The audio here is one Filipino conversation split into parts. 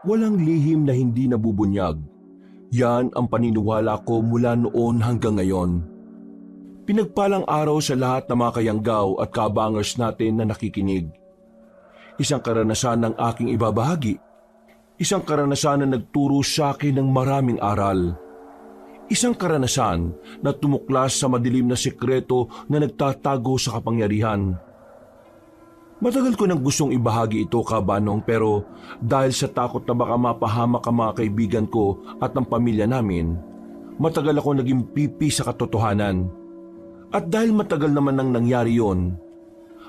Walang lihim na hindi nabubunyag. Yan ang paniniwala ko mula noon hanggang ngayon. Pinagpalang araw sa lahat ng mga kayanggaw at kabangers natin na nakikinig. Isang karanasan ng aking ibabahagi. Isang karanasan na nagturo sa akin ng maraming aral. Isang karanasan na tumuklas sa madilim na sikreto na nagtatago sa kapangyarihan. Matagal ko nang gustong ibahagi ito, Kabanong, pero dahil sa takot na baka mapahamak ang mga kaibigan ko at ang pamilya namin, matagal ako naging pipi sa katotohanan. At dahil matagal naman nang nangyari yon,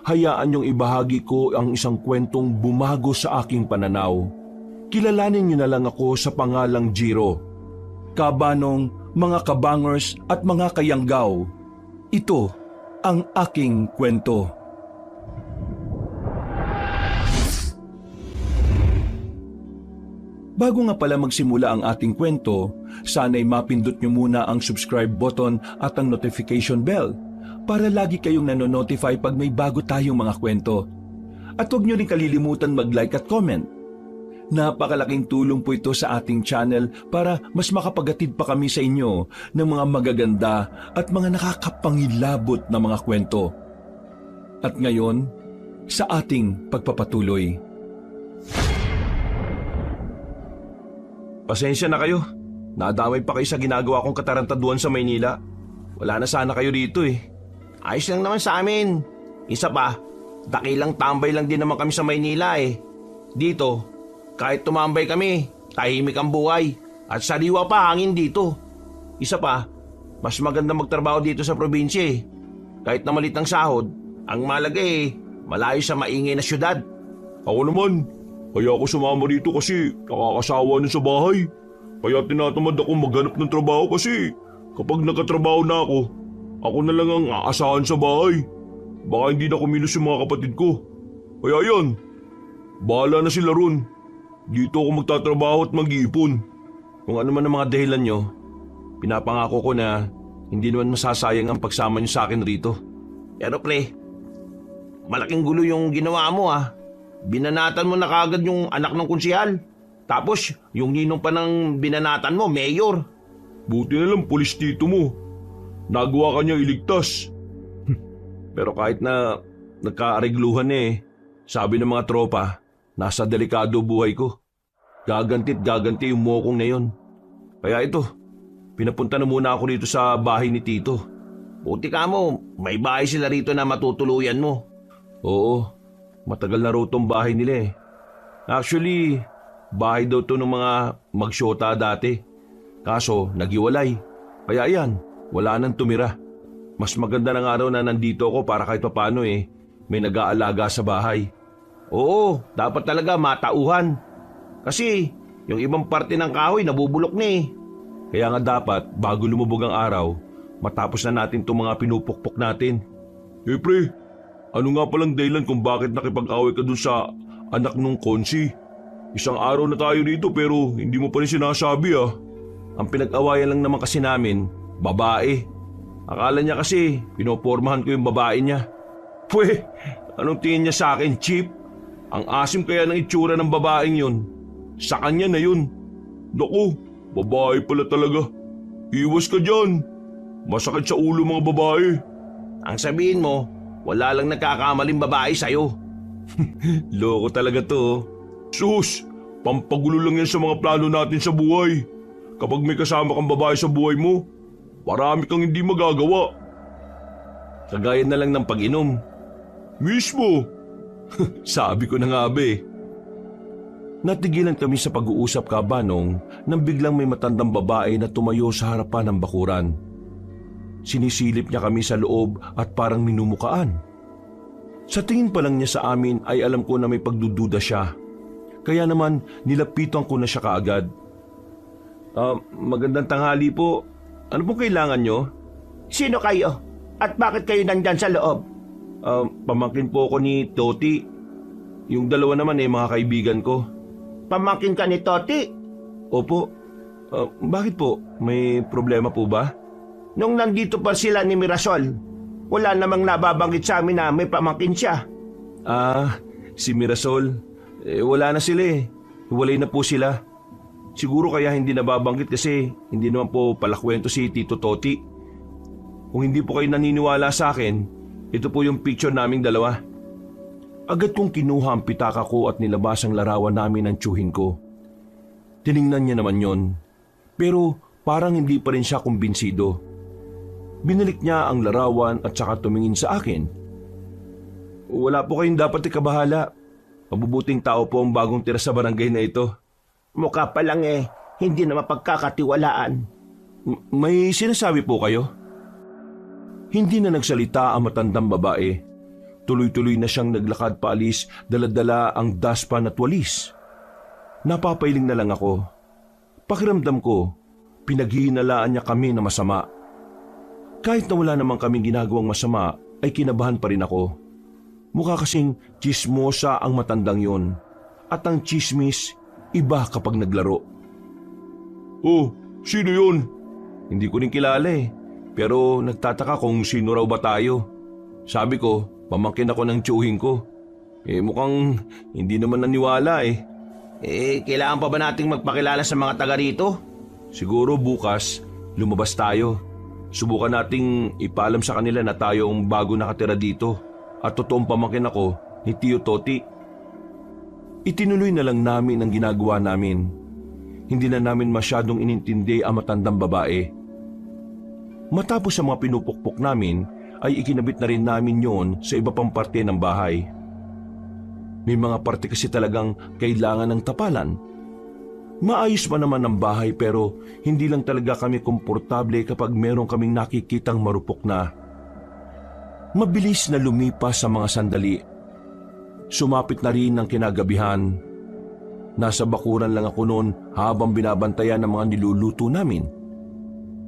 hayaan niyong ibahagi ko ang isang kwentong bumago sa aking pananaw. Kilalanin niyo na lang ako sa pangalang Jiro. Kabanong, mga kabangers at mga kayanggaw, ito ang aking kwento. Bago nga pala magsimula ang ating kwento, sana'y mapindot nyo muna ang subscribe button at ang notification bell para lagi kayong nanonotify pag may bago tayong mga kwento. At huwag nyo rin kalilimutan mag-like at comment. Napakalaking tulong po ito sa ating channel para mas makapagatid pa kami sa inyo ng mga magaganda at mga nakakapangilabot na mga kwento. At ngayon, sa ating pagpapatuloy. Pasensya na kayo. Nadamay pa kayo sa ginagawa kong katarantaduan sa Maynila. Wala na sana kayo dito eh. Ayos lang naman sa amin. Isa pa, dakilang tambay lang din naman kami sa Maynila eh. Dito, kahit tumambay kami, tahimik ang buhay. At sariwa pa hangin dito. Isa pa, mas maganda magtrabaho dito sa probinsya eh. Kahit na malit ang sahod, ang malaga eh, malayo sa maingay na syudad. Ako naman, kaya ako sumama rito kasi nakakasawa na sa bahay. Kaya tinatamad ako maghanap ng trabaho kasi kapag nakatrabaho na ako na lang ang aasahan sa bahay. Baka hindi na kumilos yung mga kapatid ko. Kaya yan, bahala na sila ron. Dito ako magtatrabaho at mag-iipon. Kung ano man ang mga dahilan nyo, pinapangako ko na hindi naman masasayang ang pagsama nyo sa akin rito. Pero pre, malaking gulo yung ginawa mo ah. Binanatan mo na kagad yung anak ng kunsihal. Tapos yung ninong pa ng binanatan mo, mayor. Buti na lang pulis tito mo. Nagawa ka niyang iligtas. Pero kahit na nagkaaregluhan sabi ng mga tropa, nasa delikado buhay ko. Gaganti't gaganti yung mokong na yon. Kaya ito, pinapunta na muna ako rito sa bahay ni tito. Buti ka mo, may bahay sila rito na matutuluyan mo. Oo, matagal na raw tong bahay nila eh. Actually, bahay daw to ng mga magsyota dati. Kaso, nagiwalay. Kaya yan, wala nang tumira. Mas maganda na nga raw na nandito ako para kahit papano may nag-aalaga sa bahay. Oo, dapat talaga matauhan. Kasi yung ibang parte ng kahoy nabubulok na eh. Kaya nga dapat, bago lumubog ang araw, matapos na natin itong mga pinupukpok natin. Eh pre, ano nga palang dahilan kung bakit nakipag-away ka dun sa anak nung konsi? Isang araw na tayo dito pero hindi mo pa rin sinasabi ah. Ang pinag-awayan lang naman kasi namin, babae. Akala niya kasi pinopormahan ko yung babae niya. Pwe, anong tingin niya sa akin, Chip? Ang asim kaya ng itsura ng babaeng yun. Sa kanya na yun. Naku, babae pala talaga. Iwas ka dyan. Masakit sa ulo mga babae. Ang sabihin mo, wala lang nagkakamaling babae sa'yo. Loko talaga to. Sus, pampagulo lang yan sa mga plano natin sa buhay. Kapag may kasama kang babae sa buhay mo, marami kang hindi magagawa. Kagaya na lang ng pag-inom. Mismo. Sabi ko na nga be. Natigilan kami sa pag-uusap, Kabanong, nang biglang may matandang babae na tumayo sa harapan ng bakuran. Sinisilip niya kami sa loob at parang minumukaan. Sa tingin pa lang niya sa amin ay alam ko na may pagdududa siya. Kaya naman nilapitan ko na siya kaagad. Magandang tanghali po. Ano pong kailangan nyo? Sino kayo? At bakit kayo nandyan sa loob? Pamangkin po ako ni Toti. Yung dalawa naman mga kaibigan ko. Pamangkin ka ni Toti? Opo. Bakit po? May problema po ba? Nung nandito pa sila ni Mirasol, wala namang nababanggit sa amin na may pamangkin siya. Si Mirasol. Wala na sila Hiwalay na po sila. Siguro kaya hindi nababanggit kasi hindi naman po palakwento si Tito Toti. Kung hindi po kayo naniniwala sa akin, ito po yung picture naming dalawa. Agad kong kinuha ang pitaka ko at nilabas ang larawan namin ng tiyuhin ko. Tiningnan niya naman yon, pero parang hindi pa rin siya kumbinsido. Binalik niya ang larawan at saka tumingin sa akin. Wala po kayong dapat ikabahala. Mabubuting tao po ang bagong tira sa barangay na ito. Mukha pa lang hindi na mapagkakatiwalaan. May sinasabi po kayo? Hindi na nagsalita ang matandang babae. Tuloy-tuloy na siyang naglakad paalis, dala-dala ang daspan at walis. Napapailing na lang ako. Pakiramdam ko, pinaghihinalaan niya kami na masama. Kahit na wala namang kaming ginagawang masama, ay kinabahan pa rin ako. Mukha kasing tsismosa ang matandang yon. At ang tsismis, iba kapag naglaro. Oh, sino yun? Hindi ko rin kilala pero nagtataka kung sino raw ba tayo. Sabi ko, pamangkin ako ng tiyuhin ko. Mukhang hindi naman naniwala kailangan pa ba nating magpakilala sa mga taga rito? Siguro bukas, lumabas tayo. Subukan nating ipaalam sa kanila na tayo ang bago nakatira dito at totoong pamangkin ako ni Tio Toti. Itinuloy na lang namin ang ginagawa namin. Hindi na namin masyadong inintindi ang matandang babae. Matapos ang mga pinupukpok namin, ay ikinabit na rin namin yon sa iba pang parte ng bahay. May mga parte kasi talagang kailangan ng tapalan. Maayos pa naman ang bahay pero hindi lang talaga kami komportable kapag meron kaming nakikitang marupok na. Mabilis na lumipas sa mga sandali. Sumapit na rin ang kinagabihan. Nasa bakuran lang ako noon habang binabantayan ng mga niluluto namin.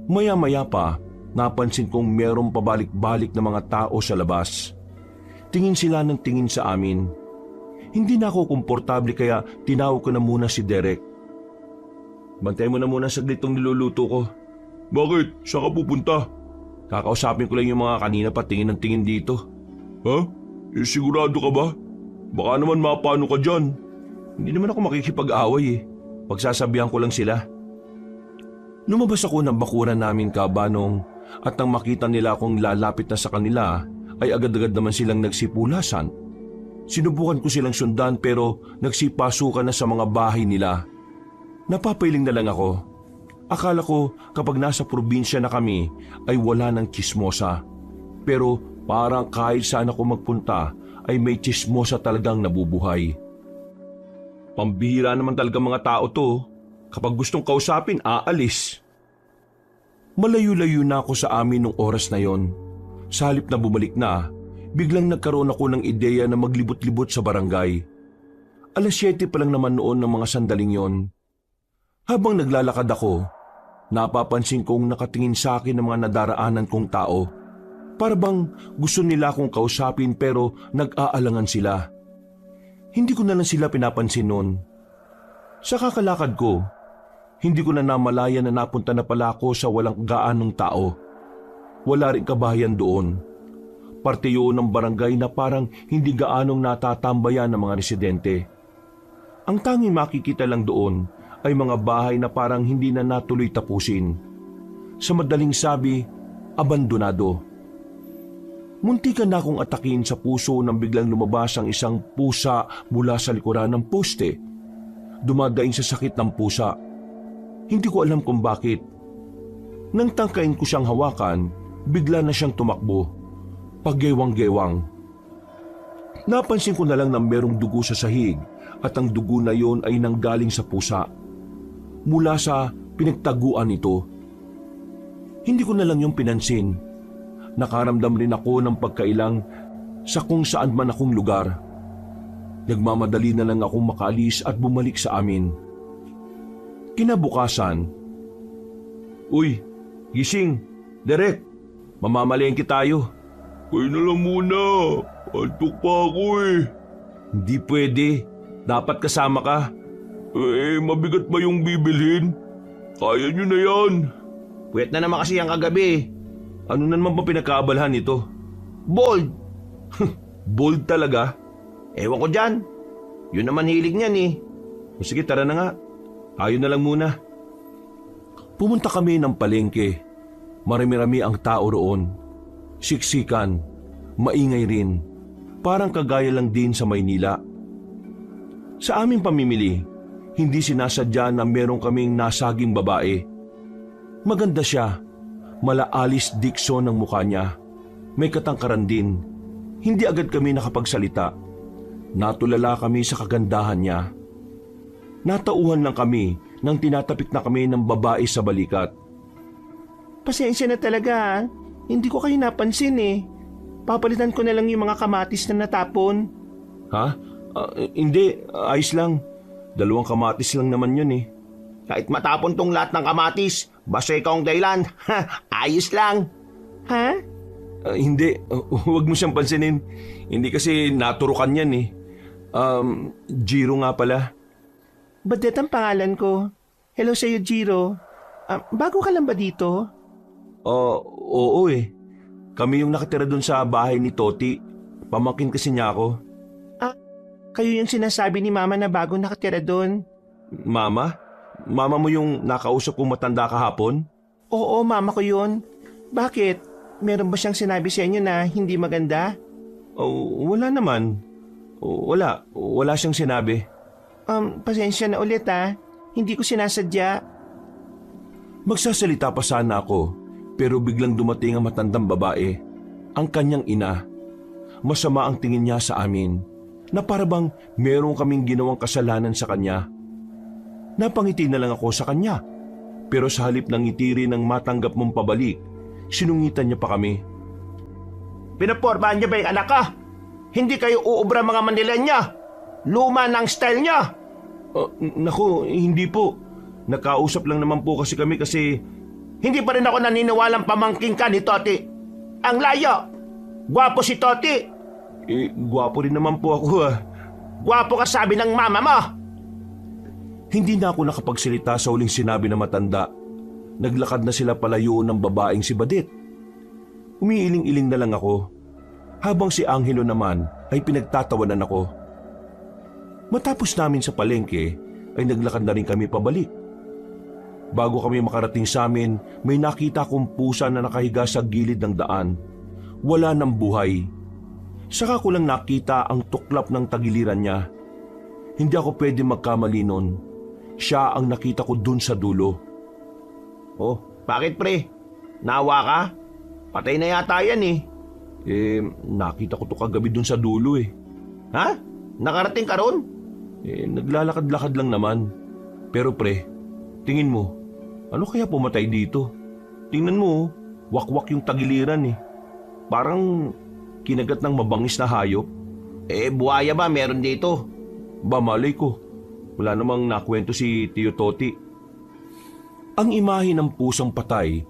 Maya-maya pa, napansin kong merong pabalik-balik na mga tao sa labas. Tingin sila ng tingin sa amin. Hindi na ako komportable kaya tinawag ko na muna si Derek. Bantay mo na muna saglit tong niluluto ko. Bakit? Saan ka pupunta? Kakausapin ko lang yung mga kanina pa tingin ng tingin dito. Ha? Sigurado ka ba? Baka naman mapano ka dyan. Hindi naman ako makikipag-away Pagsasabihan ko lang sila. Lumabas ako ng bakuran namin kabanong at nang makita nila akong lalapit na sa kanila ay agad-agad naman silang nagsipulasan. Sinubukan ko silang sundan pero nagsipasukan na sa mga bahay nila. Napapailing na lang ako. Akala ko kapag nasa probinsya na kami ay wala ng tsismosa. Pero parang kahit saan ako magpunta ay may tsismosa talagang nabubuhay. Pambihira naman talaga mga tao to. Kapag gustong kausapin, aalis. Malayo-layo na ako sa amin nung oras na yon. Sa halip na bumalik na, biglang nagkaroon ako ng ideya na maglibot-libot sa barangay. 7:00 pa lang naman noon ng mga sandaling yon. Habang naglalakad ako, napapansin kong nakatingin sa akin ng mga nadaraanan kong tao. Para bang gusto nila akong kausapin pero nag-aalangan sila. Hindi ko na lang sila pinapansin noon. Sa kakalakad ko, hindi ko na namalaya na napunta na pala ako sa walang gaanong tao. Wala rin kabahayan doon. Parte yun ng barangay na parang hindi gaanong natatambayan ng mga residente. Ang tanging makikita lang doon ay mga bahay na parang hindi na natuloy tapusin. Sa madaling sabi, abandonado. Muntikan na akong atakin sa puso nang biglang lumabas ang isang pusa mula sa likuran ng poste. Dumadaing sa sakit ng pusa. Hindi ko alam kung bakit. Nang tangkain ko siyang hawakan, bigla na siyang tumakbo. Paggewang-gewang. Napansin ko na lang na merong dugo sa sahig at ang dugo na yon ay nanggaling sa pusa. Mula sa pinagtaguan nito. Hindi ko na lang yung pinansin. Nakaramdam rin ako ng pagkailang sa kung saan man akong lugar. Nagmamadali na lang akong makaalis at bumalik sa amin. Kinabukasan, "Uy, gising, Derek, mamamalengke tayo." Kayo na lang muna. Antok pa ako eh. Hindi pwede, dapat kasama ka. Mabigat ba yung bibilhin? Kaya nyo na yan. Puwet na naman kasi ang kagabi. Ano na naman ba pinagkaabalhan nito? Bold! Bold talaga? Ewan ko dyan. Yun naman hilig niyan eh. O sige, tara na nga. Tayo na lang muna. Pumunta kami ng palengke. Marami-rami ang tao roon. Siksikan, maingay rin. Parang kagaya lang din sa Maynila. Sa aming pamimili, hindi sinasadya na meron kaming nasaging babae. Maganda siya. Malaalis diksyon ng mukha niya. May katangkaran din. Hindi agad kami nakapagsalita. Natulala kami sa kagandahan niya. Natauhan lang kami nang tinatapik na kami ng babae sa balikat. Pasensya na talaga. Hindi ko kayo napansin eh. Papalitan ko na lang yung mga kamatis na natapon. Ha? Hindi, ayos lang. 2 kamatis lang naman yun eh. Kahit matapon tong lahat ng kamatis, basta ikaw ang dahilan. Ayos lang. Ha? Hindi, huwag mo siyang pansinin. Hindi kasi naturukan yan eh. Jiro nga pala. Badet ang pangalan ko. Hello sa'yo, Jiro. Bago ka lang ba dito? Oo eh. Kami yung nakatira doon sa bahay ni Toti. Pamangkin kasi niya ako. Kayo yung sinasabi ni Mama na bago nakatira doon. Mama? Mama mo yung nakausap kong matanda kahapon? Oo, Mama ko yun. Bakit? Meron ba siyang sinabi sa inyo na hindi maganda? Wala naman. Wala siyang sinabi. Pasensya na ulit ha. Hindi ko sinasadya. Magsasalita pa sana ako, pero biglang dumating ang matandang babae, ang kanyang ina. Masama ang tingin niya sa amin, na parabang meron kaming ginawang kasalanan sa kanya. Napangiti na lang ako sa kanya, pero sa halip ng ngiti rin ng matanggap mong pabalik, sinungitan niya pa kami. Pinapormahan niya ba yung anak ka? Hindi kayo uubra mga Manilenya. Luma ng style niya. Naku, hindi po. Nakausap lang naman po kami kasi... Hindi pa rin ako naniniwalang pamangking ka ni Toti. Ang layo. Gwapo si Toti. Gwapo rin naman po ako ah. Gwapo ka sabi ng mama mo. Hindi na ako nakapagsalita sa huling sinabi na matanda. Naglakad na sila palayo ng babaeng si Badit. Umiiling-iling na lang ako. Habang si Angelo naman ay pinagtatawanan ako. Matapos namin sa palengke ay naglakad na rin kami pabalik. Bago kami makarating sa amin, may nakita kong pusa na nakahiga sa gilid ng daan. Wala ng buhay. Saka ko lang nakita ang tuklap ng tagiliran niya. Hindi ako pwede magkamali nun. Siya ang nakita ko dun sa dulo. Oh, bakit pre? Nawa ka? Patay na yata yan eh. Nakita ko to kagabi dun sa dulo eh. Ha? Nakarating ka ron? Naglalakad-lakad lang naman. Pero pre, tingin mo, ano kaya pumatay dito? Tingnan mo, wakwak yung tagiliran eh. Parang kinagat ng mabangis na hayop. Buhaya ba meron dito? Ba malay ko, wala namang nakwento si Tio Toti. Ang imahe ng pusang patay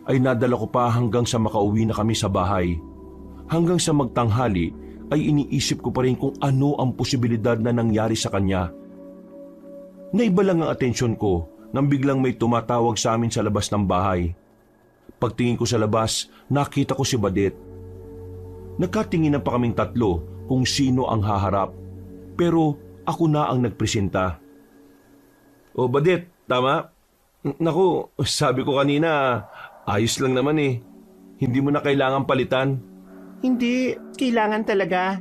ay nadala ko pa hanggang sa makauwi na kami sa bahay. Hanggang sa magtanghali ay iniisip ko pa rin kung ano ang posibilidad na nangyari sa kanya. Naiba lang ang atensyon ko nang biglang may tumatawag sa amin sa labas ng bahay. Pagtingin ko sa labas, nakita ko si Badet. Nagkatinginan pa kaming tatlo kung sino ang haharap. Pero ako na ang nagpresenta. O Badet, tama? Naku, sabi ko kanina, ayos lang naman eh. Hindi mo na kailangan palitan. Hindi, kailangan talaga.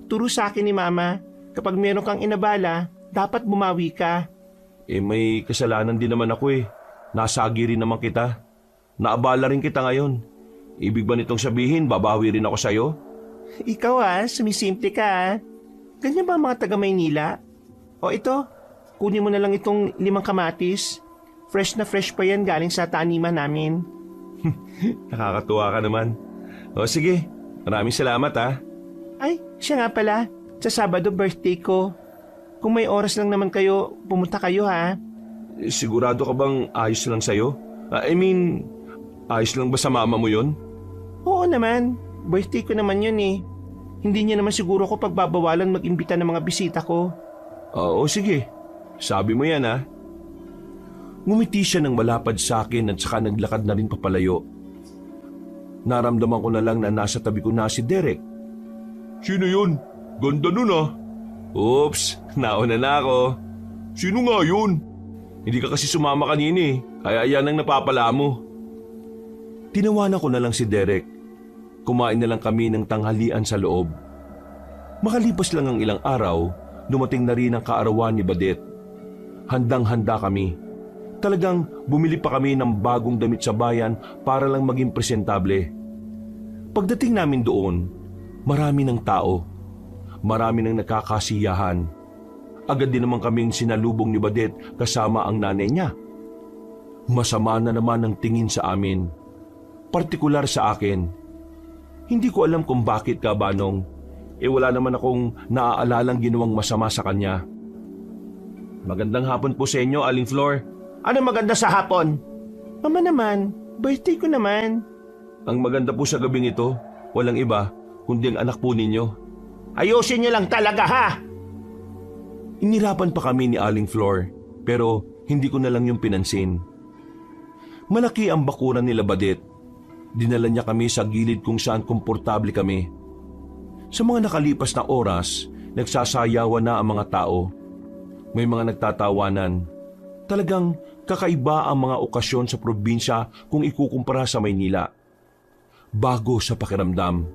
Turo sa akin ni Mama, kapag meron kang inabala, dapat bumawi ka. May kasalanan din naman ako eh. Nasagi rin naman kita. Naabala rin kita ngayon. Ibig ba nitong sabihin, babawi rin ako sa'yo? Ikaw sumisimple ka Ganyan ba ang mga taga Maynila? O ito, kunin mo na lang itong 5 kamatis. Fresh na fresh pa yan galing sa taniman namin. Nakakatuwa ka naman. O sige, maraming salamat ha. Ay, siya nga pala. Sa Sabado birthday ko. Kung may oras lang naman kayo, pumunta kayo ha. Sigurado ka bang ayos lang sa'yo? Ayos lang ba sa mama mo yon? Oo naman. Birthday ko naman yun eh. Hindi niya naman siguro ko pagbabawalan mag-imbita ng mga bisita ko. Oo, sige. Sabi mo yan ha. Ngumiti siya ng malapad sa akin at saka naglakad na rin papalayo. Naramdaman ko na lang na nasa tabi ko na si Derek. Sino yun? Ganda nun ah. Oops, nauna na ako. Sino nga yun? Hindi ka kasi sumama kanina eh, kaya yan ang napapala mo. Tinawanan ko na lang si Derek. Kumain na lang kami ng tanghalian sa loob. Makalipas lang ang ilang araw, dumating na rin ang kaarawan ni Badet. Handang-handa kami. Talagang bumili pa kami ng bagong damit sa bayan para lang maging presentable. Pagdating namin doon, marami ng tao. Marami ng nakakasiyahan. Agad din naman kaming sinalubong ni Badet kasama ang nanay niya. Masama na naman ang tingin sa amin. Partikular sa akin. Hindi ko alam kung bakit ka, Banong. Wala naman akong naaalalang ginawang masama sa kanya. Magandang hapon po sa inyo, Aling Flor. Ano maganda sa hapon? Mama naman, birthday ko naman. Ang maganda po sa gabing ito, walang iba, kundi ang anak po ninyo. Ayusin niyo lang talaga ha! Inirapan pa kami ni Aling Flor, pero hindi ko na lang yung pinansin. Malaki ang bakuran nila Badet. Dinala niya kami sa gilid kung saan komportable kami. Sa mga nakalipas na oras, nagsasayawan na ang mga tao. May mga nagtatawanan. Talagang kakaiba ang mga okasyon sa probinsya kung ikukumpara sa Maynila. Bago sa pakiramdam.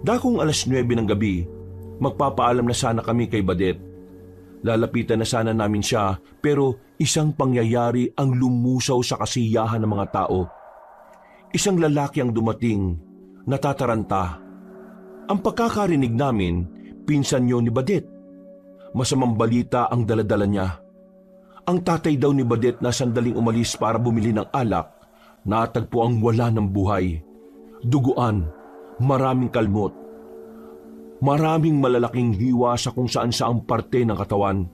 Dakong 9:00 ng gabi, magpapaalam na sana kami kay Badet. Lalapitan na sana namin siya pero isang pangyayari ang lumusaw sa kasiyahan ng mga tao. Isang lalaki ang dumating, natataranta. Ang pagkakarinig namin, pinsan niyo ni Badet. Masamang balita ang daladala niya. Ang tatay daw ni Badet na sandaling umalis para bumili ng alak, natagpo ang wala ng buhay. Duguan, maraming kalmot. Maraming malalaking hiwa sa kung saan saang parte ng katawan.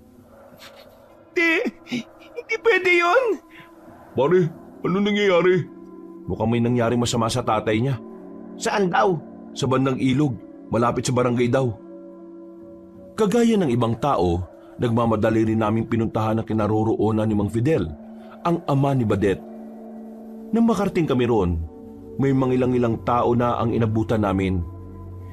Hindi pwede yun! Pare, ano nangyayari? Mukhang may nangyari masama sa tatay niya. Saan daw? Sa bandang ilog, malapit sa barangay daw. Kagaya ng ibang tao, nagmamadali rin naming pinuntahan ang kinaroroonan ni Mang Fidel, ang ama ni Badet. Nang makarating kami roon, may mangilang-ilang tao na ang inabutan namin.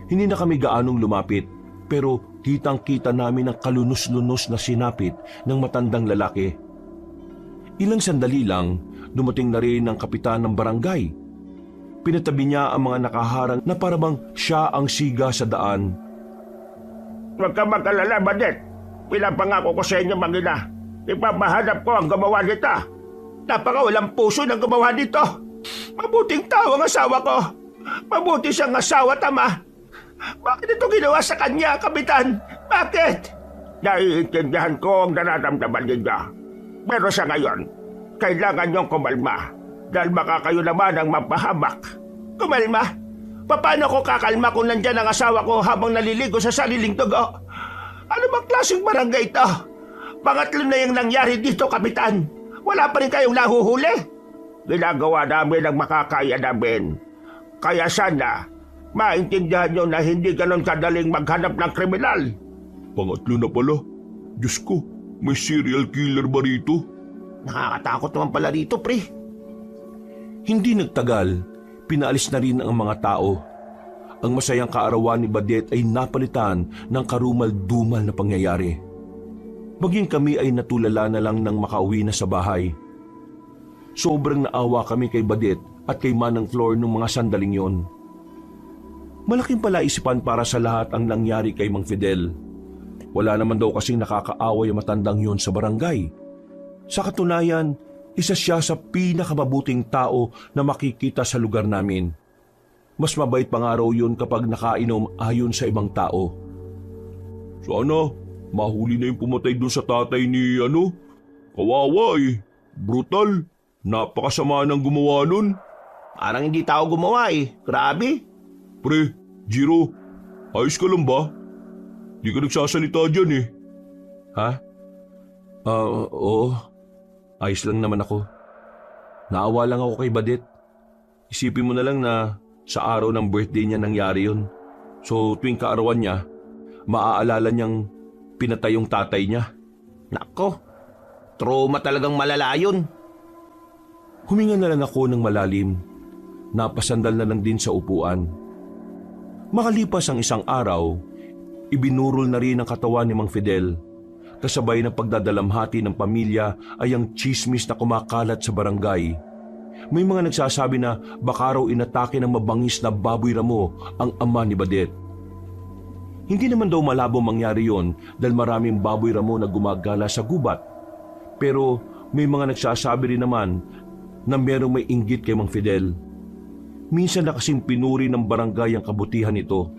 Hindi na kami gaanong lumapit, pero kitang-kita namin ang kalunos-lunos na sinapit ng matandang lalaki. Ilang sandali lang, dumating na rin ang kapitan ng barangay. Pinatabi niya ang mga nakaharang na parabang siya ang siga sa daan. Huwag ka mag-alala, Badet. Pinapangako ko sa inyo, Mangina. Ipapahanap ko ang gumawa nito. Napakawalang puso ng gumawa nito. Mabuting tao ang asawa ko. Mabuti siyang asawa, tama. Bakit ito ginawa sa kanya, Kapitan? Bakit? Naiintindihan ko ang nararamdaman ninyo. Pero sa ngayon, kailangan niyong kumalma dahil baka kayo naman ang mapahamak. Kumalma? Paano ko kakalma kung nandyan ang asawa ko habang naliligo sa sariling dugo? Ano bang klaseng barangay ito? Pangatlo na yung nangyari dito, Kapitan. Wala pa rin kayong nahuhuli. Ginagawa namin ang makakaya namin. Kaya sana, maintindihan nyo na hindi ganon kadaling maghanap ng kriminal. Pangatlo na pala. Diyos ko, may serial killer ba rito? Nakakatakot naman pala rito, pre. Hindi nagtagal, pinaalis na rin ang mga tao. Ang masayang kaarawan ni Badet ay napalitan ng karumal-dumal na pangyayari. Maging kami ay natulala na lang nang makauwi na sa bahay. Sobrang naawa kami kay Badet at kay Manang Flor nung mga sandaling yon. Malaking palaisipan para sa lahat ang nangyari kay Mang Fidel. Wala naman daw kasing nakakaaway ang matandang yon sa barangay. Sa katunayan, isa siya sa pinakamabuting tao na makikita sa lugar namin. Mas mabait pa nga raw yun kapag nakainom ayon sa ibang tao. Sana, mahuli na yung pumatay dun sa tatay ni Kawawa eh. Brutal. Napakasama ng gumawa nun. Parang hindi tao gumawa eh. Grabe. Pre, Jiro, ayos ka lang ba? Di ka nagsasalita dyan eh. Ha? Oo. Ayos lang naman ako. Naawa lang ako kay Badet. Isipin mo na lang na sa araw ng birthday niya nangyari yun. So tuwing kaarawan niya, maaalala niyang pinatay yung tatay niya. Nako, trauma talagang malala yun. Huminga na lang ako ng malalim. Napasandal na lang din sa upuan. Makalipas ang isang araw, ibinurol na rin ang katawan ni Mang Fidel. kasabay ng pagdadalamhati ng pamilya ay ang tsismis na kumakalat sa barangay. May mga nagsasabi na baka raw inatake ng mabangis na baboy ramo ang ama ni Badet. Hindi naman daw malabo mangyari yon dahil maraming baboy ramo na gumagala sa gubat. Pero may mga nagsasabi rin naman na merong may inggit kay Mang Fidel. Minsan na kasing pinuri ng barangay ang kabutihan nito.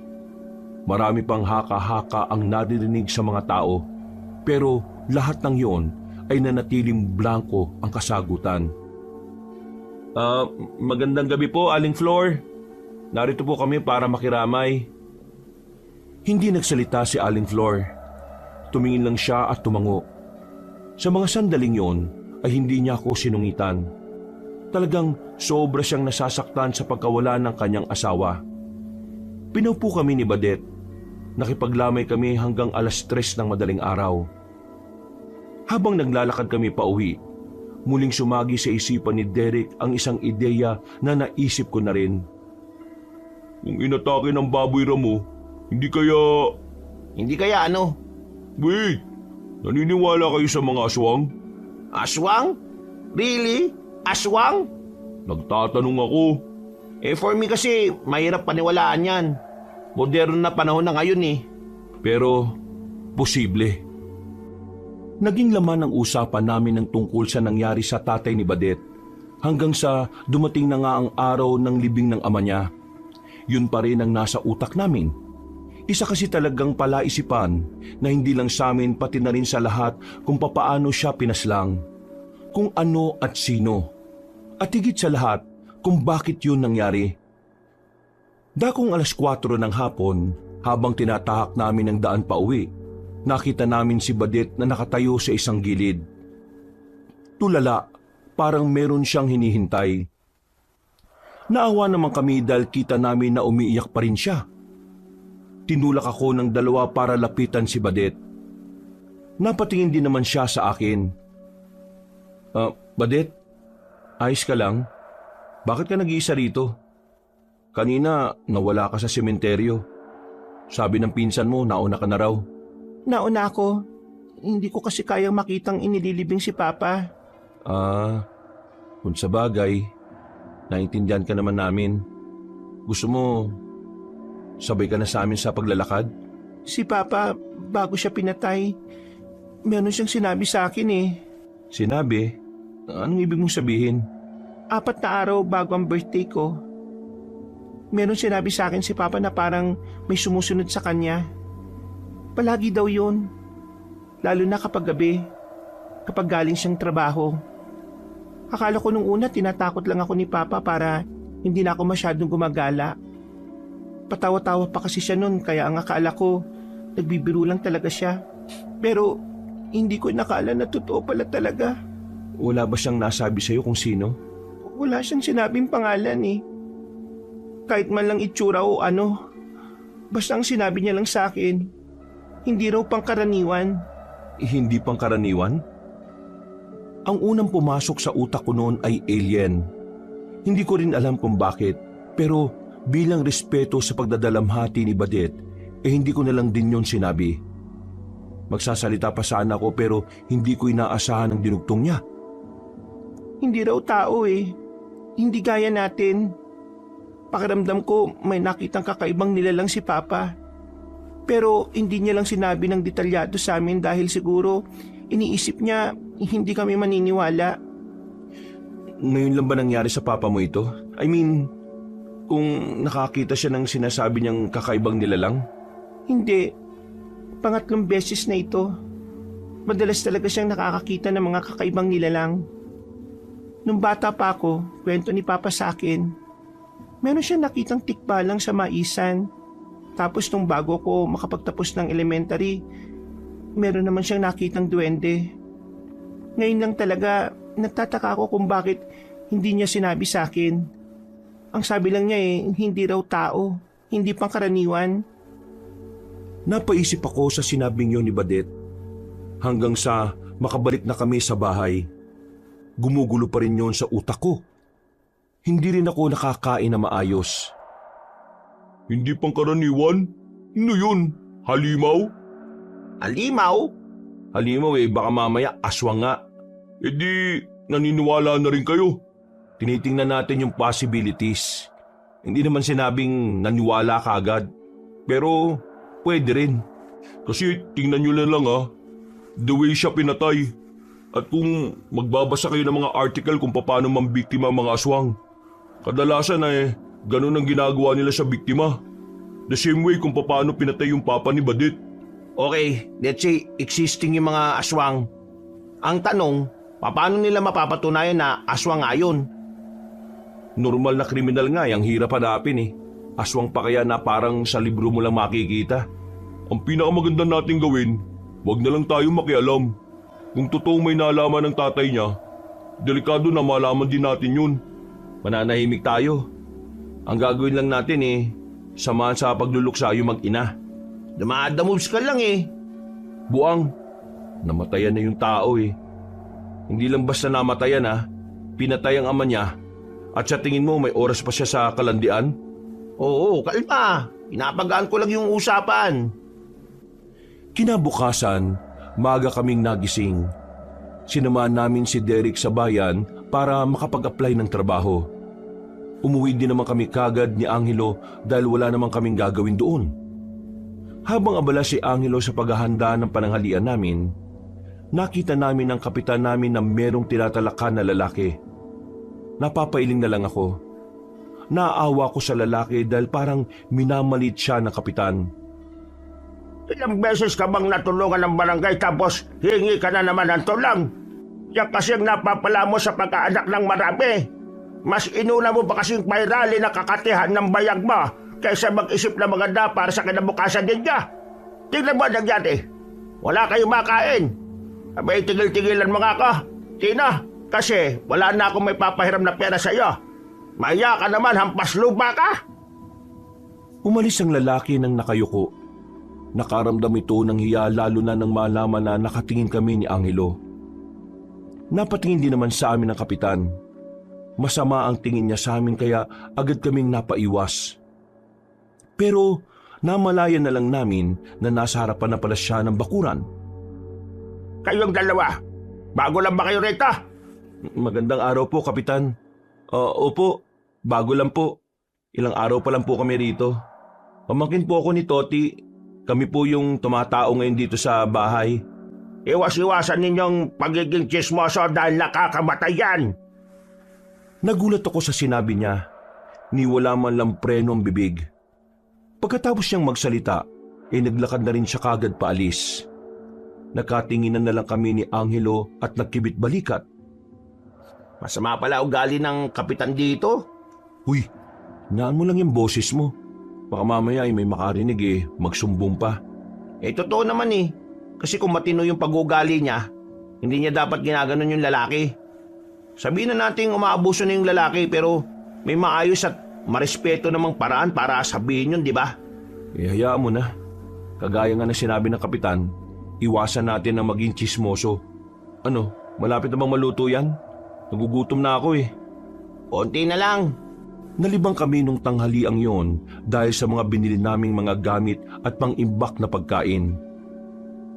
Marami pang haka-haka ang naririnig sa mga tao. Pero lahat ng yon ay nanatiling blanko ang kasagutan. Magandang gabi po, Aling Flor. Narito po kami para makiramay. Hindi nagsalita si Aling Flor. Tumingin lang siya at tumango. Sa mga sandaling yon ay hindi niya ako sinungitan. Talagang sobra siyang nasasaktan sa pagkawala ng kanyang asawa. Pinaupo kami ni Badet. Nakipaglamay kami hanggang 3:00 ng madaling araw. Habang naglalakad kami pauwi, muling sumagi sa isipan ni Derek ang isang ideya na naisip ko na rin. Kung inatake ng baboy ramo, hindi kaya... Hindi kaya ano? Wait! Naniniwala kayo sa mga aswang? Aswang? Really? Aswang? Nagtatanong ako. For me kasi, mahirap paniwalaan yan. Moderno na panahon na ngayon eh. Pero, posible. Naging laman ng usapan namin ng tungkol sa nangyari sa tatay ni Badet hanggang sa dumating na nga ang araw ng libing ng ama niya. Yun pa rin ang nasa utak namin. Isa kasi talagang palaisipan na hindi lang sa amin pati na rin sa lahat kung papaano siya pinaslang, kung ano at sino, at higit sa lahat kung bakit yun nangyari. Dakong 4:00 ng hapon, habang tinatahak namin ang daan pa uwi, nakita namin si Badet na nakatayo sa isang gilid. Tulala, parang meron siyang hinihintay. Naawa naman kami dahil kita namin na umiiyak pa rin siya. Tinulak ako ng 2 para lapitan si Badet. Napatingin din naman siya sa akin. Badet, ayos ka lang? Bakit ka nag-iisa rito? Kanina, nawala ka sa sementeryo. Sabi ng pinsan mo, nauna ka na raw. Nauna ako. Hindi ko kasi kayang makitang inililibing si Papa. Kung sa bagay, naintindihan ka naman namin. Gusto mo, sabay ka na sa amin sa paglalakad? Si Papa, bago siya pinatay, meron siyang sinabi sa akin eh. Sinabi? Anong ibig mong sabihin? 4 na araw bago ang birthday ko. Meron sinabi sa akin si Papa na parang may sumusunod sa kanya. Palagi daw yun. Lalo na kapag gabi, kapag galing siyang trabaho. Akala ko nung una tinatakot lang ako ni Papa para hindi na ako masyadong gumagala. Patawa-tawa pa kasi siya nun kaya ang akala ko nagbibiro lang talaga siya. Pero hindi ko nakala na totoo pala talaga. Wala ba siyang nasabi sa'yo kung sino? Wala siyang sinabing pangalan eh. Kahit man lang itsura o ano. Basta ang sinabi niya lang sa akin, hindi raw pangkaraniwan. Hindi pangkaraniwan? Ang unang pumasok sa utak ko noon ay alien. Hindi ko rin alam kung bakit, pero bilang respeto sa pagdadalamhati ni Badet, hindi ko na lang din yon sinabi. Magsasalita pa sana ako pero hindi ko inaasahan ang dinugtong niya. Hindi raw tao eh. Hindi gaya natin. Pakiramdam ko may nakitang kakaibang nilalang si Papa. Pero hindi niya lang sinabi ng detalyado sa amin dahil siguro iniisip niya hindi kami maniniwala. Ngayon lang ba nangyari sa papa mo ito? I mean, kung nakakita siya ng sinasabi niyang kakaibang nilalang? Hindi. Pangatlong beses na ito. Madalas talaga siyang nakakakita ng mga kakaibang nilalang. Nung bata pa ako, kwento ni Papa sa akin, meron siyang nakitang tikbalang sa maisan. Tapos nung bago ko makapagtapos ng elementary, meron naman siyang nakitang duwende. Ngayon lang talaga, nagtataka ako kung bakit hindi niya sinabi sa akin. Ang sabi lang niya hindi raw tao, hindi pangkaraniwan. Napaisip ako sa sinabing yun ni Badet. Hanggang sa makabalik na kami sa bahay, gumugulo pa rin yun sa utak ko. Hindi rin ako nakakain na maayos. Hindi pangkaraniwan? Ano yun? Halimaw? Alimaw? Halimaw baka mamaya aswang nga. E di, naniniwala na rin kayo. Tinitingnan natin yung possibilities. Hindi naman sinabing naniwala ka agad. Pero pwede rin. Kasi tingnan nyo na lang the way siya pinatay. At kung magbabasa kayo ng mga article kung paano mambiktima ang mga aswang, kadalasan ganun ang ginagawa nila sa biktima. The same way kung paano pinatay yung papa ni Badit. Okay, let's say existing yung mga aswang. Ang tanong, paano nila mapapatunayan na aswang nga yun? Normal na kriminal nga, ang hirap hanapin. Aswang pa kaya na parang sa libro mo lang makikita. Ang pinakamaganda nating gawin, wag na lang tayo makialam. Kung totoong may nalaman ng tatay niya, delikado na malaman din natin yun. Mananahimik tayo. Ang gagawin lang natin samahan sa pagluluksa yung mag-ina. Dumadamoves ka lang Buang, namatayan na yung tao Hindi lang basta namatayan pinatay ang ama niya. At sa tingin mo may oras pa siya sa kalandian? Oo, kalma. Pinapagaan ko lang yung usapan. Kinabukasan, maaga kaming nagising. Sinamahan namin si Derek sa bayan para makapag-apply ng trabaho. Umuwi din naman kami kagad ni Angelo dahil wala naman kaming gagawin doon. Habang abala si Angelo sa paghahanda ng pananghalian namin, nakita namin ang kapitan namin na merong tinatalakan na lalaki. Napapailing na lang ako. Naaawa ko sa lalaki dahil parang minamalit siya ng kapitan. Ilang beses ka bang natulungan ng barangay tapos hingi ka na naman ng tulong? Yan kasi ang napapala mo sa pagkaanak ng marami. Mas inuna mo ba kasing pairali na kakatihan ng bayag mo kaysa mag-isip na maganda para sa kinabukasan din niya? Tingnan mo ang nangyari. Wala kayong makain. Abay, tigil-tigilan mo nga ako. Tina, kasi wala na akong may papahiram na pera sa iyo. Maya ka naman, hampas lupa ka. Umalis ang lalaki nang nakayuko. Nakaramdam ito ng hiya lalo na nang malaman na nakatingin kami ni Angelo. Napatingin din naman sa amin ang kapitan. Masama ang tingin niya sa amin kaya agad kaming napaiwas. Pero namalayan na lang namin na nasa harapan na pala siya ng bakuran. Kayong dalawa, bago lang ba kayo rito? Magandang araw po, kapitan. Opo, bago lang po. Ilang araw pa lang po kami rito. Pamangkin po ako ni Toti. Kami po yung tumatao ngayon dito sa bahay. Iwas-iwasan ninyong pagiging chismoso dahil nakakamatay yan. Nagulat ako sa sinabi niya. Ni wala man lang preno ang bibig. Pagkatapos niyang magsalita, naglakad na rin siya kagad paalis. Nakatinginan na lang kami ni Angelo at nagkibit balikat. Masama pala ugali ng kapitan dito. Uy, naan mo lang yung boses mo. Baka mamaya may makarinig magsumbong pa. Totoo naman Kasi kung matino yung pag-ugali niya, hindi niya dapat ginaganon yung lalaki. Sabihin na natin umaabuso na yung lalaki pero may maayos at marespeto namang paraan para sabihin yun, di ba? Hayaan mo na. Kagaya nga na sinabi ng kapitan, iwasan natin na maging chismoso. Ano, malapit na bang maluto yan? Nagugutom na ako Konti na lang. Nalibang kami nung tanghaliang yon dahil sa mga binili naming mga gamit at pang-imbak na pagkain.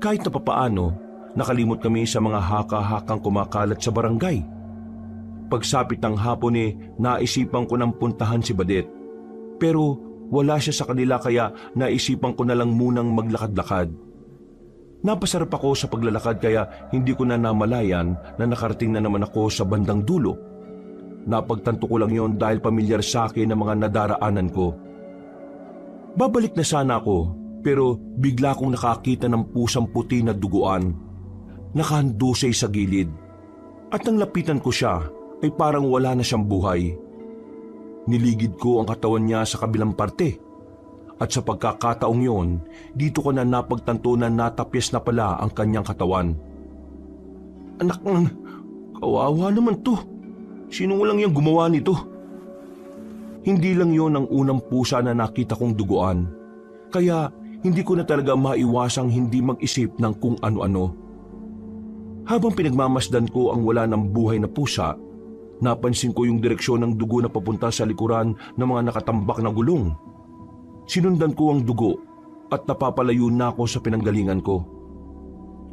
Kahit na papaano, nakalimot kami sa mga haka-hakang kumakalat sa barangay. Pagsapit ng hapon naisipan ko nang puntahan si Badet. Pero wala siya sa kanila kaya naisipan ko na lang munang maglakad-lakad. Napasarap ako sa paglalakad kaya hindi ko na namalayan na nakarating na naman ako sa bandang dulo. Napagtanto ko lang yon dahil pamilyar sa akin ang mga nadaraanan ko. Babalik na sana ako pero bigla kong nakakita ng pusang puti na duguan. Nakahandusay sa gilid. At nang lapitan ko siya ay parang wala na siyang buhay. Niligid ko ang katawan niya sa kabilang parte. At sa pagkakataong yon, dito ko na napagtanto na natapyas na pala ang kanyang katawan. Anak ng kawawa naman to. Sino lang yung gumawa nito? Hindi lang yon ang unang pusa na nakita kong duguan. Kaya hindi ko na talaga maiwasang hindi mag-isip ng kung ano-ano. Habang pinagmamasdan ko ang wala ng buhay na pusa, napansin ko yung direksyon ng dugo na papunta sa likuran ng mga nakatambak na gulong. Sinundan ko ang dugo at napapalayo na ako sa pinanggalingan ko.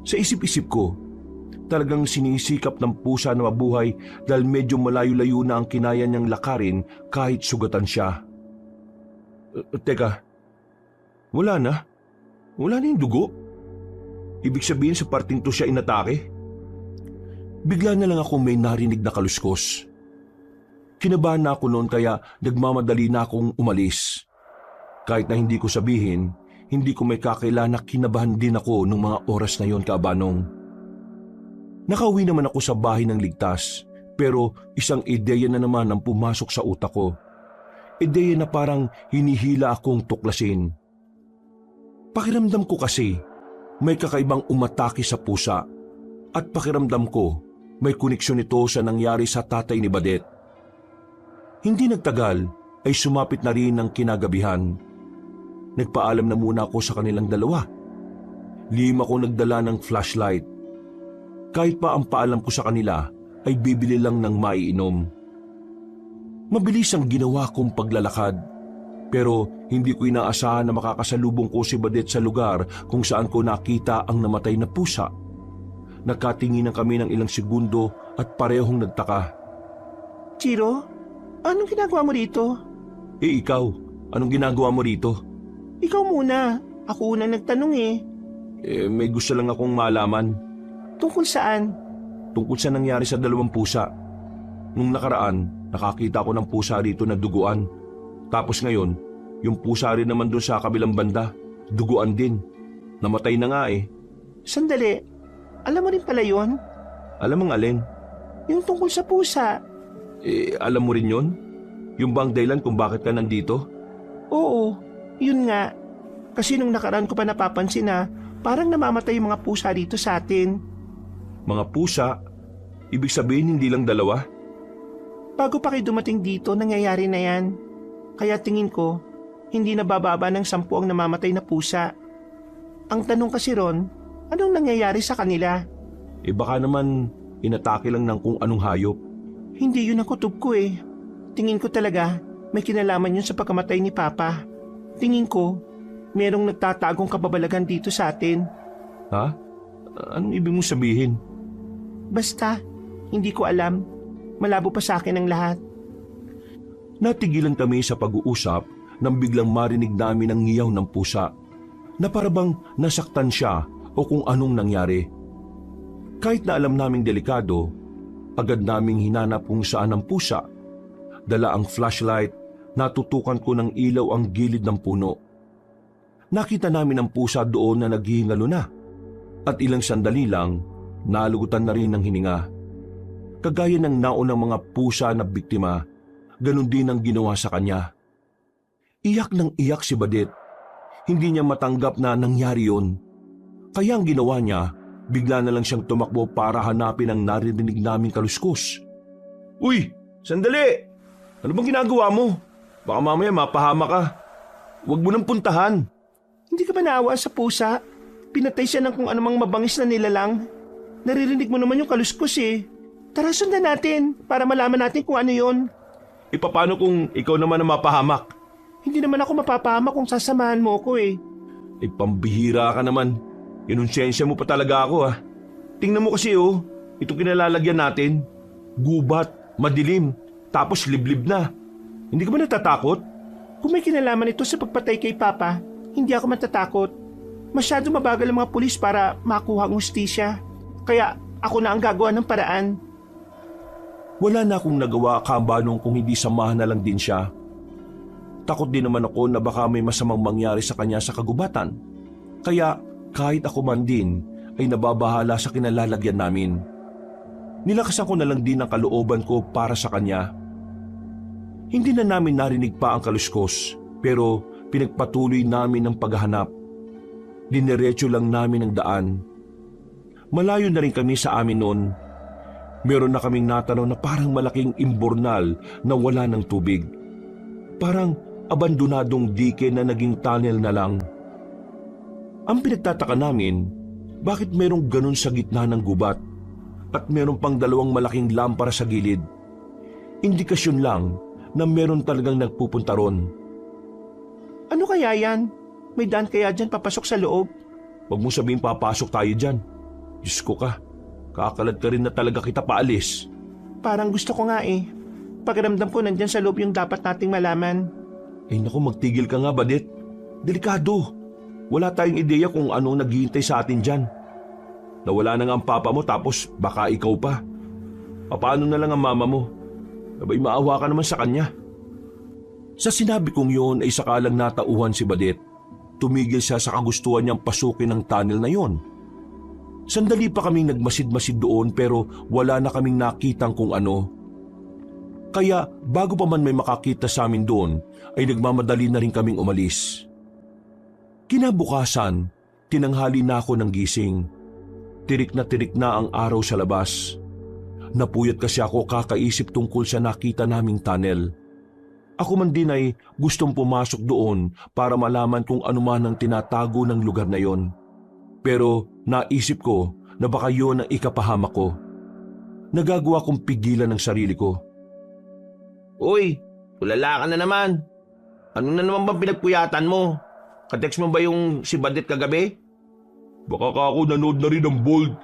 Sa isip-isip ko, talagang sinisikap ng pusa na mabuhay dahil medyo malayo-layo na ang kinaya niyang lakarin kahit sugatan siya. Teka, wala na? Wala na yung dugo? Ibig sabihin sa parting to siya inatake? Bigla na lang ako may narinig na kaluskos. Kinabahan na ako noon kaya nagmamadali na akong umalis. Kahit na hindi ko sabihin, hindi ko may kakailan na kinabahan din ako nung mga oras na yon, Kaabanong. Nakauwi naman ako sa bahay ng ligtas, pero isang ideya na naman ang pumasok sa utak ko. Ideya na parang hinihila akong tuklasin. Pakiramdam ko kasi may kakaibang umatake sa pusa at pakiramdam ko may koneksyon ito sa nangyari sa tatay ni Badet. Hindi nagtagal ay sumapit na rin ang kinagabihan. Nagpaalam na muna ako sa kanilang dalawa. Lima ko nagdala ng flashlight. Kahit pa ang paalam ko sa kanila ay bibili lang ng maiinom. Mabilis ang ginawa kong paglalakad, pero hindi ko inaasahan na makakasalubong ko si Badet sa lugar kung saan ko nakita ang namatay na pusa. Nagkatinginan kami ng ilang segundo at parehong nagtaka. Chiro, anong ginagawa mo dito? Ikaw, anong ginagawa mo rito? Ikaw muna. Ako unang nagtanong eh. May gusto lang akong malaman. Tungkol saan? Tungkol sa nangyari sa dalawang pusa. Nung nakaraan, nakakita ko ng pusa rito na duguan. Tapos ngayon, yung pusa rin naman doon sa kabilang banda, duguan din. Namatay na nga eh. Sandali. Alam mo rin pala yun? Alam ang alin? Yung tungkol sa pusa. Alam mo rin yon? Yung bang dahilan kung bakit ka nandito? Oo, yun nga. Kasi nung nakaraan ko pa napapansin na parang namamatay yung mga pusa dito sa atin. Mga pusa? Ibig sabihin hindi lang dalawa? Bago pa kayo dumating dito, nangyayari na yan. Kaya tingin ko, hindi na bababa ng 10 ang namamatay na pusa. Ang tanong kasi ron, anong nangyayari sa kanila? Baka naman inatake lang ng kung anong hayop. Hindi yun ang kutob ko eh. Tingin ko talaga may kinalaman yun sa pagkamatay ni Papa. Tingin ko, merong nagtatagong kababalagan dito sa atin. Ha? Anong ibig mong sabihin? Basta, hindi ko alam. Malabo pa sa akin ang lahat. Natigilan kami sa pag-uusap nang biglang marinig namin ang ngiyaw ng pusa na parabang nasaktan siya o kung anong nangyari. Kahit na alam naming delikado, agad naming hinanap kung saan ang pusa. Dala ang flashlight, natutukan ko ng ilaw ang gilid ng puno. Nakita namin ang pusa doon na naghihingalo na. At ilang sandali lang, nalugutan na rin ng hininga. Kagaya ng naunang mga pusa na biktima, ganun din ang ginawa sa kanya. Iyak ng iyak si Badet. Hindi niya matanggap na nangyari yun. Kaya ang ginawa niya, bigla na lang siyang tumakbo para hanapin ang naririnig naming kaluskos. Uy! Sandali! Ano bang ginagawa mo? Baka mamaya mapahama ka. Huwag mo nang puntahan. Hindi ka ba naawa sa pusa? Pinatay siya ng kung anumang mabangis na nilalang. Naririnig mo naman yung kaluskos eh. Tara, sundan natin para malaman natin kung ano yon. Paano kung ikaw naman ang mapahamak? Hindi naman ako mapapahamak kung sasamahan mo ko eh. Pambihira ka naman. Inonsensya mo pa talaga ako ah. Tingnan mo kasi oh, ito kinalalagyan natin. Gubat, madilim, tapos liblib na. Hindi ka ba natatakot? Kung may kinalaman ito sa pagpatay kay Papa, hindi ako matatakot. Masyado mabagal ang mga pulis para makuha ang hustisya. Kaya ako na ang gagawa ng paraan. Wala na akong nagawa, Kaabanong, kung hindi samahan na lang din siya. Takot din naman ako na baka may masamang mangyari sa kanya sa kagubatan. Kaya kahit ako man din ay nababahala sa kinalalagyan namin. Nilakasan ko na lang din ang kalooban ko para sa kanya. Hindi na namin narinig pa ang kaluskos, pero pinagpatuloy namin ang paghahanap. Dinerecho lang namin ang daan. Malayo na rin kami sa amin noon. Meron na kaming natanaw na parang malaking imbornal na wala ng tubig. Parang abandonadong dike na naging tunnel na lang. Ang pinagtataka namin, bakit merong ganun sa gitna ng gubat at meron pang 2 malaking lampara sa gilid. Indikasyon lang na meron talagang nagpupunta ron. Ano kaya yan? May daan kaya dyan papasok sa loob? Huwag mo sabihin papasok tayo dyan. Diyos ko ka, kakalad ka rin na talaga kita paalis. Parang gusto ko nga eh. Pakiramdam ko nandyan sa loob yung dapat nating malaman. Ay naku, magtigil ka nga, Badit. Delikado. Wala tayong ideya kung anong naghihintay sa atin dyan. Nawala na nga ang papa mo tapos baka ikaw pa. Paano na lang ang mama mo? Abay maawa ka naman sa kanya. Sa sinabi kong yun ay sakalang natauhan si Badit. Tumigil siya sa kagustuhan niyang pasukin ang tunnel na yon. Sandali pa kaming nagmasid-masid doon pero wala na kaming nakitang kung ano. Kaya bago pa man may makakita sa amin doon ay nagmamadali na rin kaming umalis. Kinabukasan, tinanghali na ako ng gising. Tirik na ang araw sa labas. Napuyat kasi ako kakaisip tungkol sa nakita naming tunnel. Ako man din ay gustong pumasok doon para malaman kung ano man ang tinatago ng lugar na yon. Pero naisip ko na baka yun ang ikapahamak ko. Nagagawa kong pigilan ang sarili ko. Uy, ulala ka na naman. Ano na naman bang pinagpuyatan mo? Katext mo ba yung si Badit kagabi? Baka ka ako nanood na rin ng Bold.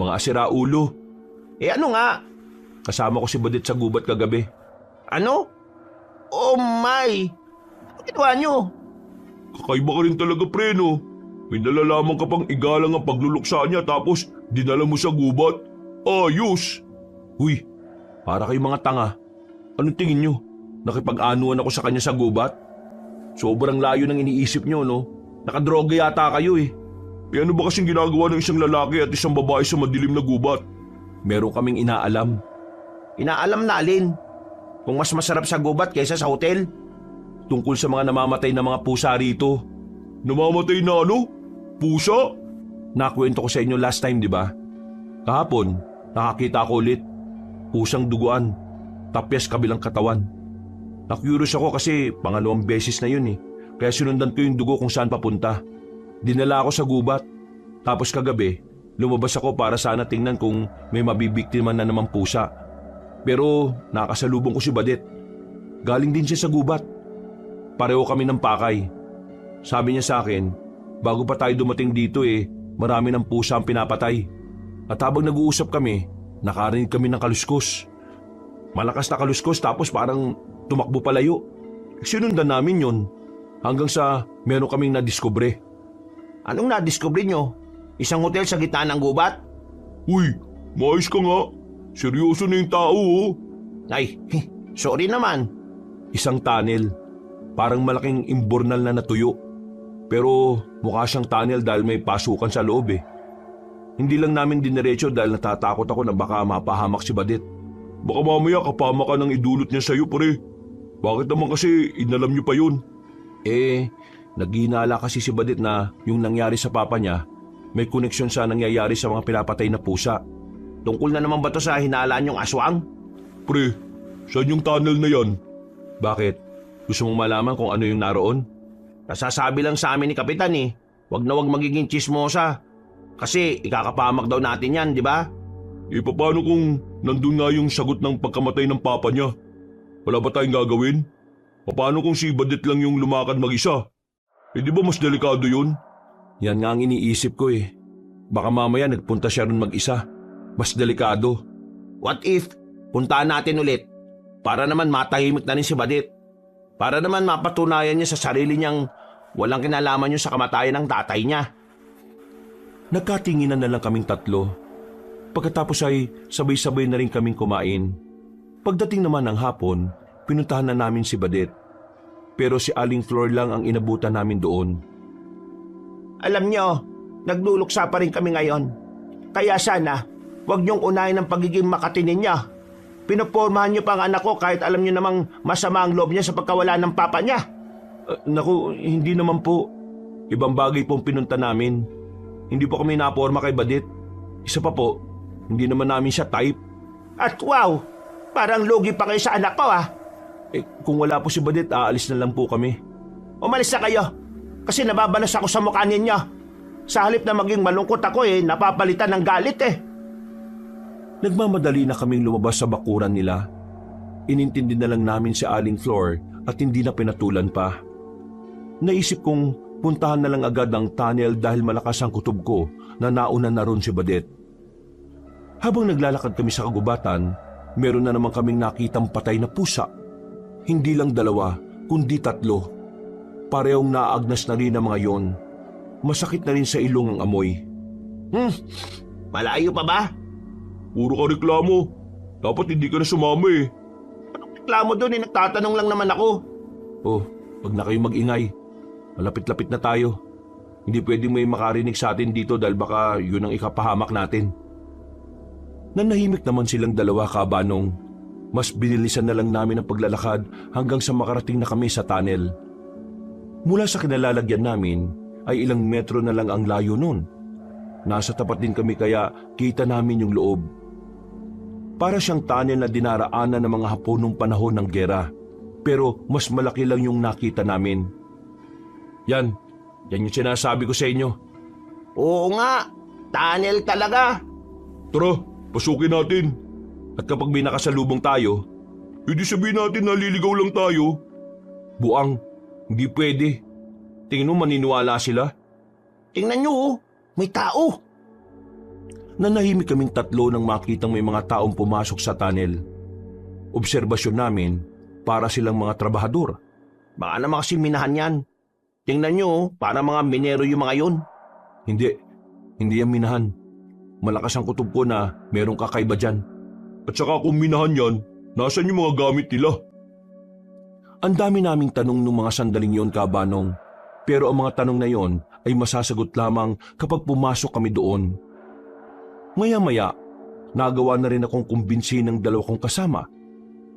Mga asiraulo. Eh ano nga? Kasama ko si Badit sa gubat kagabi. Ano? Oh my! Ano ginawa nyo? Kakaiba ka rin talaga, pre, no? May nalalaman ka pang igalang ang pagluluksa niya tapos dinala mo sa gubat. Ayos! Huy, para kayong mga tanga. Anong tingin nyo? Nakipag-anuan ako sa kanya sa gubat? Sobrang layo ng iniisip nyo, no? Nakadroga yata kayo eh. E ano ba kasing ginagawa ng isang lalaki at isang babae sa madilim na gubat? Meron kaming inaalam. Inaalam na alin? Kung mas masarap sa gubat kaysa sa hotel? Tungkol sa mga namamatay na mga pusa rito. Namamatay na ano? Pusa? Nakwento ko sa inyo last time, di ba? Kahapon, nakakita ko ulit. Pusang duguan. Tapyas kabilang katawan. Na-curious ako kasi pangalawang beses na yun eh. Kaya sinundan ko yung dugo kung saan papunta. Dinala ako sa gubat. Tapos kagabi, lumabas ako para sana tingnan kung may mabibiktima na naman pusa. Pero nakasalubong ko si Badit. Galing din siya sa gubat. Pareho kami ng pakay. Sabi niya sa akin, bago pa tayo dumating dito marami ng pusa ang pinapatay. At habang nag-uusap kami, nakarinig kami ng kaluskos. Malakas na kaluskos tapos parang tumakbo palayo. Sinundan namin yun. Hanggang sa meron kaming nadiskubre. Anong nadiskubre nyo? Isang hotel sa gitna ng gubat? Uy, maayos ka nga. Seryoso na yung tao, oh. Ay, sorry naman. Isang tunnel. Parang malaking imbornal na natuyo. Pero mukha siyang tunnel dahil may pasukan sa loob eh. Hindi lang namin diniretso dahil natatakot ako na baka mapahamak si Badit. Baka mamaya kapama ka nang idulot niya sa'yo, pre. Bakit naman kasi inalam niyo pa yun? Naghinala kasi si Badit na yung nangyari sa papa niya, may koneksyon sa nangyayari sa mga pinapatay na pusa. Tungkol na naman ba to sa hinalaan yung aswang? Pre, saan yung tunnel na yan? Bakit? Gusto mong malaman kung ano yung naroon? Nasasabi lang sa amin ni Kapitan wag na wag magiging chismosa. Kasi ikakapamak daw natin yan, di ba? Paano kung nandun nga yung sagot ng pagkamatay ng papa niya? Wala ba tayong gagawin? Paano kung si Badit lang yung lumakad mag-isa? Di ba mas delikado yun? Yan nga ang iniisip ko eh. Baka mamaya nagpunta siya rin mag-isa. Mas delikado. What if puntaan natin ulit para naman matahimik na rin si Badit? Para naman mapatunayan niya sa sarili niyang walang kinalaman yun sa kamatayan ng tatay niya. Nagkatinginan na lang kaming tatlo. Pagkatapos ay sabay-sabay na rin kaming kumain. Pagdating naman ng hapon, pinuntahan na namin si Badit. Pero si Aling Flor lang ang inabutan namin doon. Alam niyo, nagluluksa pa rin kami ngayon. Kaya sana, huwag niyong unahin ang pagiging makatinin niya. Pinopormahan niyo pa ang anak ko kahit alam niyo namang masama ang loob niya sa pagkawala ng papa niya. Naku, hindi naman po. Ibang bagay pong pinunta namin. Hindi po kami naporma kay Badit. Isa pa po, hindi naman namin siya type. At wow, parang lugi pa kayo sa anak ko Kung wala po si Badit, aalis na lang po kami. Umalis na kayo, kasi nababalas ako sa mukha ninyo. Sa halip na maging malungkot ako napapalitan ng galit Nagmamadali na kaming lumabas sa bakuran nila. Inintindi na lang namin si Aling Flor at hindi na pinatulan pa. Naisip kong puntahan na lang agad ang tunnel dahil malakas ang kutob ko na nauna na ron si Badet. Habang naglalakad kami sa kagubatan, meron na naman kaming nakitang patay na pusa. Hindi lang 2, kundi 3. Parehong naagnas na rin ang mga yon. Masakit na rin sa ilong ang amoy. Malayo pa ba? Puro ka reklamo. Dapat hindi ka na sumama eh. Anong reklamo doon eh? Nagtatanong lang naman ako. Oh, wag na kayong mag-ingay. Malapit-lapit na tayo. Hindi pwedeng may makarinig sa atin dito dahil baka yun ang ikapahamak natin. Nanahimik naman silang 2, Kabanong. Mas binilisan na lang namin ang paglalakad hanggang sa makarating na kami sa tunnel. Mula sa kinalalagyan namin ay ilang metro na lang ang layo nun. Nasa tapat din kami kaya kita namin yung loob. Para siyang tunnel na dinaraanan ng mga Hapon nung panahon ng gera. Pero mas malaki lang yung nakita namin. Yan yung sinasabi ko sa inyo. Oo nga, tunnel talaga. Tara, pasukin natin. At kapag may nakasalubong tayo, Hindi sabihin natin naliligaw lang tayo. buang, hindi pwede. Tingin mo maniniwala sila? Tingnan nyo oh, may tao. Nanahimik kaming 3 nang makitang may mga taong pumasok sa tunnel. Obserbasyon namin, para silang mga trabahador. Baka naman kasi minahan yan. Tingnan nyo oh, para mga minero yung mga yun. Hindi yan minahan. Malakas ang kutob ko na merong kakaiba dyan. At saka kung minahan yan, nasan yung mga gamit nila? Ang dami naming tanong nung mga sandaling yon, Kabanong. Pero ang mga tanong na yon ay masasagot lamang kapag pumasok kami doon. Maya-maya, nagawa na rin akong kumbinsin ng 2 kong kasama.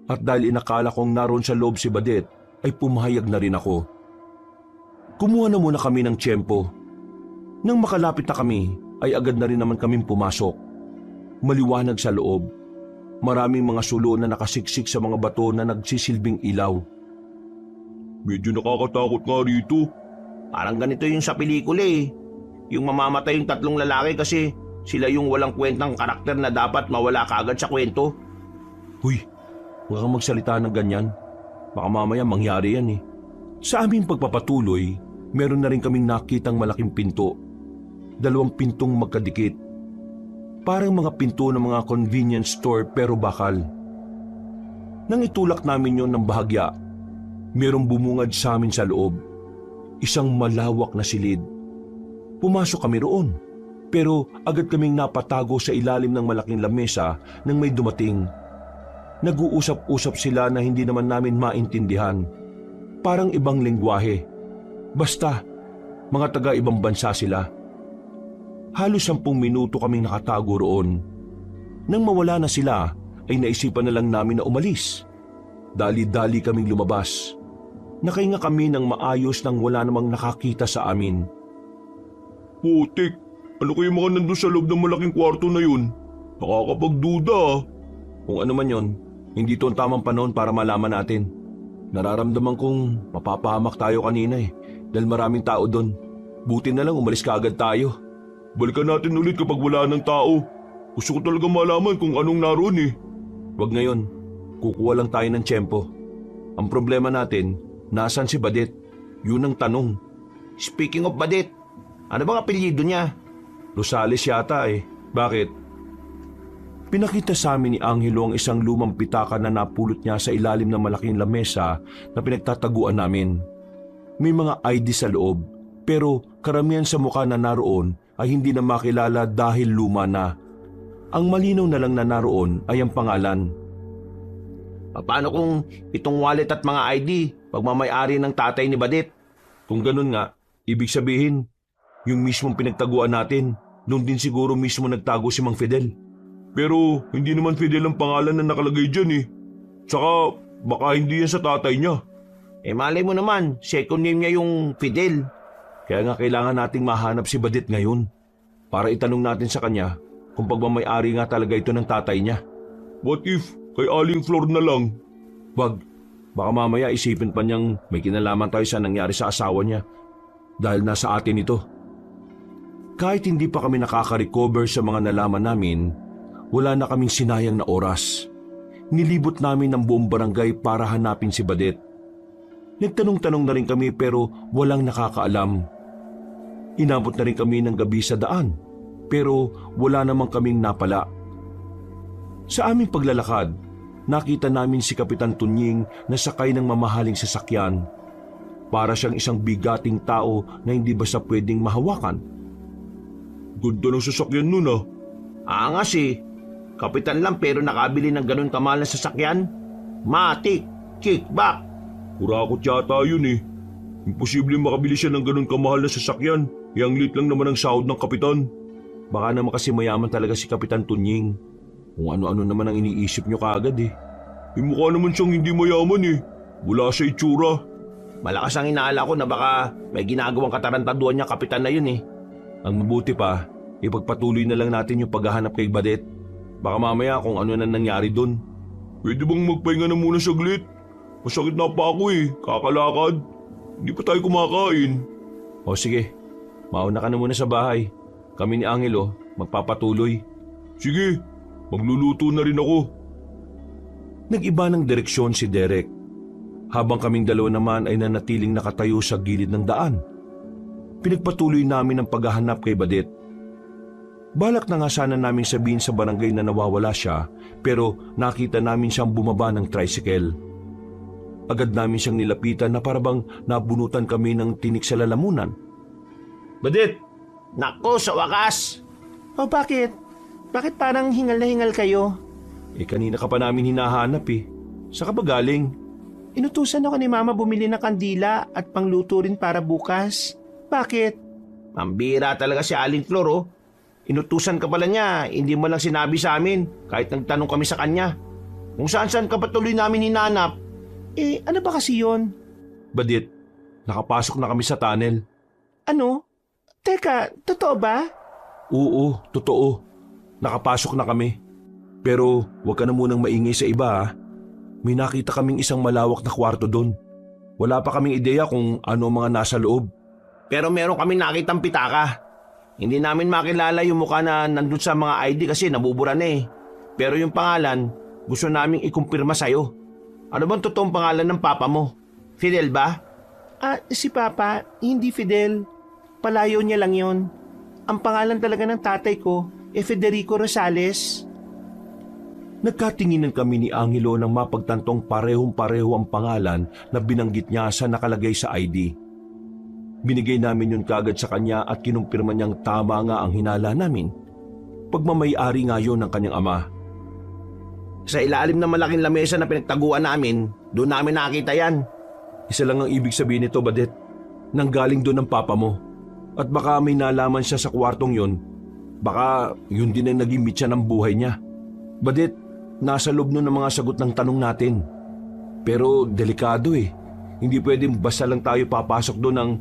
At dahil inakala kong naroon sa loob si Badet, ay pumahayag na rin ako. Kumuha na muna kami ng tiyempo. Nang makalapit na kami, ay agad na rin naman kaming pumasok. Maliwanag sa loob. Maraming mga sulo na nakasiksik sa mga bato na nagsisilbing ilaw. Medyo nakakatakot nga rito. Parang ganito yung sa pelikula eh. Yung mamamatay yung 3 lalaki kasi sila yung walang kwentang karakter na dapat mawala kaagad sa kwento. Huy, huwag kang magsalita ng ganyan. Baka mamaya mangyari yan eh. Sa aming pagpapatuloy, meron na rin kaming nakitang malaking pinto. 2 pintong magkadikit. Parang mga pinto ng mga convenience store pero bakal. Nang itulak namin yon ng bahagya, merong bumungad sa amin sa loob. Isang malawak na silid. Pumasok kami roon. Pero agad kaming napatago sa ilalim ng malaking lamesa nang may dumating. Nag-uusap-usap sila na hindi naman namin maintindihan. Parang ibang lengguwahe. Basta, mga taga-ibang bansa sila. Halos 10 minuto kaming nakatago roon. Nang mawala na sila, ay naisipan na lang namin na umalis. Dali-dali kaming lumabas. Nakahinga kami ng maayos nang wala namang nakakita sa amin. Putik, ano kayo mga nandun sa loob ng malaking kwarto na yun? Nakakapagduda ah. Kung ano man yon, hindi to ang tamang panahon para malaman natin. Nararamdaman kong mapapahamak tayo kanina eh, dahil maraming tao doon. Buti na lang umalis kaagad tayo. Balikan natin ulit kapag wala ng tao. Gusto ko talaga malaman kung anong naroon eh. Wag ngayon, kukuha lang tayo ng tiyempo. Ang problema natin, nasaan si Badet? Yun ang tanong. Speaking of Badet, ano bang apelyido niya? Rosales yata eh. Bakit? Pinakita sa amin ni Angelo ang isang lumang pitaka na napulot niya sa ilalim ng malaking lamesa na pinagtataguan namin. May mga ID sa loob, pero karamihan sa mukha na naroon ay hindi na makilala dahil luma na. Ang malinaw na lang na naroon ay ang pangalan. Paano kung itong wallet at mga ID pagmamayari ng tatay ni Badet? Kung ganun nga, ibig sabihin, yung mismong pinagtaguan natin, noon din siguro mismo nagtago si Mang Fidel. Pero hindi naman Fidel ang pangalan na nakalagay dyan eh. Tsaka baka hindi yan sa tatay niya. Eh malay mo naman, second name niya yung Fidel. Kaya nga kailangan nating mahanap si Badet ngayon para itanong natin sa kanya kung pagmamayari nga talaga ito ng tatay niya. What if kay Aling Flor na lang? Wag, baka mamaya isipin pa niyang may kinalaman tayo sa nangyari sa asawa niya dahil nasa atin ito. Kahit hindi pa kami nakaka-recover sa mga nalaman namin, wala na kaming sinayang na oras. Nilibot namin ang buong barangay para hanapin si Badet. Nagtanong-tanong na rin kami pero walang nakakaalam. Inabot na rin kami ng gabi sa daan pero wala namang kaming napala. Sa aming paglalakad, nakita namin si Kapitan Tunying na sakay ng mamahaling sasakyan. Para siyang isang bigating tao na hindi basta pwedeng mahawakan. Ganda ng sasakyan nun ah. Angas eh. Kapitan lang pero nakabili ng ganun kamahal na sasakyan. Matik, kickback. Kurakot yata yun eh. Imposible makabili siya ng ganun kamahal na sasakyan. Yang lit lang naman ang sahod ng kapitan. Baka naman kasi mayaman talaga si Kapitan Tunying. Kung ano-ano naman ang iniisip niyo kaagad eh. Mukha naman siyang hindi mayaman eh. Wala sa itsura. Malakas ang inaala ko na baka may ginagawang katarantaduan niya kapitan na yun eh. Ang mabuti pa, ipagpatuloy na lang natin yung paghahanap kay Badet. Baka mamaya kung ano na nangyari doon. Pwede bang magpahinga na muna saglit? Masakit na pa ako eh, kakalakad. Hindi pa tayo kumakain. O sige, mauna ka na muna sa bahay. Kami ni Angelo, magpapatuloy. Sige, magluluto na rin ako. Nag-iba ng direksyon si Derek. Habang kaming dalawa naman ay nanatiling nakatayo sa gilid ng daan. Pinagpatuloy namin ang paghahanap kay Badet. Balak na nga sana naming sabihin sa barangay na nawawala siya, pero nakita namin siyang bumaba ng tricycle. Agad namin siyang nilapitan na parabang nabunutan kami ng tinik sa lalamunan. Badit! Nako, sa wakas! O bakit? Bakit parang hingal na hingal kayo? Kanina ka pa namin hinahanap eh. Saan ka ba galing? Inutusan ako ni Mama bumili ng kandila at pangluto rin para bukas. Bakit? Mambira talaga si Aling Flor oh. Inutusan ka pala niya, hindi mo lang sinabi sa amin kahit nagtanong kami sa kanya. Kung saan-saan ka patuloy namin hinanap. Ano ba kasi yon? Badit, nakapasok na kami sa tunnel. Ano? Teka, totoo ba? Oo, totoo. Nakapasok na kami. Pero huwag ka na munang maingay sa iba ha. May nakita kaming isang malawak na kwarto doon. Wala pa kaming ideya kung ano ang mga nasa loob. Pero meron kami nakitang pitaka. Hindi namin makilala yung mukha na nandun sa mga ID kasi nabubura na eh. Pero yung pangalan, gusto naming ikumpirma sa'yo. Ano bang totoong pangalan ng papa mo? Fidel ba? Si Papa, hindi Fidel. Palayo niya lang yon. Ang pangalan talaga ng tatay ko, Federico Rosales. Nagkatinginan kami ni Angelo nang mapagtantong parehong-pareho ang pangalan na binanggit niya sa nakalagay sa ID. Binigay namin yun kagad sa kanya at kinumpirma niyang tama nga ang hinala namin. Pagmamay-ari nga yun ng kanyang ama. Sa ilalim ng malaking lamesa na pinagtaguan namin, doon namin nakita yan. Isa lang ang ibig sabihin nito, Badet. Nanggaling doon ang papa mo. At baka may nalaman siya sa kwartong yun. Baka yun din ang naging mitya ng buhay niya. Badet, nasa loob nun ang mga sagot ng tanong natin. Pero delikado eh. Hindi pwedeng basta lang tayo papasok doon ng...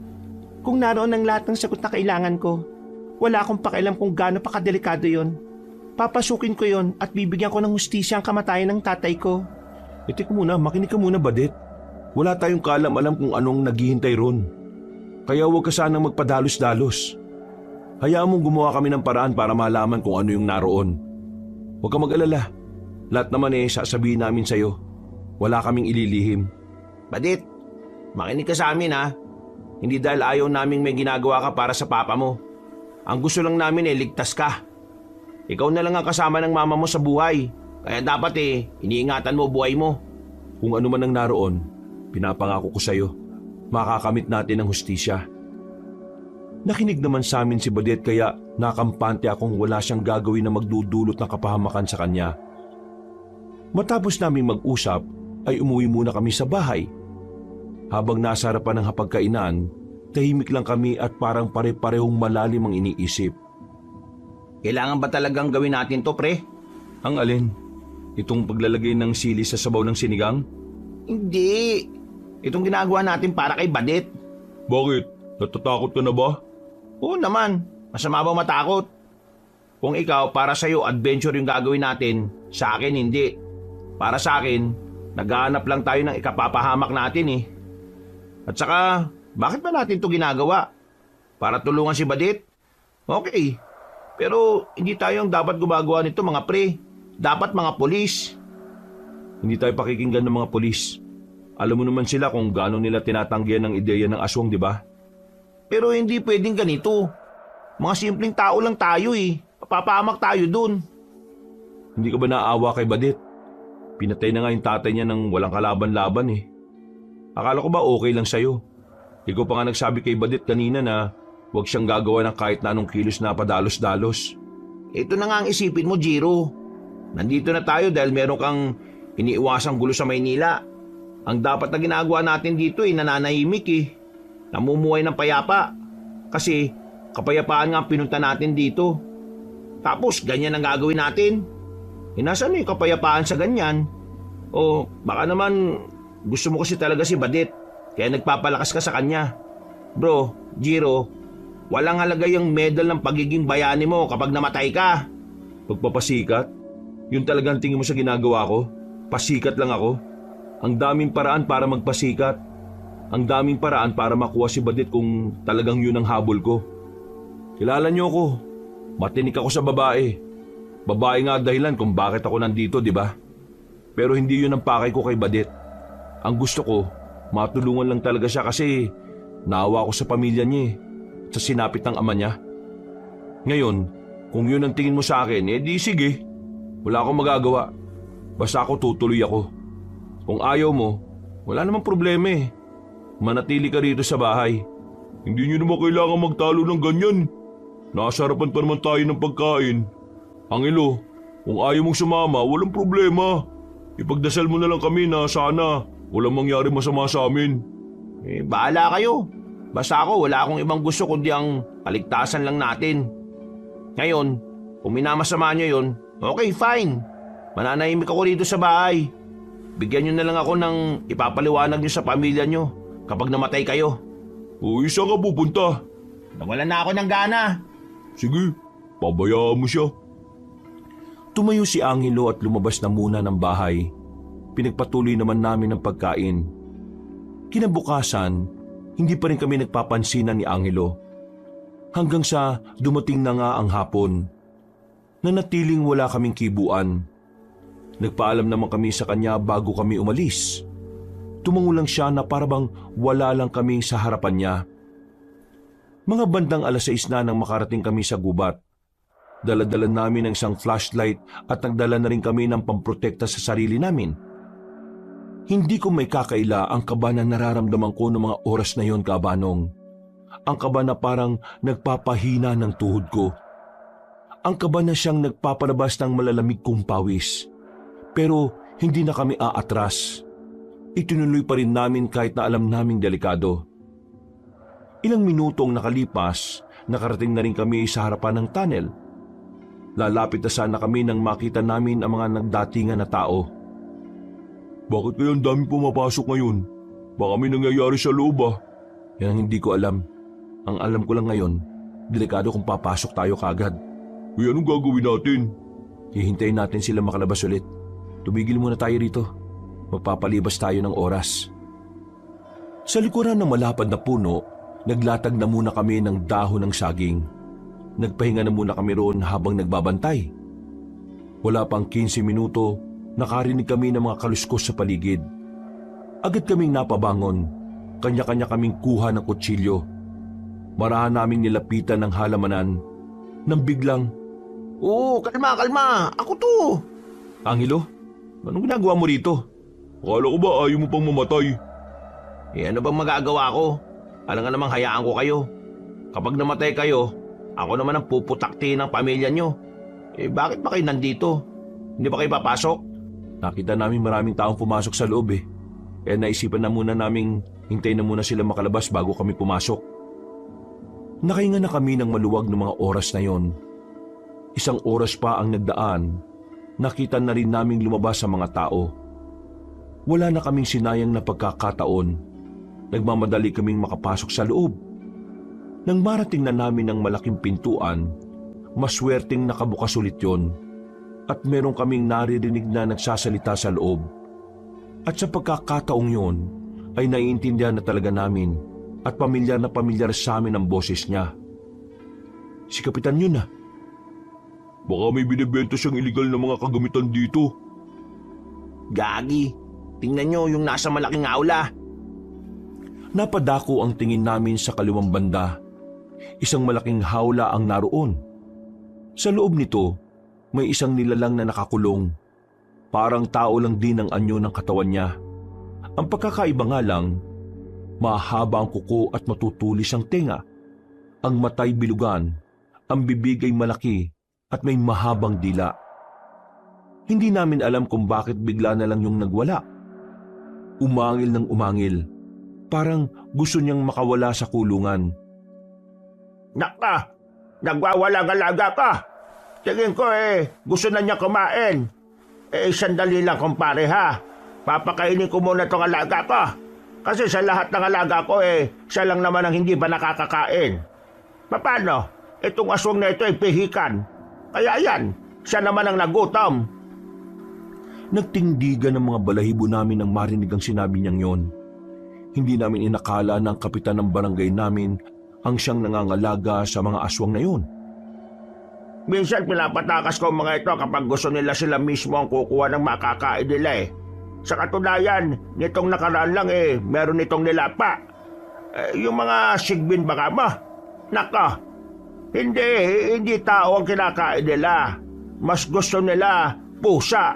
Kung naroon ang lahat ng sagot na kailangan ko, wala akong pakialam kung gaano pa kadelikado yon. Papasukin ko yon at bibigyan ko ng hustisya ang kamatayan ng tatay ko. Teka muna, makinig ka muna, Badet. Wala tayong kaalam-alam kung anong naghihintay ron. Kaya huwag ka sanang magpadalos-dalos. Hayaan mong gumawa kami ng paraan para malaman kung ano yung naroon. Huwag ka mag-alala. Lahat naman sasabihin namin sa'yo. Wala kaming ililihim. Badit, makinig ka sa amin ha. Hindi dahil ayaw naming may ginagawa ka para sa papa mo. Ang gusto lang namin ligtas ka. Ikaw na lang ang kasama ng mama mo sa buhay. Kaya dapat iniingatan mo buhay mo. Kung ano man ang naroon, pinapangako ko sa'yo. Makakamit natin ang hustisya. Nakinig naman sa amin si Badet kaya nakampante akong wala siyang gagawin na magdudulot ng kapahamakan sa kanya. Matapos naming mag-usap ay umuwi muna kami sa bahay. Habang nasa harapan ng hapagkainan, tahimik lang kami at parang pare-parehong malalim ang iniisip. Kailangan ba talagang gawin natin to, pre? Ang alin? Itong paglalagay ng sili sa sabaw ng sinigang? Hindi. Itong ginagawa natin para kay Badet. Bakit? Natatakot ka na ba? Oo naman. Masama bang matakot? Kung ikaw, para sa'yo, adventure yung gagawin natin. Sa akin, hindi. Para sa akin, naghahanap lang tayo ng ikapapahamak natin eh. At saka, bakit ba natin to ginagawa? Para tulungan si Badet? Okay. Pero hindi tayo ang dapat gumagawa nito mga pre. Dapat mga polis. Hindi tayo pakikinggan ng mga polis. Alam mo naman sila kung gaano nila tinatanggihan ng ideya ng aswang, di ba? Pero hindi pwedeng ganito. Mga simpleng tao lang tayo eh. Papahamak tayo dun. Hindi ka ba naawa kay Badit? Pinatay na nga yung tatay niya nang walang kalaban-laban eh. Akala ko ba okay lang sa'yo? Ikaw pa nga nagsabi kay Badit kanina na huwag siyang gagawa ng kahit na anong kilos na padalos-dalos. Ito na nga ang isipin mo, Jiro. Nandito na tayo dahil meron kang iniiwasang gulo sa Maynila. Ang dapat na ginagawa natin dito ay nananahimik eh. Namumuhay ng payapa. Kasi kapayapaan nga ang pinunta natin dito. Tapos ganyan ang gagawin natin. Nasaan yung kapayapaan sa ganyan? O baka naman gusto mo kasi talaga si Badit, kaya nagpapalakas ka sa kanya. Bro, Jiro, walang halaga yung medal ng pagiging bayani mo kapag namatay ka. Pagpapasikat? Yun talagang tingin mo sa ginagawa ko? Pasikat lang ako? Ang daming paraan para magpasikat. Ang daming paraan para makuha si Badit kung talagang yun ang habol ko. Kilala niyo ako. Matinik ako sa babae. Babae nga dahilan kung bakit ako nandito, di ba? Pero hindi yun ang pakay ko kay Badit. Ang gusto ko, matulungan lang talaga siya kasi naawa ko sa pamilya niya sa sinapit ng ama niya. Ngayon, kung yun ang tingin mo sa akin, di sige. Wala akong magagawa. Basta ako tutuloy ako. Kung ayaw mo, wala namang problema eh. Manatili ka rito sa bahay. Hindi nyo naman kailangan magtalo ng ganyan. Nasa harapan pa naman tayo ng pagkain. Angelo, kung ayaw mong sumama, walang problema. Ipagdasal mo na lang kami na sana walang mangyari masama sa amin. Bahala kayo. Basta ako, wala akong ibang gusto kundi ang kaligtasan lang natin. Ngayon, kung minamasama nyo yun, okay, fine. Mananahimik ako rito sa bahay. Bigyan nyo na lang ako ng ipapaliwanag nyo sa pamilya nyo kapag namatay kayo. O isa ka pupunta. Nawalan na ako ng gana. Sige, pabayaan mo siya. Tumayo si Angelo at lumabas na muna ng bahay. Pinagpatuloy naman namin ang pagkain. Kinabukasan, hindi pa rin kami nagpapansinan ni Angelo. Hanggang sa dumating na nga ang hapon. Nanatiling wala kaming kibuan. Nagpaalam naman kami sa kanya bago kami umalis. Tumango lang siya na parabang wala lang kami sa harapan niya. Mga bandang 6:00 na nang makarating kami sa gubat. Dala-dala namin ang isang flashlight at nagdala na rin kami ng pamprotekta sa sarili namin. Hindi ko may kakaila ang kaba na nararamdaman ko noong mga oras na yon, Kabanong. Ang kaba na parang nagpapahina ng tuhod ko. Ang kaba na siyang nagpapalabas ng malalamig kong pawis. Pero hindi na kami aatras. Itinuloy pa rin namin kahit na alam naming delikado. Ilang minutong nakalipas, nakarating na rin kami sa harapan ng tunnel. Lalapit na sana kami nang makita namin ang mga nagdatingan na tao. Bakit kaya ang dami pumapasok ngayon? Baka may nangyayari sa loob ah. Yan ang hindi ko alam. Ang alam ko lang ngayon, delikado kung papasok tayo kagad. Uy, anong gagawin natin? Hihintayin natin sila makalabas ulit. Tumigil muna tayo rito. Magpapalibas tayo ng oras. Sa likuran ng malapad na puno, naglatag na muna kami ng dahon ng saging. Nagpahinga na muna kami roon habang nagbabantay. Wala pang 15 minuto, nakarinig kami ng mga kaluskos sa paligid. Agad kaming napabangon. Kanya-kanya kaming kuha ng kutsilyo. Marahan naming nilapitan ng halamanan. Nang biglang, Kalma. Ako to. Angelo, anong ginagawa mo rito? Akala ko ba ayaw mo pang mamatay? Ano bang magagawa ko? Alam nga namang hayaan ko kayo. Kapag namatay kayo, ako naman ang puputakti ng pamilya nyo. Bakit ba kayo nandito? Hindi ba kayo papasok? Nakita namin maraming taong pumasok sa loob eh. Kaya naisipan na muna naming hintayin na muna sila makalabas bago kami pumasok. Nakahinga na kami ng maluwag ng mga oras na yon. Isang oras pa ang nagdaan, nakita na rin naming lumabas ang mga tao. Wala na kaming sinayang na pagkakataon. Nagmamadali kaming makapasok sa loob. Nang marating na namin ang malaking pintuan, maswerteng nakabukas ulit yon. At meron kaming naririnig na nagsasalita sa loob. At sa pagkakataong yon, ay naiintindihan na talaga namin at pamilyar na pamilyar sa amin ang boses niya. Si Kapitan yun ah. Baka may binibenta siyang iligal na mga kagamitan dito. Gagi, tingnan nyo yung nasa malaking aula. Napadako ang tingin namin sa kaliwang banda. Isang malaking hawla ang naroon. Sa loob nito, may isang nilalang na nakakulong. Parang tao lang din ang anyo ng katawan niya. Ang pagkakaiba nga lang, mahaba ang kuko at matutulis ang tenga. Ang matay bilugan, ang bibig ay malaki at may mahabang dila. Hindi namin alam kung bakit bigla na lang yung nagwala. Umangil ng umangil. Parang gusto niyang makawala sa kulungan. Naka, nagwawalang alaga ka. Tingin ko gusto na niya kumain. Sandali lang kumpare ha. Papakainin ko muna tong alaga ko. Kasi sa lahat ng alaga ko siya lang naman ang hindi ba nakakakain. Paano? Itong aswang na ito ay pihikan. Kaya yan, siya naman ang nagutom. Nagtindigan ng mga balahibo namin nang marinig ang sinabi niyang yon. Hindi namin inakala na ang kapitan ng barangay namin ang siyang nangangalaga sa mga aswang na yon. Minsan pinapatakas ko mga ito kapag gusto nila sila mismo ang kukuha ng makakain nila. Sa katunayan, nitong nakaraan lang meron nitong nilapa. Yung mga sigbin baka mo. Naka, hindi tao ang kinakain nila. Mas gusto nila pusa.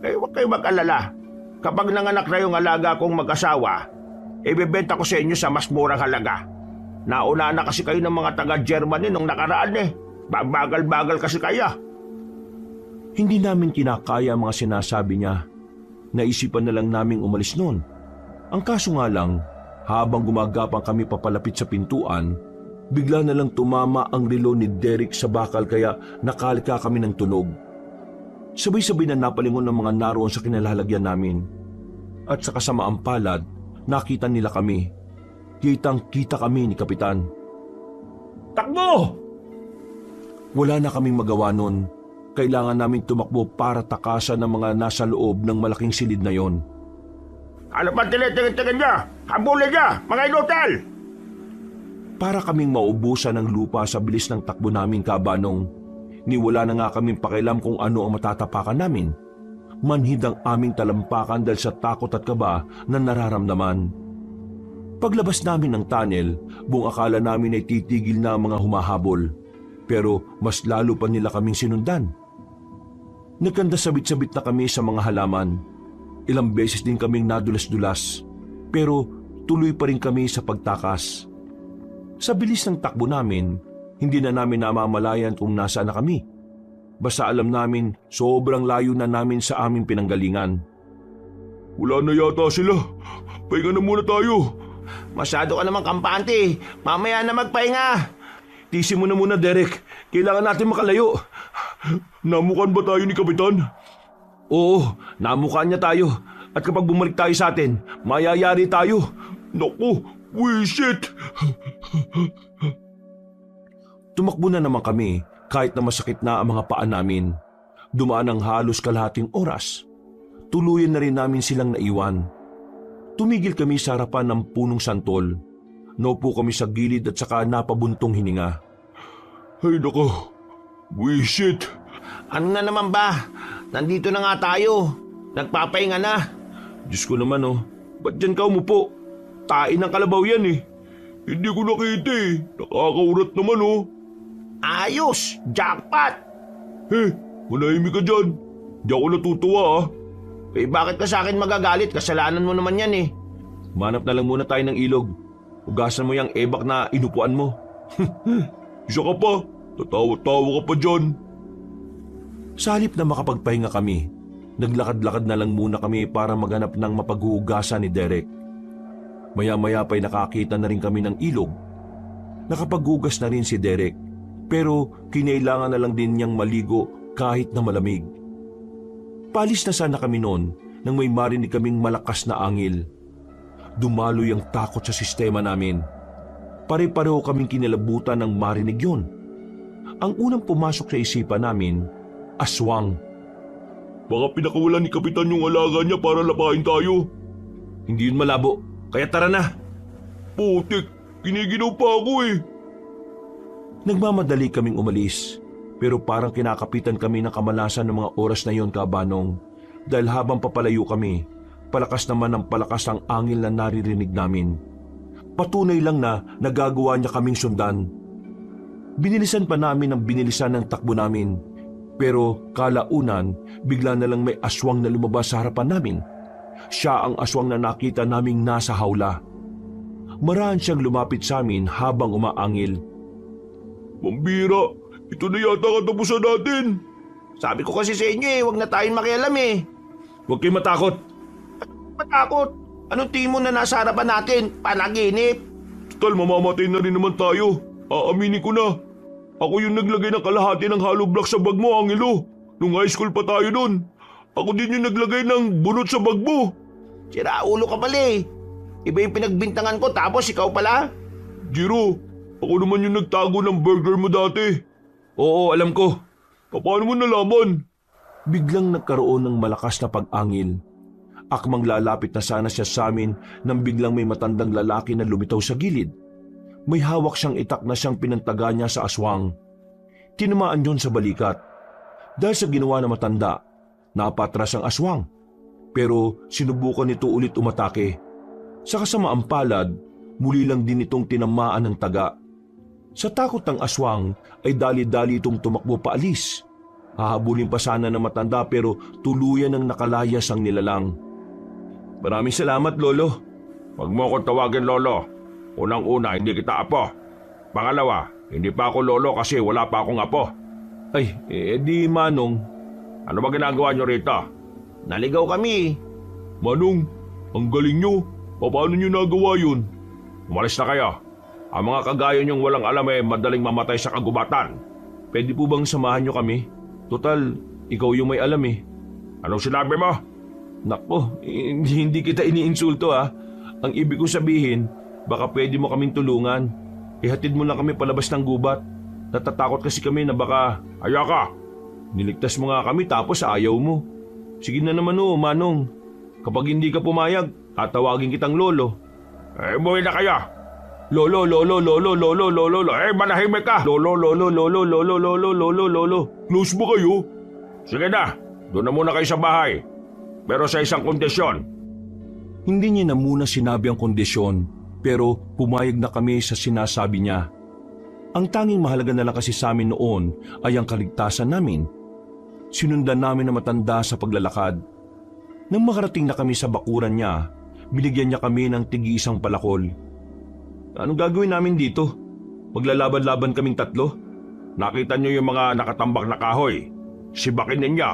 Huwag kayo mag-alala. Kapag nanganak na yung alaga kong mag-asawa, ibebenta ko sa inyo sa mas murang halaga. Nauna na kasi kayo ng mga taga-Germany nung nakaraan Bagal-bagal kasi kaya. Hindi namin kinakaya ang mga sinasabi niya. Naisipan na lang naming umalis noon. Ang kaso nga lang, habang gumagapang kami papalapit sa pintuan, bigla na lang tumama ang relo ni Derek sa bakal kaya nakalika kami ng tunog. Sabay-sabay na napalingon ng mga naroon sa kinalalagyan namin. At sa kasamaang palad, nakita nila kami. Kitang-kita kami ni Kapitan. Takbo! Wala na kaming magawa nun. Kailangan namin tumakbo para takasan ng mga nasa loob ng malaking silid na yon. Ano pa tinitingin-tingin niya? Habulin niya, mga inutal! Para kaming maubusan ng lupa sa bilis ng takbo namin, Kabanong. Niwala na nga kaming pakialam kung ano ang matatapakan namin. Manhid ang aming talampakan dahil sa takot at kaba na nararamdaman. Paglabas namin ng tunnel, buong akala namin ay titigil na ang mga humahabol. Pero mas lalo pa nila kaming sinundan. Nagkanda sabit-sabit na kami sa mga halaman. Ilang beses din kaming nadulas-dulas. Pero tuloy pa rin kami sa pagtakas. Sa bilis ng takbo namin, hindi na namin namamalayan kung nasaan na kami. Basta alam namin sobrang layo na namin sa aming pinanggalingan. Wala na yata sila. Pahinga na muna tayo. Masyado ka naman kampante. Mamaya na magpahinga. Tisi mo na muna, Derek. Kailangan natin makalayo. Namukan ba tayo ni Kapitan? Oo, namukaan niya tayo. At kapag bumalik tayo sa atin, mayayari tayo. Naku, wisit! Tumakbo na naman kami kahit na masakit na ang mga paa namin. Dumaan ang halos kalahating oras. Tuluyan na rin namin silang naiwan. Tumigil kami sa harapan ng punong santol. Naupo kami sa gilid at saka napabuntong hininga. Ay nako, wisit! Ano na naman ba? Nandito na nga tayo. Nagpapahinga na. Diyos ko naman ba't dyan ka umupo? Tain ng kalabaw yan Hindi ko nakita Nakakaurat naman Ayos! Jackpot! Manahimik ka dyan. Di ako natutuwa Bakit ka sa akin magagalit? Kasalanan mo naman yan Manap na lang muna tayo ng ilog. Ugasan mo yung ebak na inupuan mo. Isa ka pa. Tatawa-tawa ka pa dyan. Sa halip na makapagpahinga kami, naglakad-lakad na lang muna kami para maghanap ng mapaghuhugasan ni Derek. Maya-maya pa'y nakakita na rin kami ng ilog. Nakapaghugas na rin si Derek, pero kinailangan na lang din niyang maligo kahit na malamig. Palis na sana kami noon nang may marinig kaming malakas na angil. Dumaloy ang takot sa sistema namin. Pare-pareho kaming kinilabutan ng marinig yun. Ang unang pumasok sa isipan namin, aswang. Baka pinakawalan ni Kapitan yung alaga niya para lapain tayo. Hindi yun malabo, kaya tara na. Putik, kiniginaw pa ako Nagmamadali kaming umalis, pero parang kinakapitan kami ng kamalasan ng mga oras na yon, Kabanong, dahil habang papalayo kami, palakas naman ng palakas ang angil na naririnig namin. Patunay lang na nagagawa niya kaming sundan. Binilisan pa namin ang binilisan ng takbo namin. Pero kalaunan, bigla na lang may aswang na lumabas sa harapan namin. Siya ang aswang na nakita naming nasa hawla. Maraan siyang lumapit sa amin habang umaangil. Pambira, ito na yata katapusan natin. Sabi ko kasi sa inyo huwag na tayong makialam eh. Huwag kayong matakot. Matakot. Anong tingin mo na nasa harapan natin? Panaginip. Total, mamamatay na rin naman tayo. Aaminin ko na. Ako yung naglagay ng kalahati ng hollow block sa bag mo, Angelo. Nung high school pa tayo nun. Ako din yung naglagay ng bunot sa bag mo. Sira ulo ka pala eh. Iba yung pinagbintangan ko tapos ikaw pala. Jiro, ako naman yung nagtago ng burger mo dati. Oo, alam ko. Paano mo nalaman? Biglang nagkaroon ng malakas na pag-angil. Akmang lalapit na sana siya sa amin nang biglang may matandang lalaki na lumitaw sa gilid. May hawak siyang itak na siyang pinantaga niya sa aswang. Tinamaan yon sa balikat. Dahil sa ginawa na matanda, napatras ang aswang. Pero sinubukan nito ulit umatake. Sa kasamaang palad, muli lang din itong tinamaan ng taga. Sa takot ng aswang ay dali-dali itong tumakbo paalis. Hahabulin pa sana ng matanda pero tuluyan ng nakalayas ang nilalang. Maraming salamat, Lolo. Huwag mo akong tawagin lolo. Unang-una, hindi kita apo. Pangalawa, hindi pa ako lolo kasi wala pa akong apo. Ay, di Manong. Ano ba ginagawa niyo rito? Naligaw kami. Manong, ang galing niyo. Paano niyo nagawa yun? Umalis na kayo. Ang mga kagaya niyong walang alam madaling mamatay sa kagubatan. Pwede po bang samahan niyo kami? Total, ikaw yung may alam eh. Anong sinabi mo? Nako, hindi kita iniinsulto ah. Ang ibig ko sabihin, baka pwede mo kaming tulungan. Ihatid mo lang kami palabas ng gubat. Natatakot kasi kami na baka... Ayaka! Niligtas mo nga kami tapos ayaw mo. Sige na naman Manong. Kapag hindi ka pumayag, tatawagin kitang lolo. Umuwi na kayo! Lolo, lolo, lolo, lolo, lolo, lolo. Manahimik ka! Lolo, lolo, lolo, lolo, lolo, lolo, lolo. Close ba kayo? Sige na, doon na muna kayo sa bahay. Pero sa isang kondisyon. Hindi niya na muna sinabi ang kondisyon, pero pumayag na kami sa sinasabi niya. Ang tanging mahalaga na lang kasi sa amin noon ay ang kaligtasan namin. Sinundan namin na matanda sa paglalakad. Nang makarating na kami sa bakuran niya, binigyan niya kami ng tig-isang palakol. Anong gagawin namin dito? Maglalaban-laban kaming tatlo? Nakita niyo yung mga nakatambak na kahoy. Sibakin ninyo.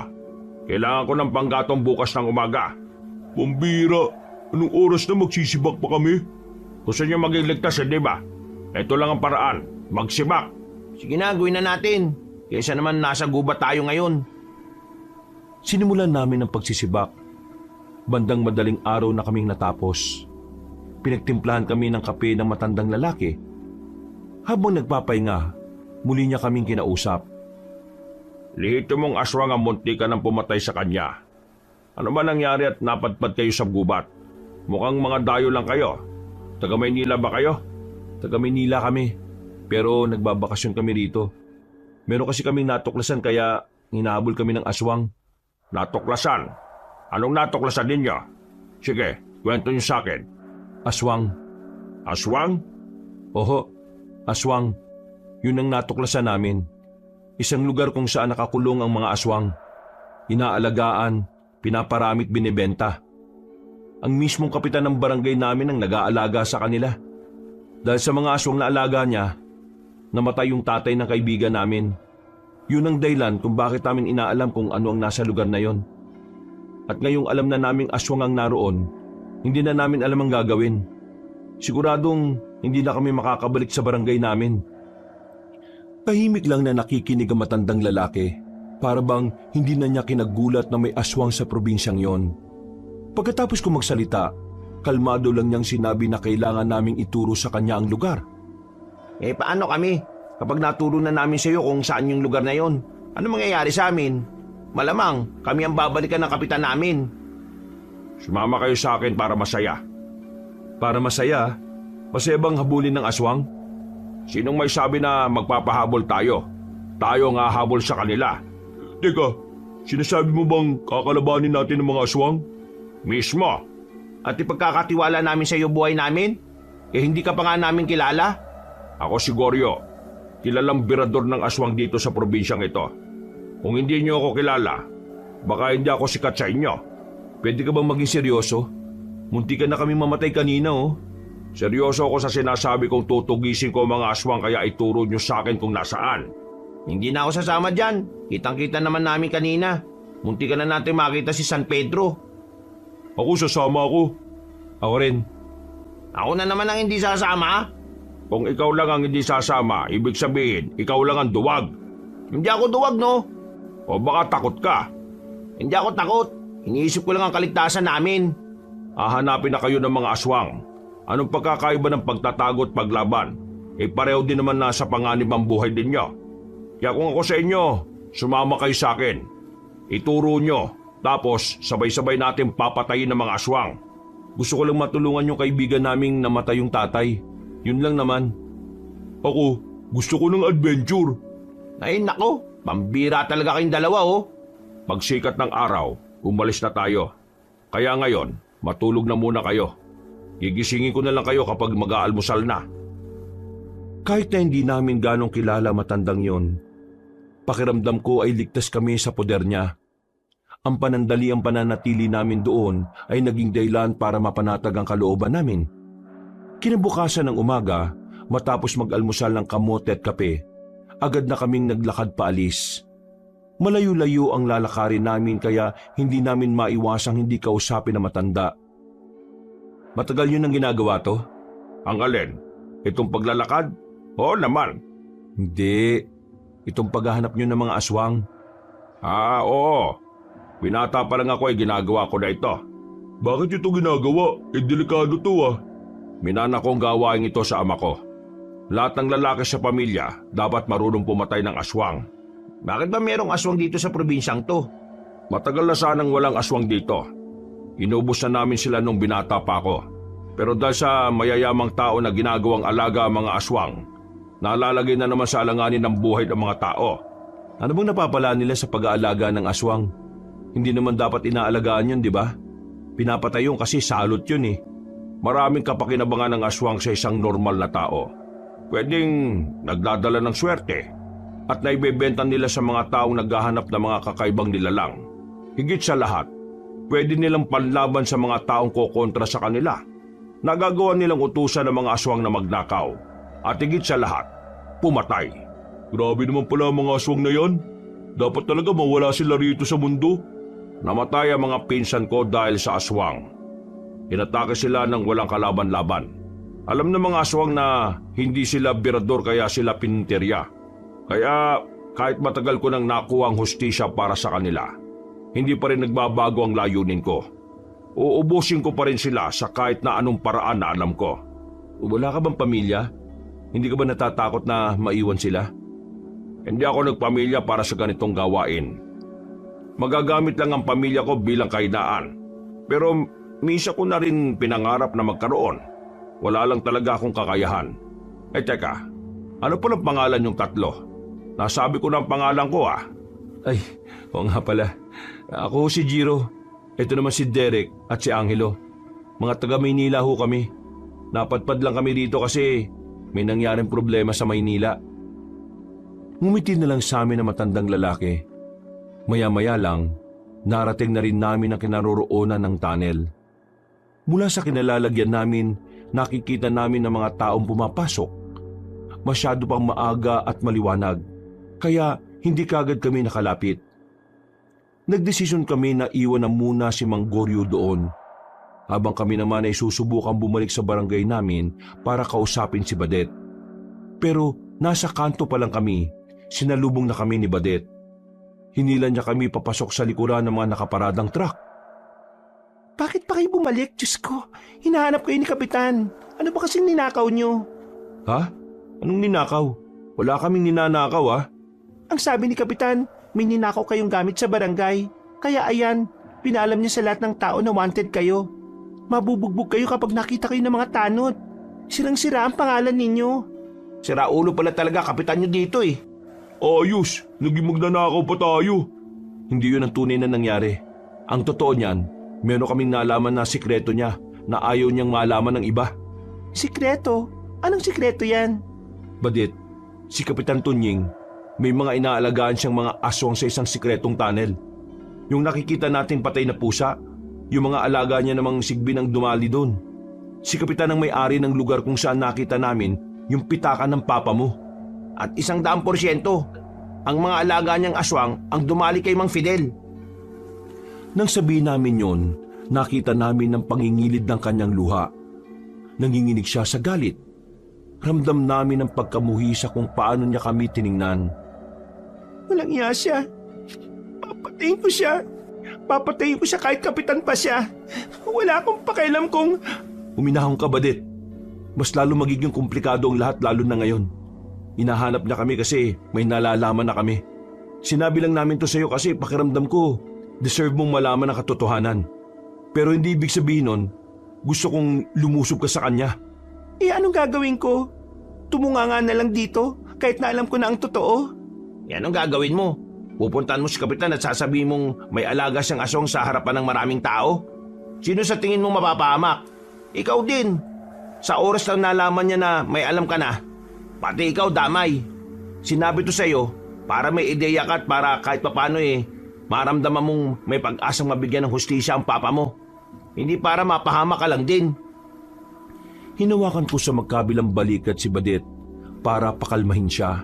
Kailangan ko ng panggatong bukas ng umaga. Pambira, anong oras na magsisibak pa kami? Gusto niyo maging ligtas, di ba? Ito lang ang paraan, magsibak. Sige na, gawin na natin. Kaysa naman nasa gubat tayo ngayon. Sinimulan namin ang pagsisibak. Bandang madaling araw na kaming natapos. Pinagtimplahan kami ng kape ng matandang lalaki. Habang nagpapahinga, muli niya kaming kinausap. Lihito mong aswang ang munti ka nang pumatay sa kanya. Ano ba nangyari at napadpad kayo sa gubat? Mukhang mga dayo lang kayo. Taga Maynila ba kayo? Taga Maynila kami, pero nagbabakasyon kami rito. Meron kasi kaming natuklasan kaya hinahabol kami ng aswang. Natuklasan? Anong natuklasan ninyo? Sige, kwento niyo sa akin. Aswang. Aswang? Oho, aswang. Yun ang natuklasan namin. Isang lugar kung saan nakakulong ang mga aswang. Inaalagaan, pinaparamit, binibenta. Ang mismong kapitan ng barangay namin ang nag-aalaga sa kanila. Dahil sa mga aswang na alaga niya, namatay yung tatay ng kaibigan namin. Yun ang dahilan kung bakit namin inaalam kung ano ang nasa lugar na yon. At ngayong alam na naming aswang ang naroon, hindi na namin alam ang gagawin. Siguradong hindi na kami makakabalik sa barangay namin. Tahimik lang na nakikinig ang matandang lalaki. Para bang hindi na niya kinagulat na may aswang sa probinsyang yon. Pagkatapos ko magsalita, kalmado lang niyang sinabi na kailangan naming ituro sa kanya ang lugar. Paano kami? Kapag naturo na namin sa iyo kung saan yung lugar na yon, ano mangyayari sa amin? Malamang kami ang babalikan ng kapitan namin. Sumama kayo sa akin para masaya. Para masaya? Masaya bang habulin ng aswang? Sinong may sabi na magpapahabol tayo? Tayo nga habol sa kanila. Teka, sinasabi mo bang kakalabanin natin ng mga aswang? Mismo. At ipagkakatiwala namin sa iyo buhay namin? Hindi ka pa nga namin kilala? Ako si Goryo. kilalang birador ng aswang dito sa probinsyang ito. Kung hindi niyo ako kilala, baka hindi ako sikat sa inyo. Pwede ka bang maging seryoso? Munti ka na kami mamatay kanina oh. Seryoso ako sa sinasabi kong tutugisin ko mga aswang kaya ituro niyo sa akin kung nasaan. Hindi na ako sasama dyan. Kitang-kita naman namin kanina. Munti ka na natin makita si San Pedro. Ako sasama ako. Ako rin. Ako na naman ang hindi sasama. Kung ikaw lang ang hindi sasama, ibig sabihin, ikaw lang ang duwag. Hindi ako duwag, no? O baka takot ka. Hindi ako takot. Iniisip ko lang ang kaligtasan namin. Hahanapin na kayo ng mga aswang. Anong pagkakaiba ng pagtatago at paglaban? Pareho din naman nasa panganib ang buhay ninyo. Kaya kung ako sa inyo, sumama kayo sa akin. Ituro nyo, tapos sabay-sabay natin papatayin ng mga aswang. Gusto ko lang matulungan yung kaibigan naming namatay yung tatay. Yun lang naman. Ako, gusto ko ng adventure. Ay, nako. Pambira talaga kayong dalawa, oh. Pagsikat ng araw, umalis na tayo. Kaya ngayon, matulog na muna kayo. Gigisingin ko na lang kayo kapag mag-aalmusal na. Kahit na hindi namin ganong kilala matandang yon, pakiramdam ko ay ligtas kami sa poder niya. Ang panandaliang pananatili namin doon ay naging dahilan para mapanatag ang kalooban namin. Kinabukasan ng umaga, matapos mag-almusal ng kamote at kape, agad na kaming naglakad paalis. Malayo-layo ang lalakarin namin kaya hindi namin maiwasang hindi kausapin na matanda. Matagal yun ang ginagawa to? Ang alin? Itong paglalakad? Oo naman. Hindi. Itong paghahanap nyo ng mga aswang. Oo. Binata pa lang ako ay ginagawa ko na ito. Bakit ito ginagawa? Delikado to Minana kong gawain ito sa ama ko. Lahat ng lalaki sa pamilya dapat marunong pumatay ng aswang. Bakit ba merong aswang dito sa probinsyang to? Matagal na sanang walang aswang dito. Inubos na namin sila nung binata pa ako. Pero dahil sa mayayamang tao na ginagawang alaga ang mga aswang, nalalagay na naman sa alanganin ng buhay ng mga tao. Ano bang napapala nila sa pag-aalaga ng aswang? Hindi naman dapat inaalagaan yun, di ba? Pinapatay yun kasi salot yun eh. Maraming kapakinabangan ng aswang sa isang normal na tao. Pwedeng nagdadala ng swerte at naibebenta nila sa mga taong naghahanap ng mga kakaibang nilalang. Higit sa lahat, pwede nilang panlaban sa mga taong kokontra sa kanila. Nagagawa nilang utusan ng mga aswang na magnakaw. At higit sa lahat, pumatay. Grabe naman pala ang mga aswang na yan. Dapat talaga mawala sila rito sa mundo. Namatay ang mga pinsan ko dahil sa aswang. Inatake sila ng walang kalaban-laban. Alam ng mga aswang na hindi sila birador kaya sila pininterya. Kaya kahit matagal ko nang nakuha ang hustisya para sa kanila, hindi pa rin nagbabago ang layunin ko. Uubusin ko pa rin sila sa kahit na anong paraan na alam ko. Wala ka bang pamilya? Hindi ka ba natatakot na maiwan sila? Hindi ako nagpamilya para sa ganitong gawain. Magagamit lang ang pamilya ko bilang kahinaan. Pero misa ko na rin pinangarap na magkaroon. Wala lang talaga akong kakayahan. Teka, ano pa ng pangalan yung tatlo? Nasabi ko ng pangalan ko Ay, oo nga pala. Ako si Jiro. Ito naman si Derek at si Angelo. Mga taga Maynila ho kami. Napadpad lang kami dito kasi may nangyaring problema sa Maynila. Ngumiti na lang sa amin ang matandang lalaki. Maya-maya lang, narating na rin namin ang kinaroroonan ng tunnel. Mula sa kinalalagyan namin, nakikita namin ang mga taong pumapasok. Masyado pang maaga at maliwanag, kaya hindi kagad kami nakalapit. Nagdesisyon kami na iwan na muna si Mang Goryo doon, habang kami naman ay susubukang bumalik sa barangay namin para kausapin si Badet. Pero nasa kanto pa lang kami, sinalubong na kami ni Badet. Hinila niya kami papasok sa likuran ng mga nakaparadang truck. Bakit pa kayo bumalik? Diyos ko, hinahanap kayo ni Kapitan. Ano ba kasing ninakaw nyo? Ha? Anong ninakaw? Wala kaming ninanakaw Ang sabi ni Kapitan, may ninakaw kayong gamit sa barangay. Kaya ayan, pinaalam niya sa lahat ng tao na wanted kayo. Mabubugbog kayo kapag nakita kayo ng mga tanod. Sirang-sira ang pangalan ninyo. Sira ulo pala talaga kapitan nyo dito eh. Ayos, naging magnanakaw pa tayo. Hindi yun ang tunay na nangyari. Ang totoo niyan, meron kaming nalaman na sikreto niya na ayaw niyang malaman ng iba. Sikreto? Anong sikreto yan? Badit, Si Kapitan Tunying, may mga inaalagaan siyang mga aswang sa isang sikretong tunnel. Yung nakikita nating patay na pusa, yung mga alaga niya namang sigbin ang dumali doon. Si Kapitan ang may-ari ng lugar kung saan nakita namin yung pitakan ng papa mo. At 100%, ang mga alaga niyang aswang ang dumali kay Mang Fidel. Nang sabihin namin yon, nakita namin ang pangingilid ng kanyang luha. Nanginginig siya sa galit. Ramdam namin ang pagkamuhi sa kung paano niya kami tiningnan. Walang iya siya. Papatayin ko siya. Papatayin ko siya kahit kapitan pa siya. Wala akong pakialam kung... Uminahong ka, Badit. Mas lalo magiging komplikado ang lahat lalo na ngayon. Hinahanap niya kami kasi may nalalaman na kami. Sinabi lang namin to sa'yo kasi pakiramdam ko, deserve mong malaman ang katotohanan. Pero hindi ibig sabihin nun, gusto kong lumusob ka sa kanya. Anong gagawin ko? Tumunganga na lang dito kahit na alam ko na ang totoo. Yan ang gagawin mo. Pupuntahan mo si Kapitan at sasabihin mong may alaga siyang aswang sa harapan ng maraming tao. Sino sa tingin mo mapapahamak? Ikaw din. Sa oras lang nalaman niya na may alam ka na, pati ikaw damay. Sinabi to sa'yo para may ideya ka at para kahit papano maramdaman mong may pag-asang mabigyan ng hustisya ang papa mo. Hindi para mapahamak ka lang din. Hinawakan ko sa magkabilang balikat si Badit para pakalmahin siya.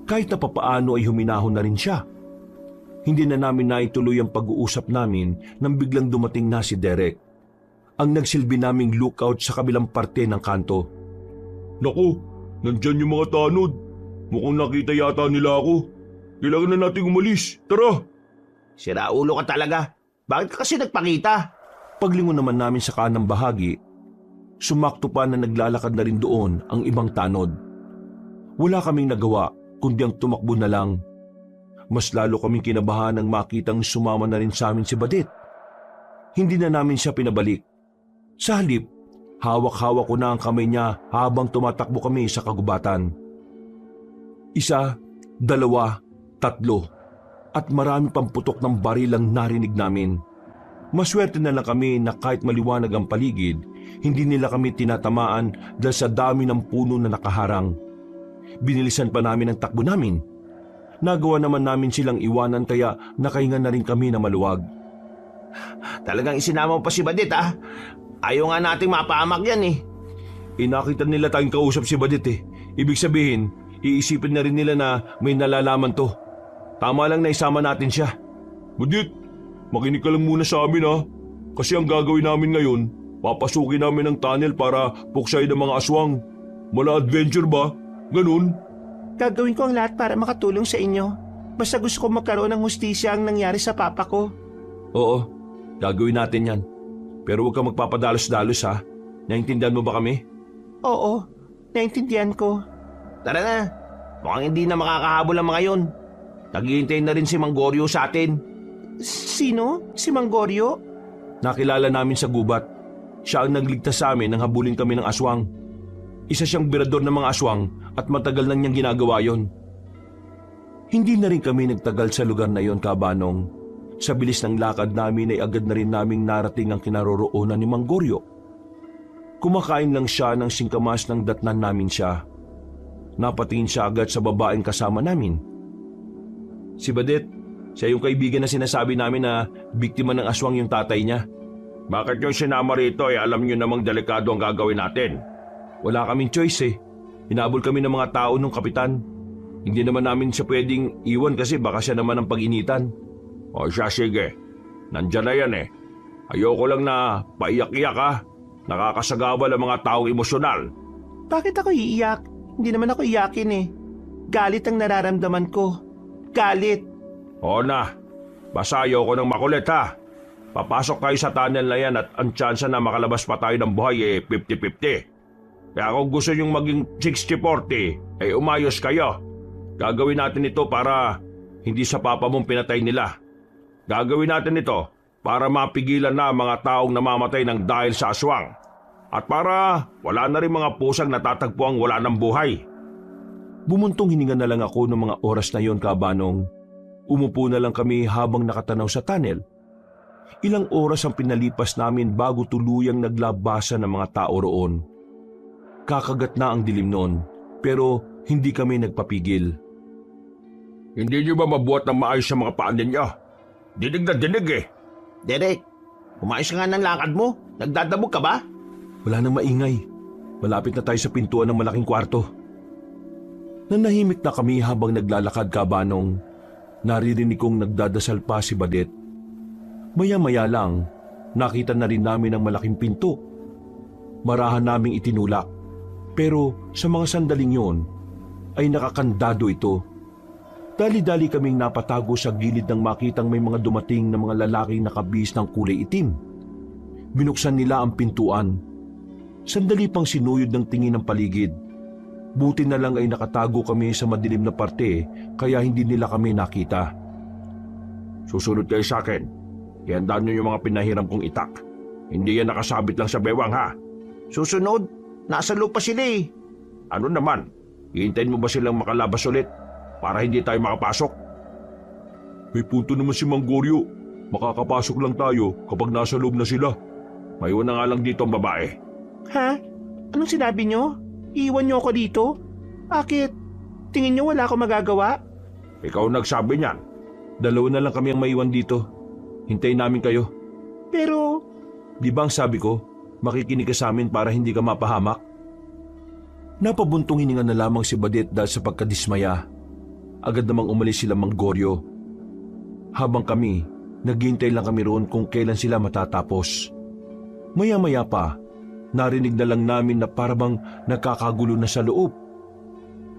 Kahit na papaano ay huminahon na rin siya. Hindi na namin naituloy ang pag-uusap namin nang biglang dumating na si Derek, ang nagsilbi naming lookout sa kabilang parte ng kanto. Naku, nandyan yung mga tanod. Mukhang nakita yata nila ako. Kailangan na nating umalis. Tara! Sira ulo ka talaga. Bakit ka kasi nagpakita? Paglingon naman namin sa kanang bahagi, sumakto pa na naglalakad na rin doon ang ibang tanod. Wala kaming nagawa kundi ang tumakbo na lang. Mas lalo kaming kinabahan nang makitang sumama na rin sa amin si Badit. Hindi na namin siya pinabalik. Sa halip, hawak-hawak ko na ang kamay niya habang tumatakbo kami sa kagubatan. 1, 2, 3, at marami pang putok ng baril ang narinig namin. Maswerte na lang kami na kahit maliwanag ang paligid, hindi nila kami tinatamaan dahil sa dami ng puno na nakaharang. Binilisan pa namin ang takbo namin. Nagawa naman namin silang iwanan kaya nakahinga na rin kami na maluwag. Talagang isinama mo pa si Badit ah. Ayaw nga nating mapahamak yan eh. Nakita nila tayong kausap si Badit eh. Ibig sabihin, iisipin na rin nila na may nalalaman to. Tama lang na isama natin siya. Badit, makinig ka lang muna sa amin ha. Kasi ang gagawin namin ngayon, papasukin namin ang tunnel para puksayin ang mga aswang. Mala adventure ba? Ganun? Gagawin ko ang lahat para makatulong sa inyo. Basta gusto ko magkaroon ng hustisya ang nangyari sa papa ko. Oo, gagawin natin yan. Pero huwag kang magpapadalos-dalos ha. Naintindihan mo ba kami? Oo, naintindihan ko. Tara na. Mukhang hindi na makakahabol ang mga yon. Naghihintay na rin si Mang Goryo sa atin. Sino? Si Mang Goryo? Nakilala namin sa gubat. Siya ang nagligtas sa amin nang habulin kami ng aswang. Isa siyang birador ng mga aswang at matagal na niyang ginagawa yon. Hindi na rin kami nagtagal sa lugar na yon, Kabanong. Sa bilis ng lakad namin ay agad na rin naming narating ang kinaroroonan ni Mang Goryo. Kumakain lang siya ng singkamas ng datnan namin siya. Napatingin siya agad sa babaeng kasama namin. Si Badit, siya yung kaibigan na sinasabi namin na biktima ng aswang yung tatay niya. Bakit yung sinama rito alam nyo namang delikado ang gagawin natin? Wala kaming choice eh. Hinabol kami ng mga tao ng kapitan. Hindi naman namin siya pwedeng iwan kasi baka siya naman ang pag-initan. O siya sige, nandyan na yan eh. Ayoko lang na paiyak-iyak ha. Nakakasagabal ang mga taong emosyonal. Bakit ako iiyak? Hindi naman ako iyakin eh. Galit ang nararamdaman ko. Galit. O na, basta ayoko ng makulit ha. Papasok kayo sa tunnel na yan at ang tsansa na makalabas pa tayo ng buhay 50-50. Kaya kung gusto nyong maging 60-40, umayos kayo. Gagawin natin ito para hindi sa papa mong pinatay nila. Gagawin natin ito para mapigilan na mga taong namamatay ng dahil sa aswang. At para wala na rin mga pusang natatagpo ang wala ng buhay. Bumuntong hininga na lang ako ng mga oras na yon, Kabanong. Umupo na lang kami habang nakatanaw sa tunnel. Ilang oras ang pinalipas namin bago tuluyang naglabasan ng mga tao roon. Kakagat na ang dilim noon, pero Hindi kami nagpapigil. Hindi niyo ba mabuhat ng maayos sa mga paan ninyo? Dinig na dinig eh. Derek, umayos ka nga ng lakad mo. Nagdadabog ka ba? Wala nang maingay. Malapit na tayo sa pintuan ng malaking kwarto. Nanahimik na kami habang naglalakad kabanong. Naririnig kong nagdadasal pa si Badet. Maya-maya lang, nakita na rin namin ang malaking pinto. Marahan naming itinulak. Pero sa mga sandaling yon, ay nakakandado ito. Dali-dali kaming napatago sa gilid nang makitang may mga dumating na mga lalaking nakabihis ng kulay itim. Binuksan nila ang pintuan. Sandali pang sinuyod ng tingin ng paligid. Buti na lang ay nakatago kami sa madilim na parte kaya hindi nila kami nakita. Susunod kayo sa akin. Ihandaan niyo yung mga pinahiram kong itak. Hindi yan nakasabit lang sa bewang ha. Susunod, nasa loob pa sila eh. Ano naman? Hihintayin mo ba silang makalabas ulit para hindi tayo makapasok? May punto naman si Mang Goryo. Makakapasok lang tayo kapag nasa loob na sila. Maiwan na nga lang dito ang babae. Ha? Anong sinabi nyo? Iwan nyo ako dito? Bakit? Tingin nyo wala akong magagawa? Ikaw nagsabi niyan. Dalawa na lang kami ang maiwan dito. Hintayin namin kayo. Pero, Di ba ang sabi ko, makikinig ka sa amin para hindi ka mapahamak? Napabuntong hininga na lamang si Badet dahil sa pagkadismaya. Agad namang umalis sila Mang Goryo. Habang kami, naghihintay lang kami roon kung kailan sila matatapos. Maya-maya pa, narinig na lang namin na parabang nagkakagulo na sa loob.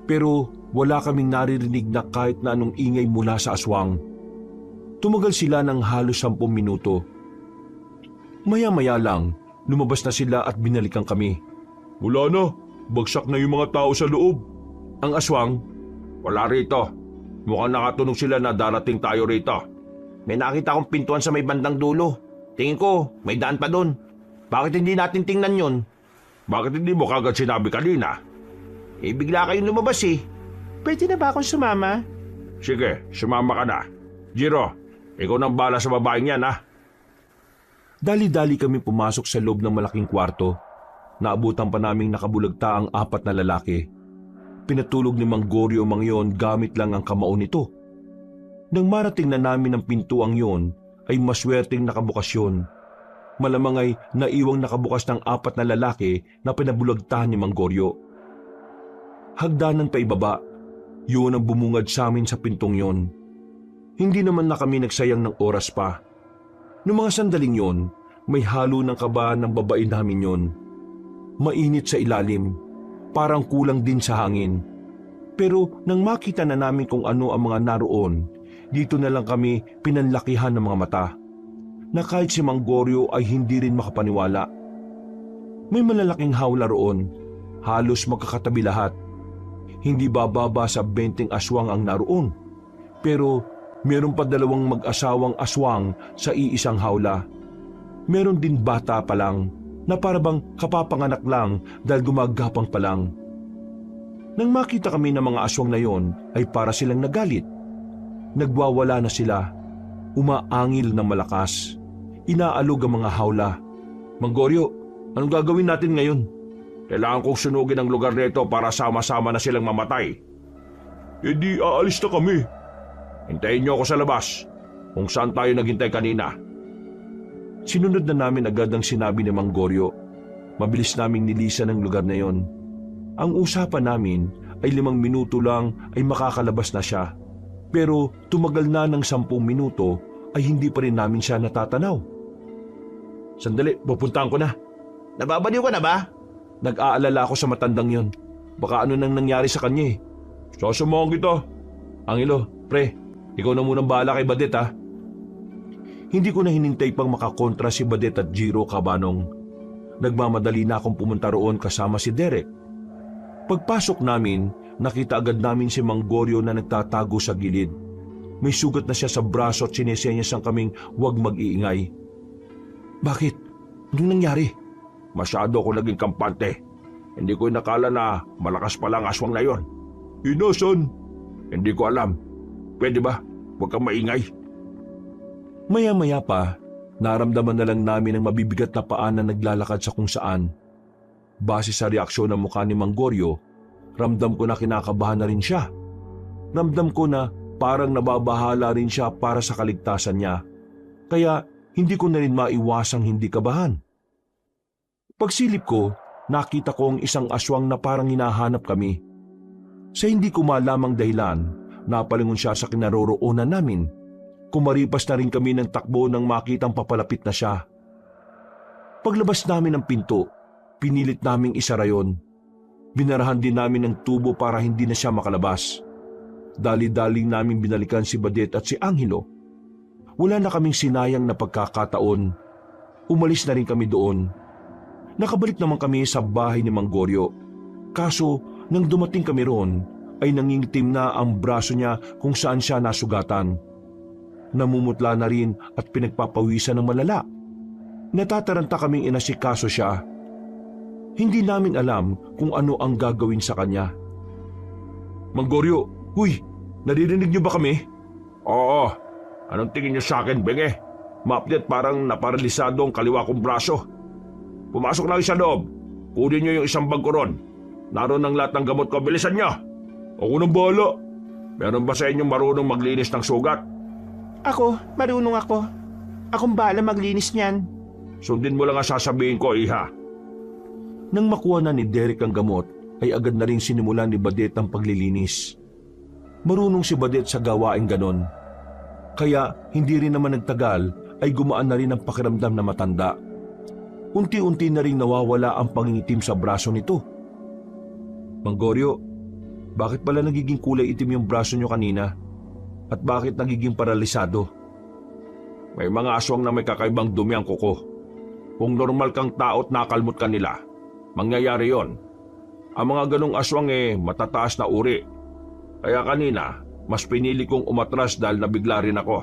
Pero wala kaming naririnig na kahit na anong ingay mula sa aswang. Tumagal sila ng halos 10 minuto. Maya-maya lang, lumabas na sila at binalikan kami. Wala na. Bagsak na yung mga tao sa loob. Ang aswang, Wala rito. Mukhang nakatunog sila na darating tayo rito. May nakita akong pintuan sa may bandang dulo. Tingin ko, may daan pa doon. Bakit hindi natin tingnan yon? Bakit hindi mo kagad sinabi kanina? Eh, bigla kayong lumabas eh. pwede na ba akong sumama? Sige, sumama ka na. Jiro, ikaw nang bala sa babaeng yan ha. dali-dali kami pumasok sa loob ng malaking kwarto. Naabutan pa naming nakabulagta ang 4 na lalaki. Pinatulog ni Mang Goryo ang mga yon gamit lang ang kamao nito. Nang marating na namin ang pintuang yon, ay maswerteng nakabukas yun. Malamang ay naiwang nakabukas ng 4 na lalaki na pinabulagtahan ni Mang Goryo. Hagdanan pa ibaba, yun ang bumungad sa amin sa pintong yon. Hindi naman na kami nagsayang ng oras pa. Noong mga sandaling yon, may halo ng kaba ng babae namin yon. Mainit sa ilalim, parang kulang din sa hangin. Pero nang makita na namin kung ano ang mga naroon, dito na lang kami pinanlakihan ng mga mata. Na kahit si Mang Goryo ay hindi rin makapaniwala. May malalaking hawla roon, halos magkakatabi lahat. Hindi bababa sa 20 aswang ang naroon. Pero meron pa 2 mag-asawang aswang sa iisang hawla. Meron din bata pa lang na parabang kapapanganak lang dahil gumagapang pa lang. Nang makita kami ng mga aswang na yon ay para silang nagalit. Nagwawala na sila, umaangil ng malakas. Inaalog ang mga hawla. Mang Goryo, anong gagawin natin ngayon? Kailangan kong sunugin ang lugar nito para sama-sama na silang mamatay. E di aalis na kami. Hintayin niyo ako sa labas, kung saan tayo naghintay kanina. Sinunod na namin agad ang sinabi ni Mang Goryo. Mabilis naming nilisan ang lugar na yon. Ang usapan namin ay 5 minuto lang ay makakalabas na siya. Pero tumagal na ng 10 minuto ay hindi pa rin namin siya natatanaw. Sandali, pupuntahan ko na. Nababaliw ka na ba? Nag-aalala ako sa matandang yon. Baka ano nang nangyari sa kanya eh. Sasamahan kita. Angelo, pre, ikaw na munang bahala kay Badet ha. Hindi ko na hinintay pang makakontra si Badet at Jiro kabanong. Nagmamadali na akong pumunta roon kasama si Derek. Pagpasok namin, nakita agad namin si Mang Goryo na nagtatago sa gilid. May sugat na siya sa braso at sinesenyas kaming huwag mag-iingay. Bakit? Anong nangyari? Masyado ako naging kampante. Hindi ko inakala na malakas pala ang aswang na yon. Inasan? Hindi ko alam. Pwede ba? Huwag kang maingay. Maya-maya pa, naramdaman na lang namin ang mabibigat na paa na naglalakad sa kung saan. Base sa reaksyon ng mukha ni Mang Goryo, ramdam ko na kinakabahan na rin siya. Ramdam ko na parang nababahala rin siya para sa kaligtasan niya. Kaya hindi ko na rin maiwasang hindi kabahan. Pagsilip ko, nakita ko ang isang aswang na parang hinahanap kami. Sa hindi ko malamang dahilan, napalingon siya sa kinaroroonan namin. Kumaripas na rin kami ng takbo nang makitang papalapit na siya. Paglabas namin ng pinto, pinilit naming isara yon. Binarahan din namin ng tubo para hindi na siya makalabas. Dali-daling namin binalikan si Badet at si Angelo. Wala na kaming sinayang na pagkakataon. Umalis na rin kami doon. Nakabalik naman kami sa bahay ni Mang Goryo. Kaso, nang dumating kami roon, ay nangingitim na ang braso niya kung saan siya nasugatan. Namumutla na rin at pinagpapawisan ng malala. Natataranta kaming inasikaso siya. Hindi namin alam kung ano ang gagawin sa kanya. Mang Goryo, huy, naririnig niyo ba kami? Oo, anong tingin niyo sa akin, Benge? Ma-update parang naparalisado ang kaliwa kong braso. Pumasok lang sa loob, kunin niyo yung isang bag ko ron. Naroon ang lahat ng gamot ko, bilisan niyo. Ako nang bahala. Meron ba sa inyong marunong maglinis ng sugat? Ako, marunong ako. Akong bahala maglinis niyan. Sundin mo lang ang sasabihin ko, Iha. Nang makuha na ni Derek ang gamot, ay agad na rin sinimulan ni Badet ang paglilinis. Marunong si Badet sa gawaing ganon. Kaya hindi rin naman nagtagal ay gumaan na rin ang pakiramdam na matanda. Unti-unti na rin nawawala ang pangingitim sa braso nito. Mang Goryo, bakit pala nagiging kulay itim yung braso nyo kanina? At bakit nagiging paralisado? May mga aswang na may kakaibang dumi ang kuko. Kung normal kang tao at nakalmot ka nila, mangyayari yon. Ang mga ganong aswang matataas na uri. Kaya kanina, mas pinili kong umatras dahil nabigla rin ako.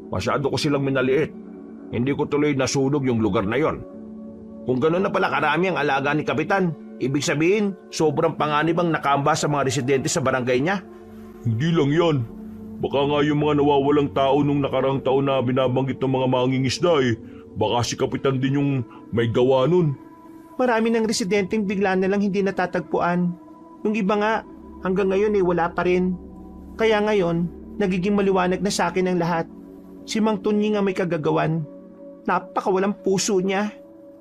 Masyado ko silang minaliit. Hindi ko tuloy nasunog yung lugar na yon. Kung gano'n na pala karami ang alaga ni Kapitan, ibig sabihin, sobrang panganib ang nakamba sa mga residente sa barangay niya. Hindi lang yan. Baka nga yung mga nawawalang tao nung nakarang taon na binabanggit ng mga mangingisda baka si Kapitan din yung may gawa nun. Marami ng residenteng bigla na lang hindi natatagpuan. Yung iba nga, hanggang ngayon wala pa rin. Kaya ngayon, nagiging maliwanag na sa akin ang lahat. Si Mang Tunying ang may kagagawan. Napakawalang puso niya.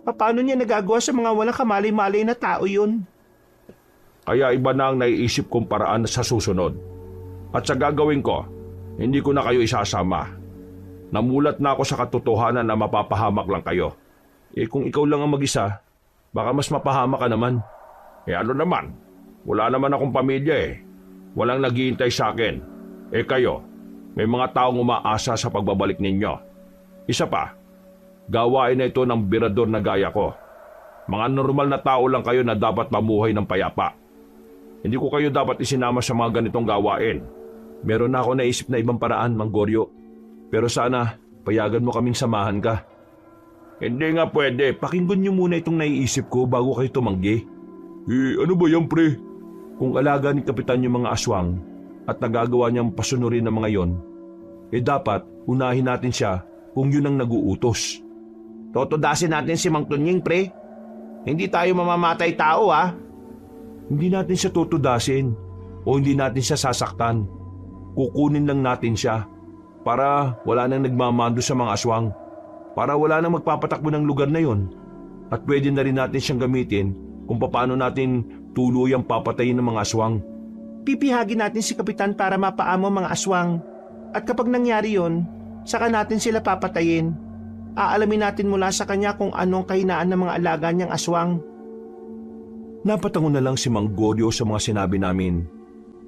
Paano niya nagagawa sa mga walang kamalay-malay na tao yun? Kaya iba na ang naiisip kong paraan sa susunod. At sa gagawin ko, hindi ko na kayo isasama. Namulat na ako sa katotohanan na mapapahamak lang kayo. Kung ikaw lang ang mag-isa, baka mas mapahamak ka naman. Ano naman, wala naman akong pamilya Walang naghihintay sa akin. Kayo, may mga taong umaasa sa pagbabalik ninyo. Isa pa, gawain na ito ng birador na gaya ko. Mga normal na tao lang kayo na dapat mamuhay ng payapa. Hindi ko kayo dapat isinama sa mga ganitong gawain. Meron na ako naisip na ibang paraan, Mang Goryo. Pero sana, payagan mo kaming samahan ka. Hindi nga pwede. Pakinggan niyo muna itong naiisip ko bago kayo tumanggi. Ano ba yan, pre? Kung alaga ni Kapitan yung mga aswang at nagagawa niyang pasunurin ng mga yon, dapat unahin natin siya kung yun ang naguutos. Totodasin natin si Mang Tunying, pre. Hindi tayo mamamatay tao, ha? Hindi natin siya tutudasin o hindi natin siya sasaktan. Kukunin lang natin siya para wala nang nagmamando sa mga aswang. Para wala nang magpapatakbo ng lugar na yon. At pwede na rin natin siyang gamitin kung paano natin tuluyang papatayin ng mga aswang. Pipihagin natin si Kapitan para mapaamo ang mga aswang. At kapag nangyari yon, saka natin sila papatayin. Aalamin natin mula sa kanya kung anong kahinaan ng mga alaga niyang aswang. Napatango na lang si Mang Goryo sa mga sinabi namin.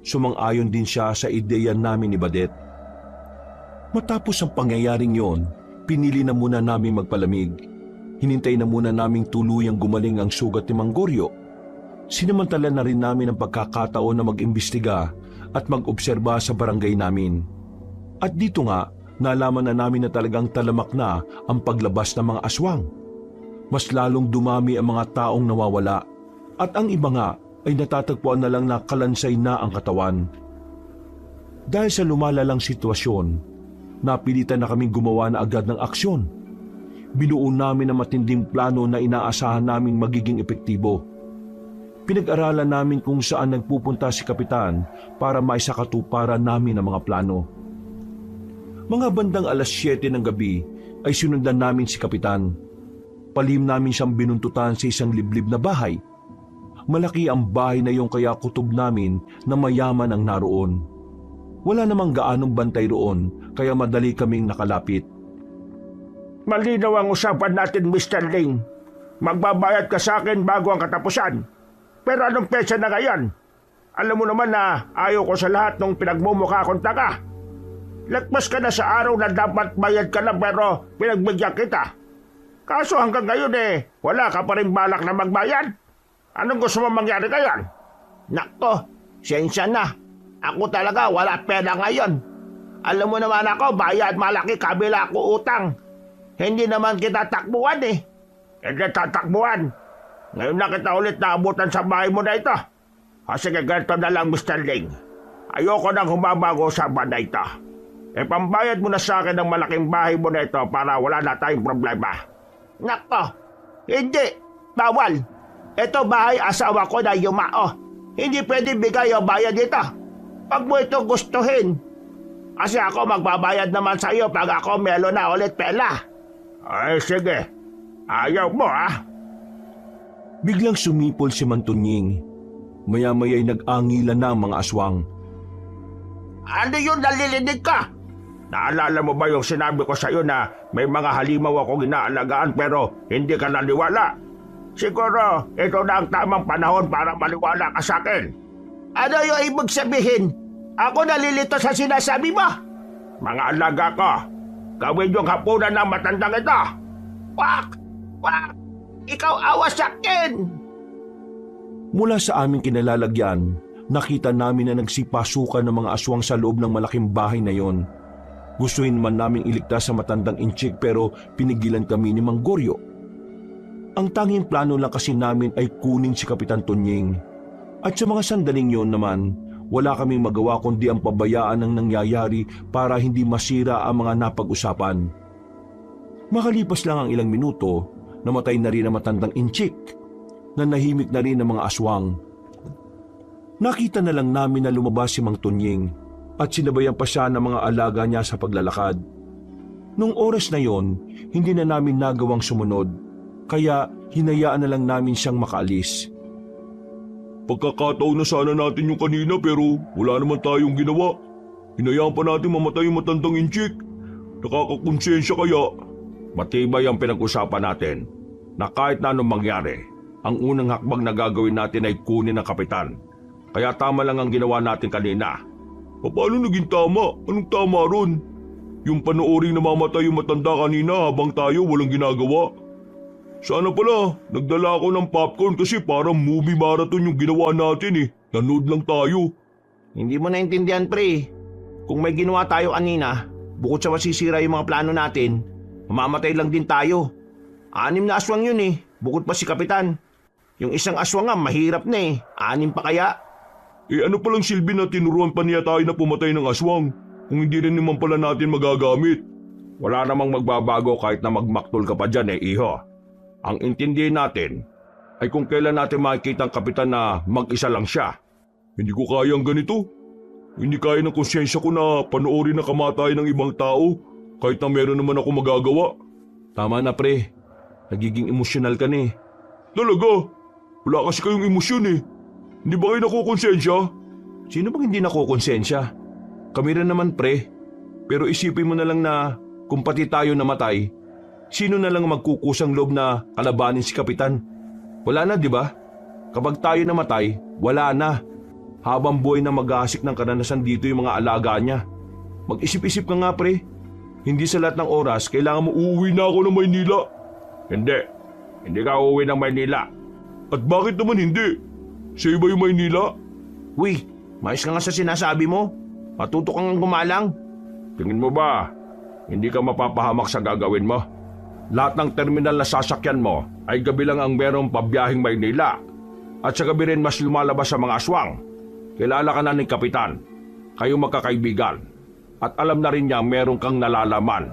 Sumang-ayon din siya sa ideya namin ni Badet. Matapos ang pangyayaring yon, pinili na muna namin magpalamig. Hinintay na muna naming tuluyang gumaling ang sugat ni Mang Goryo. Sinamantala na rin namin ang pagkakataon na mag-imbestiga at mag-obserba sa barangay namin. At dito nga, nalaman na namin na talagang talamak na ang paglabas ng mga aswang. Mas lalong dumami ang mga taong nawawala at ang iba nga ay natatagpuan na lang na kalansay na ang katawan. Dahil sa lumalalang sitwasyon, napilitan na kaming gumawa na agad ng aksyon. Binuo namin ang matinding plano na inaasahan naming magiging epektibo. Pinag-aralan namin kung saan nagpupunta si Kapitan para maisakatuparan namin ang mga plano. Mga bandang 7:00 ng gabi ay sinundan namin si Kapitan. Palihim namin siyang binuntutan sa isang liblib na bahay. Malaki ang bahay na yung kaya kutob namin na mayaman ang naroon. Wala namang gaanong bantay roon kaya madali kaming nakalapit. Malinaw ang usapan natin, Mr. Ling. Magbabayad ka sa akin bago ang katapusan. Pero anong petsa na ngayon? Alam mo naman na ayaw ko sa lahat ng pinagmumukha kong taga. Lagpas ka na sa araw na dapat bayad ka na pero pinagbigyan kita. Kaso hanggang ngayon wala ka pa rin balak na magbayad. Anong gusto mo mangyari ngayon? Nakto, sensya na. Ako talaga wala pera ngayon. Alam mo naman ako, bayad malaki kabila ako utang. Hindi naman kita takbuhan Hindi tatakbuhan. Ngayon na kita ulit naabutan sa bahay mo na ito. Sige, ganito na lang, Mr. Ling. Ayoko nang humabago sa usapan na ito. Pambayad mo na sa akin ang malaking bahay mo na ito para wala na tayong problema. Nako, hindi. Bawal. Ito bahay asawa ko na yumao. Hindi pwede bigay o bayad dito. Pag mo ito gustuhin. Kasi ako magbabayad naman sa iyo pag ako meron na ulit pela. Ay, sige. Ayaw mo, Biglang sumipol si Mantunying. Maya-maya'y nag-angilan na ang mga aswang. Ano yun nalilinig ka? Naalala mo ba yung sinabi ko sa iyo na may mga halimaw akong inaalagaan pero hindi ka naniwala? Siguro ito na ang tamang panahon para maniwala ka sa akin. Ano yung ibig sabihin? Ako nalilito sa sinasabi mo? Mga alaga ko, gawin yung hapunan ng matandang ito. Wak! Wak! Ikaw awas sa akin! Mula sa aming kinalalagyan, nakita namin na nagsipasukan ng mga aswang sa loob ng malaking bahay na yon. Gustuin man naming iligtas sa matandang inchik pero pinigilan kami ni Mang Goryo. Ang tanging plano lang kasi namin ay kunin si Kapitan Tunying. At sa mga sandaling yon naman, wala kaming magawa kundi ang pabayaan ng nangyayari para hindi masira ang mga napag-usapan. Makalipas lang ang ilang minuto, namatay na rin ang matandang inchik. Nanahimik na rin ang mga aswang. Nakita na lang namin na lumabas si Mang Tunying at sinabayan pa siya ng mga alaga niya sa paglalakad. Nung oras na yon, hindi na namin nagawang sumunod, kaya hinayaan na lang namin siyang makaalis. Pagkakataon na sana natin yung kanina pero wala naman tayong ginawa. Hinayaan pa natin mamatay yung matandang inchik. Nakakakonsensya kaya. Matibay ang pinag-usapan natin na kahit na anong mangyari, ang unang hakbang na gagawin natin ay kunin ang kapitan. Kaya tama lang ang ginawa natin kanina. Paano naging tama? Anong tama ron? Yung panooring namamatay yung matanda kanina habang tayo walang ginagawa. Sana pala, nagdala ako ng popcorn kasi parang movie marathon yung ginawa natin Nanood lang tayo. Hindi mo naintindihan, pre. Kung may ginawa tayo kanina, bukod sa masisira yung mga plano natin, mamamatay lang din tayo. 6 na aswang yun bukod pa si Kapitan. Yung isang aswang nga mahirap na 6 pa kaya? Ano palang silbi na tinuruan pa niya tayo na pumatay ng aswang kung hindi rin naman pala natin magagamit? Wala namang magbabago kahit na magmaktol ka pa dyan iho. Ang intindihin natin ay kung kailan natin makikita ang Kapitan na mag-isa lang siya. Hindi ko kaya ang ganito. Hindi kaya ng konsyensya ko na panoorin ang kamatayan ng ibang tao kahit na meron naman ako magagawa. Tama na pre, nagiging emosyonal ka na Talaga? Wala kasi kayong emosyon Hindi ba kayo nakukonsensya? Sino bang hindi nakukonsensya? Kami rin naman pre. Pero isipin mo na lang na kung pati tayo namatay, sino na lang magkukusang loob na kalabanin si Kapitan? Wala na, di ba? Kapag tayo namatay, wala na. Habang buhay na mag-aasik ng karanasan dito yung mga alaga niya. Mag-isip-isip ka nga pre. Hindi sa lahat ng oras kailangan mo Uuwi na ako ng Maynila. Hindi ka uuwi ng Maynila. At bakit naman hindi? Sa iba yung Maynila? Uy, mais ka nga sa sinasabi mo. Matuto kang gumalang. Tingin mo ba, hindi ka mapapahamak sa gagawin mo? Lahat ng terminal na sasakyan mo ay gabi lang ang merong pabiyahing Maynila. At sa gabi rin mas lumalabas sa mga aswang. Kilala ka na ni Kapitan. Kayo magkakaibigan. At alam na rin niya meron kang nalalaman.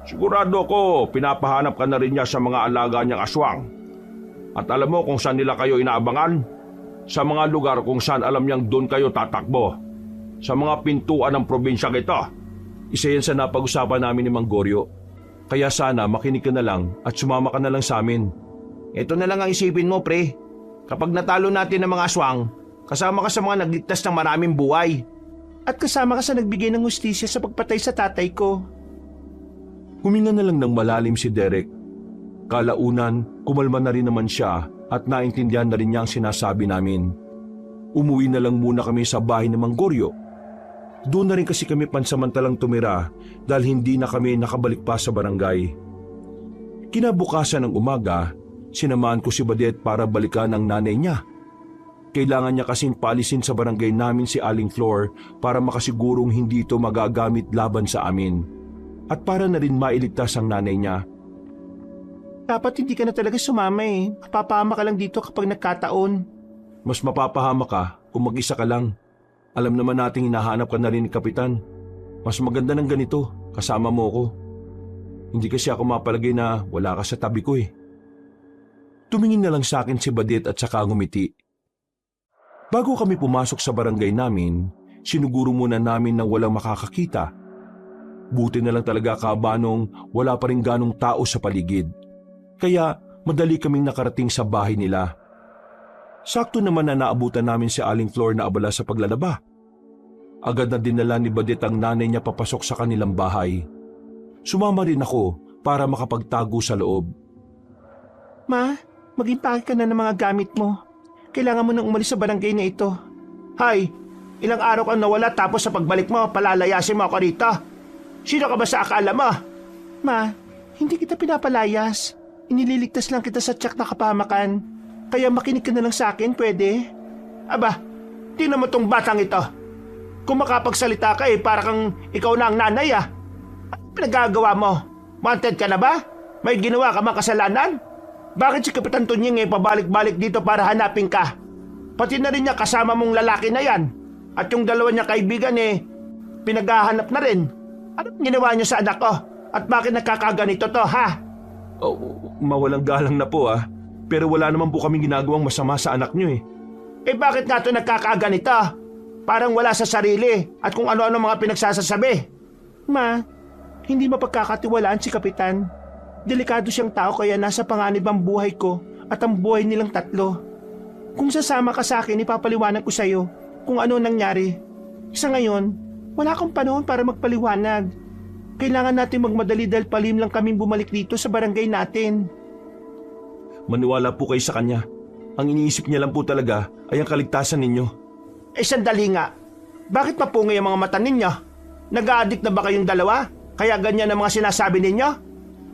Sigurado ko, pinapahanap ka na rin niya sa mga alaga niyang aswang. At alam mo kung saan nila kayo inaabangan? sa mga lugar kung saan alam niyang doon kayo tatakbo. Sa mga pintuan ng probinsya ito. Isa yan sa napag-usapan namin ni Mang Goryo. Kaya sana makinig ka na lang at sumama ka na lang sa amin. Ito na lang ang isipin mo, pre. Kapag natalo natin ng mga aswang, kasama ka sa mga nagligtas ng maraming buhay. At kasama ka sa nagbigay ng hustisya sa pagpatay sa tatay ko. Huminga na lang ng malalim si Derek. Kalaunan, kumalma na rin naman siya at naintindihan na rin niya ang sinasabi namin. Umuwi na lang muna kami sa bahay ni Mang Goryo. Doon na rin kasi kami pansamantalang tumira dahil hindi na kami nakabalik pa sa barangay. Kinabukasan ng umaga, sinamahan ko si Badet para balikan ang nanay niya. Kailangan niya kasing paalisin sa barangay namin si Aling Flor para makasigurong hindi ito magagamit laban sa amin. At para na rin mailigtas ang nanay niya. Dapat hindi ka na talaga sumama eh. Mapapahama ka lang dito kapag nagkataon. Mas mapapahama ka kung mag-isa ka lang. Alam naman nating hinahanap ka na rin ni Kapitan. Mas maganda ng ganito, kasama mo ko. Hindi kasi ako mapalagay na wala ka sa tabi ko eh. Tumingin na lang sa akin si Badet at saka ngumiti. Bago kami pumasok sa barangay namin, sinuguro muna namin na walang makakakita. Buti na lang talaga kabanong wala pa rin ganong tao sa paligid. Kaya madali kaming nakarating sa bahay nila. Sakto naman na naabutan namin si Aling Flor na abala sa paglalaba. Agad na dinala ni Badet ang nanay niya papasok sa kanilang bahay. Sumama rin ako para makapagtago sa loob. Ma, mag-impake ka na ng mga gamit mo. Kailangan mo nang umalis sa barangay na ito. Hay, ilang araw kang nawala tapos sa pagbalik mo, palalayasin mo ako rito. Sino ka ba sa akala mo? Ma, hindi kita pinapalayas. Inililigtas lang kita sa tiyak na kapahamakan. Kaya makinig ka na lang sa akin, pwede? Aba, tingnan mo tong batang ito. Kung makapagsalita ka para kang ikaw na ang nanay Ano pinagagawa mo? Wanted ka na ba? May ginawa ka mang kasalanan? Bakit si Kapitan Tunying pabalik-balik dito para hanapin ka? Pati na rin niya kasama mong lalaki na yan. At yung dalawa niya kaibigan pinaghahanap na rin. Anong ginawa niyo sa anak ko? At bakit nagkakaganito to, ha? Oh, mawalang galang na po Pero wala naman po kaming ginagawang masama sa anak niyo Bakit nga ito nagkakaganito? Parang wala sa sarili at kung ano-ano mga pinagsasasabi. Ma, hindi mapagkakatiwalaan si Kapitan. Delikado siyang tao kaya nasa panganib ang buhay ko at ang buhay nilang tatlo. Kung sasama ka sa akin, ipapaliwanag ko sa iyo kung ano nangyari. Sa ngayon, wala akong panahon para magpaliwanag. Kailangan natin magmadali dahil palim lang kaming bumalik dito sa barangay natin. Maniwala po kayo sa kanya. Ang iniisip niya lang po talaga ay ang kaligtasan ninyo. Sandali nga. Bakit mapungay ang mga mata ninyo? Nag-a-addict na ba kayong dalawa? Kaya ganyan ang mga sinasabi ninyo?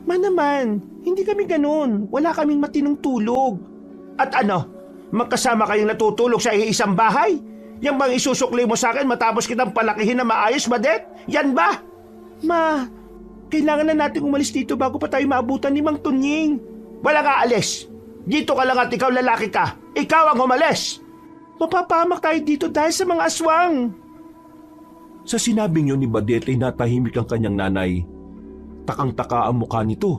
Ma naman, hindi kami ganun. Wala kaming matinong tulog. At ano? Magkasama kayong natutulog sa iisang bahay? Yang bang isusukli mo sa akin matapos kitang palakihin na maayos, Badet? Yan ba? Ma, kailangan na natin umalis dito bago pa tayo maabutan ni Mang Tunying. Wala ka alis. Dito ka lang at ikaw lalaki ka. Ikaw ang umalis. Mapapahamak tayo dito dahil sa mga aswang. Sa sinabing yun ni Badet ay natahimik ang kanyang nanay. Takang-taka ang mukha nito.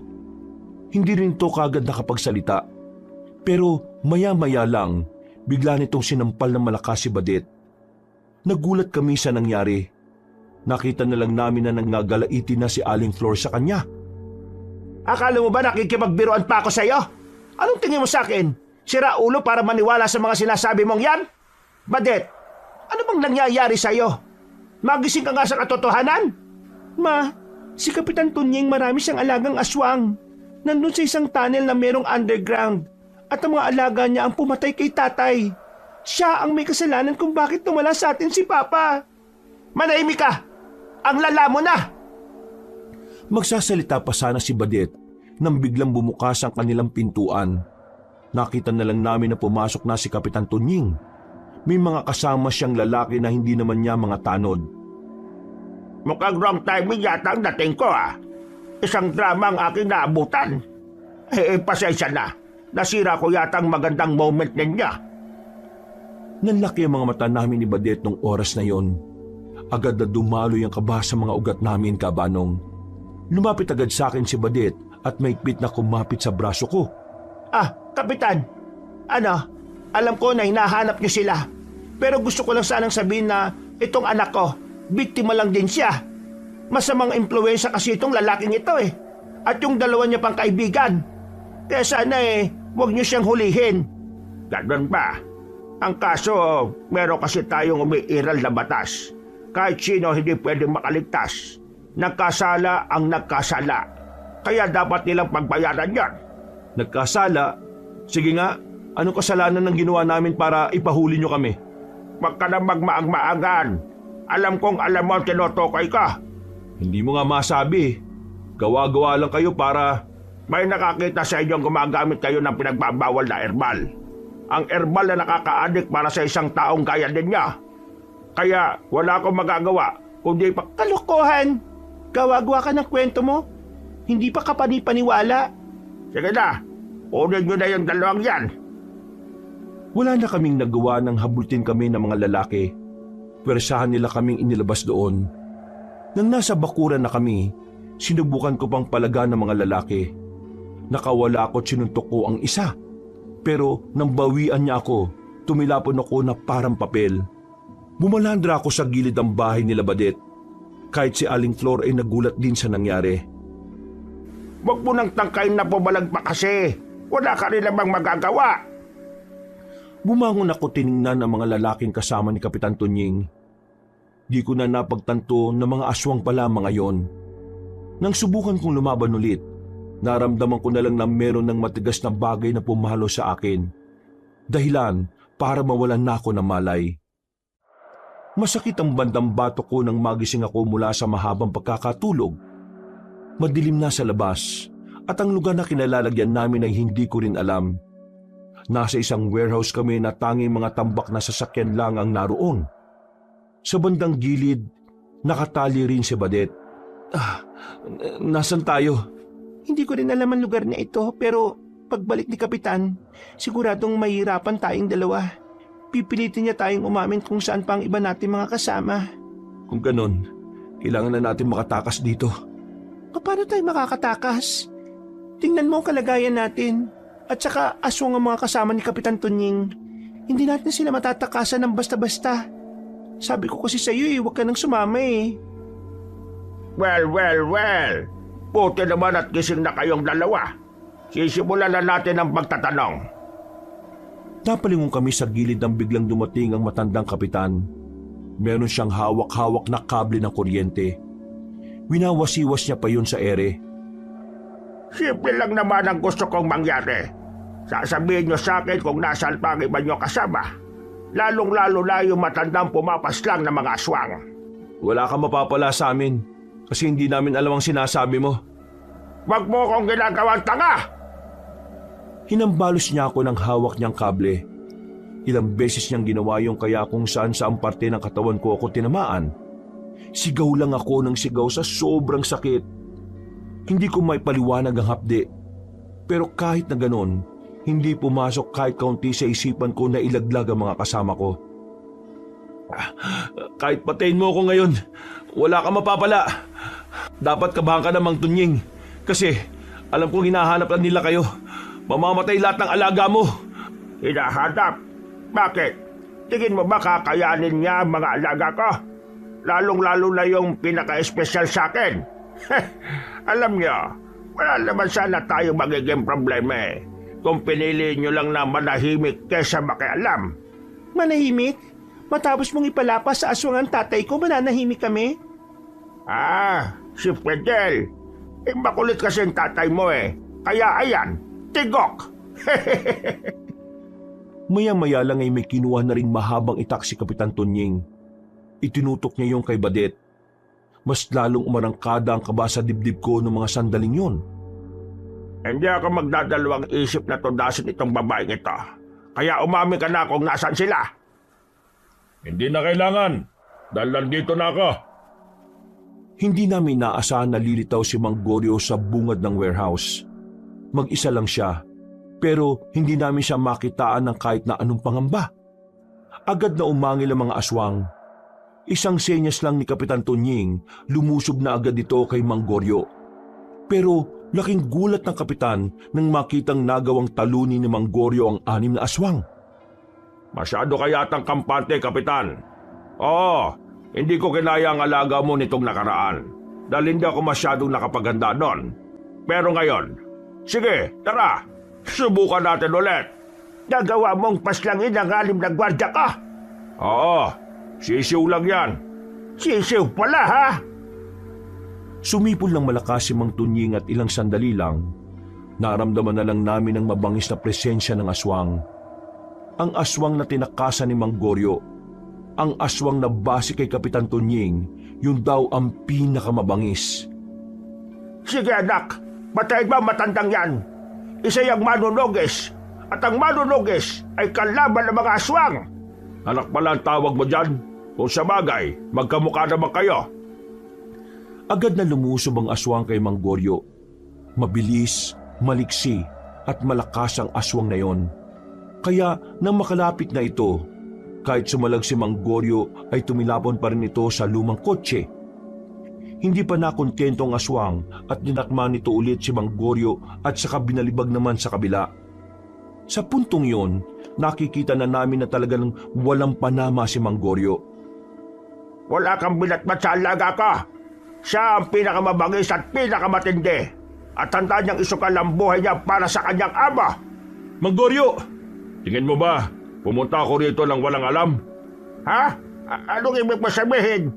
Hindi rin ito kagad nakapagsalita. Pero maya-maya lang, bigla nitong sinampal ng malakas si Badet. Nagulat kami sa nangyari. Nakita na lang namin na nanggagalaiti na si Aling Flor sa kanya. Akala mo ba nakikipagbiruan pa ako sa iyo? Anong tingin mo sa akin? Sira ulo para maniwala sa mga sinasabi mong yan? Badet, ano bang nangyayari sa iyo? Magising ka nga sa katotohanan? Ma, si Kapitan Tunying marami siyang alagang aswang. Nandun sa isang tunnel na merong underground. At ang mga alaga niya ang pumatay kay tatay. Siya ang may kasalanan kung bakit tumala sa atin si Papa. Manahimik ka! Ang lala mo na! Magsasalita pa sana si Badet nang biglang bumukas ang kanilang pintuan. Nakita na lang namin na pumasok na si Kapitan Tunying. May mga kasama siyang lalaki na hindi naman niya mga tanod. Mukhang wrong timing yata ang dating ko Isang drama ang aking naabutan. Pasensya na. Nasira ko yata ang magandang moment ninyo. Nanlaki ang mga mata namin ni Badet nung oras na yon. Agad na dumaloy ang kaba sa mga ugat namin, kabanong. Lumapit agad sa akin si Badet at maigpit na kumapit sa braso ko. Kapitan. Ano? Alam ko na hinahanap niyo sila. Pero gusto ko lang sanang sabihin na itong anak ko, biktima lang din siya. Masamang impluwensya kasi itong lalaking ito eh. At yung dalawa niya pang kaibigan. Kaya sana huwag niyo siyang hulihin. Ganun ba? Ang kaso, meron kasi tayong umiiral na batas. Kahit sino hindi pwedeng makaligtas. Nagkasala ang nagkasala. Kaya dapat nilang pagbayaran yan. Nagkasala? Sige nga, anong kasalanan ng ginawa namin para ipahuli nyo kami? Huwag ka na magmaang-maangan. Alam kong alam mo tinutukoy ka. Hindi mo nga masabi. Gawa-gawa lang kayo para... May nakakita sa inyong gumagamit kayo ng pinagbabawal na herbal. Ang herbal na nakaka-addict para sa isang taong kaya din niya. Kaya wala akong magagawa kundi Kalokohan! Gawa-gawa ka ng kwento mo. Hindi pa ka panipaniwala. Sige na, kunin nyo na yung dalawang yan. Wala na kaming nagawa nang habultin kami ng mga lalaki. Pwersahan nila kaming inilabas doon. Nang nasa bakuran na kami, sinubukan ko pang palaga ng mga lalaki. Nakawala ako at sinuntok ko ang isa. Pero nang bawian niya ako, tumilapon ako na parang papel. Bumalandra ako sa gilid ng bahay nila Badet. Kahit si Aling Flor ay nagulat din sa nangyari. Huwag mo nang tangkain na pumalag pa kasi. Wala ka rin namang magagawa. Bumangon ako tiningnan ang mga lalaking kasama ni Kapitan Tunying. Di ko na napagtanto na mga aswang pala mga yon. Nang subukan kong lumaban ulit, naramdaman ko na lang na meron ng matigas na bagay na pumalo sa akin. Dahilan para mawalan na ako ng malay. Masakit ang bandang batok ko nang magising ako mula sa mahabang pagkakatulog. Madilim na sa labas at ang lugar na kinalalagyan namin ay hindi ko rin alam. Nasa isang warehouse kami na tanging mga tambak na sasakyan lang ang naroon. Sa bandang gilid, nakatali rin si Badet. Nasaan tayo? Hindi ko rin alam ang lugar na ito pero pagbalik ni Kapitan, siguradong mahirapan tayong dalawa. Pipilitin niya tayong umamin kung saan pa ang iba natin mga kasama. Kung ganon, kailangan na natin makatakas dito. Paano tayo makakatakas? Tingnan mo ang kalagayan natin. At saka aswang ang mga kasama ni Kapitan Tunying. Hindi natin sila matatakasan ng basta-basta. Sabi ko kasi sa iyo huwag ka nang sumama eh. Well. Puti naman at gising na kayong dalawa. Sisimulan na natin ang pagtatanong. Napalingon kami sa gilid nang biglang dumating ang matandang kapitan. Meron siyang hawak-hawak na kable ng kuryente. Winawasiwas niya pa yun sa ere. Simple lang naman ang gusto kong mangyari. Sasabihin nyo sa akin kung nasaan pa ang iba nyo kasama. Lalong-lalo na yung matandang pumapaslang ng mga aswang. Wala kang mapapala sa amin kasi hindi namin alam ang sinasabi mo. Wag mo akong ginagawang tanga! Hinambalos niya ako ng hawak niyang kable. Ilang beses niyang ginawa yung kaya kung saan saang parte ng katawan ko ako tinamaan. Sigaw lang ako ng sigaw sa sobrang sakit. Hindi ko may paliwanag ang hapde. Pero kahit na ganon, hindi pumasok kahit kaunti sa isipan ko na ilaglag ang mga kasama ko. Kahit patayin mo ako ngayon, wala kang mapapala. Dapat kabahan ka na Mang Tunying kasi alam kong hinahanap lang nila kayo. Mamamatay lahat ng alaga mo. Hinahanap? Bakit? Tingin mo ba kakayanin niya ang mga alaga ko? Lalong-lalo na yung pinaka-espesyal sa akin. Alam niyo, wala naman sana tayo magiging problema eh. Kung pinili niyo lang na manahimik kesa makialam. Manahimik? Matapos mong ipalapas sa aswang ang tatay ko, mananahimik kami? Si Fidel. Makulit kasi ang tatay mo eh. Kaya ayan, tigok! Maya-maya lang ay may kinuha na rin mahabang itak si Kapitan Tunying. Itinutok niya yung kay Badet. Mas lalong umarangkada ang kaba sa dibdib ko ng mga sandaling yun. Hindi ako magdadalawang isip na tundasin itong babaeng ito. Kaya umami ka na kung nasaan sila. Hindi na kailangan. Dahil nandito na ako. Hindi namin naasahan na lilitaw si Mang Goryo sa bungad ng warehouse. Mag-isa lang siya, pero hindi namin siya makitaan ng kahit na anong pangamba. Agad na umangil ang mga aswang. Isang senyas lang ni Kapitan Tunying, lumusob na agad ito kay Mang Goryo. Pero laking gulat ng kapitan nang makitang nagawang talunin ni Mang Goryo ang 6 na aswang. Masyado ka yatang kampante, Kapitan. Oo, hindi ko kinaya ang alaga mo nitong nakaraan dahil hindi ako masyadong nakapaganda doon. Pero ngayon, sige, tara, subukan natin ulit. Nagawa mong paslangin ang alim na gwardya ka. Oo, sisiw lang yan. Sisiw pala ha. Sumipol ng malakas si Mang Tunying at ilang sandali lang, naramdaman na lang namin ang mabangis na presensya ng aswang. Ang aswang na tinakasan ni Mang Goryo. Ang aswang na base kay Kapitan Tunying, yun daw ang pinakamabangis. Sige anak, patayin mo ang matandang yan. Isa yung manunugis. At ang manunugis ay kalaban ng mga aswang. Anak pala ang tawag mo dyan? Kung sa bagay, magkamukha naman kayo. Agad na lumusob ang aswang kay Mang Goryo. Mabilis, maliksi at malakas ang aswang na yon. Kaya nang makalapit na ito, kahit sumalag si Mang Goryo ay tumilapon pa rin ito sa lumang kotse. Hindi pa nakontento ang aswang at dinakma nito ulit si Mang Goryo at saka binalibag naman sa kabila. Sa puntong yon, nakikita na namin na talagang walang panama si Mang Goryo. Wala kang binatbat sa alaga ka. Siya ang pinakamabangis at pinakamatindi. At handa niyang isukal ang buhay niya para sa kanyang ama. Mang Goryo, tingin mo ba, pumunta ako rito ng walang alam? Ha? Anong ibig mo sabihin?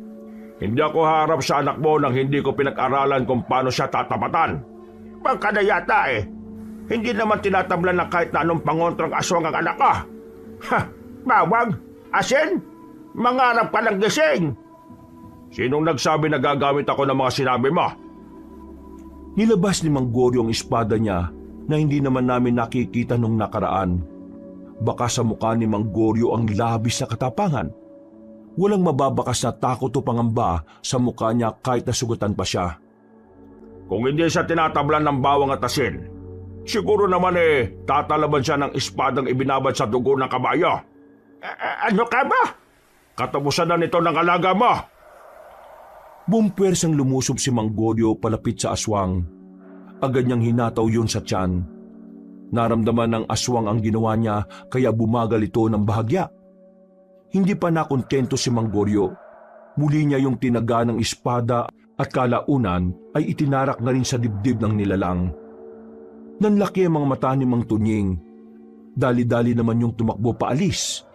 Hindi ako harap sa anak mo nang hindi ko pinag-aralan kung paano siya tatapatan. Bangka na yata eh. Hindi naman tinatablan ng kahit na anong pangontrang aswang ang anak ka. Ha? Bawang? Asin? Mangarap ka ng gising. Sinong nagsabi na gagamit ako ng mga sinabi mo? Nilabas ni Mang Goryo ang espada niya na hindi naman namin nakikita nung nakaraan. Baka sa mukha ni Mang Goryo ang labis na katapangan. Walang mababakas na takot o pangamba sa mukha niya kahit nasugatan pa siya. Kung hindi siya tinatablan ng bawang at asin, siguro naman tatalaban siya ng espadang ibinabad sa dugo ng kabayo. Ano ka ba? Katapusan na nito ng alaga mo. Bumpersang lumusob si Mang Goryo palapit sa aswang. Agad niyang hinataw yun sa tiyan. Naramdaman ng aswang ang ginawa niya kaya bumagal ito ng bahagya. Hindi pa nakontento si Mang Goryo. Muli niya yung tinaga ng espada at kalaunan ay itinarak na rin sa dibdib ng nilalang. Nanlaki ang mga mata ni Mang Tunying. Dali-dali naman yung tumakbo paalis.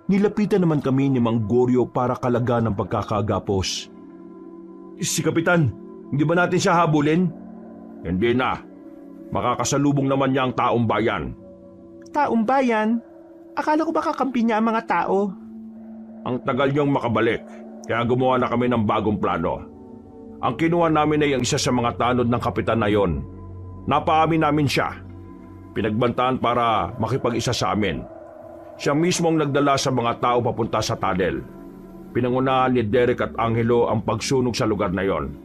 Nilapitan naman kami ni Mang Goryo para kalaga ng pagkakagapos. Si Kapitan, hindi ba natin siya habulin? Hindi na. Makakasalubong naman niya ang taong bayan. Taong bayan? Akala ko ba kakampi niya ang mga tao? Ang tagal niyong makabalik, kaya gumawa na kami ng bagong plano. Ang kinuha namin ay ang isa sa mga tanod ng kapitan na yon. Napaamin namin siya. Pinagbantaan para makipag-isa sa amin. Siya mismo ang nagdala sa mga tao papunta sa tunnel. Pinangunahan ni Derek at Angelo ang pagsunog sa lugar na yon.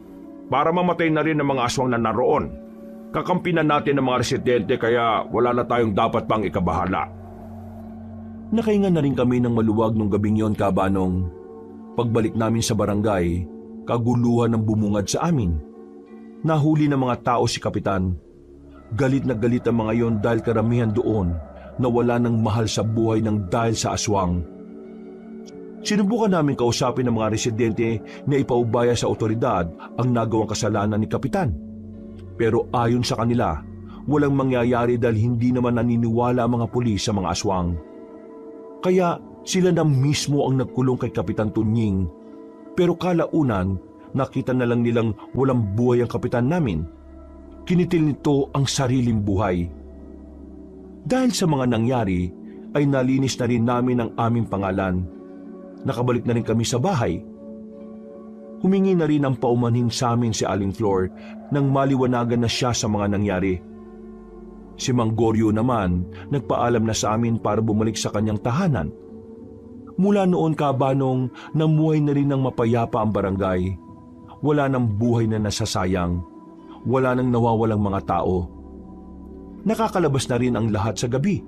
Para mamatay na rin ang mga aswang na naroon. Kakampinan natin ang mga residente kaya wala na tayong dapat pang ikabahala. Nakahinga na rin kami ng maluwag nung gabing yon, Kabanong. Pagbalik namin sa barangay, kaguluhan ang bumungad sa amin. Nahuli ng mga tao si Kapitan. Galit na galit ang mga yon dahil karamihan doon na wala ng mahal sa buhay ng dahil sa aswang. Sinubukan namin kausapin ng mga residente na ipaubaya sa otoridad ang nagawang kasalanan ni Kapitan. Pero ayon sa kanila, walang mangyayari dahil hindi naman naniniwala ang mga pulis sa mga aswang. Kaya sila na mismo ang nagkulong kay Kapitan Tunying. Pero kalaunan, nakita na lang nilang walang buhay ang kapitan namin. Kinitil nito ang sariling buhay. Dahil sa mga nangyari, ay nalinis na rin namin ang aming pangalan. Nakabalik na rin kami sa bahay. Humingi na rin ang paumanhin sa amin si Aling Flor nang maliwanagan na siya sa mga nangyari. Si Mang Goryo naman nagpaalam na sa amin para bumalik sa kanyang tahanan. Mula noon, Kabanong, namuhay na rin ng mapayapa ang barangay. Wala nang buhay na nasasayang. Wala nang nawawalang mga tao. Nakakalabas na rin ang lahat sa gabi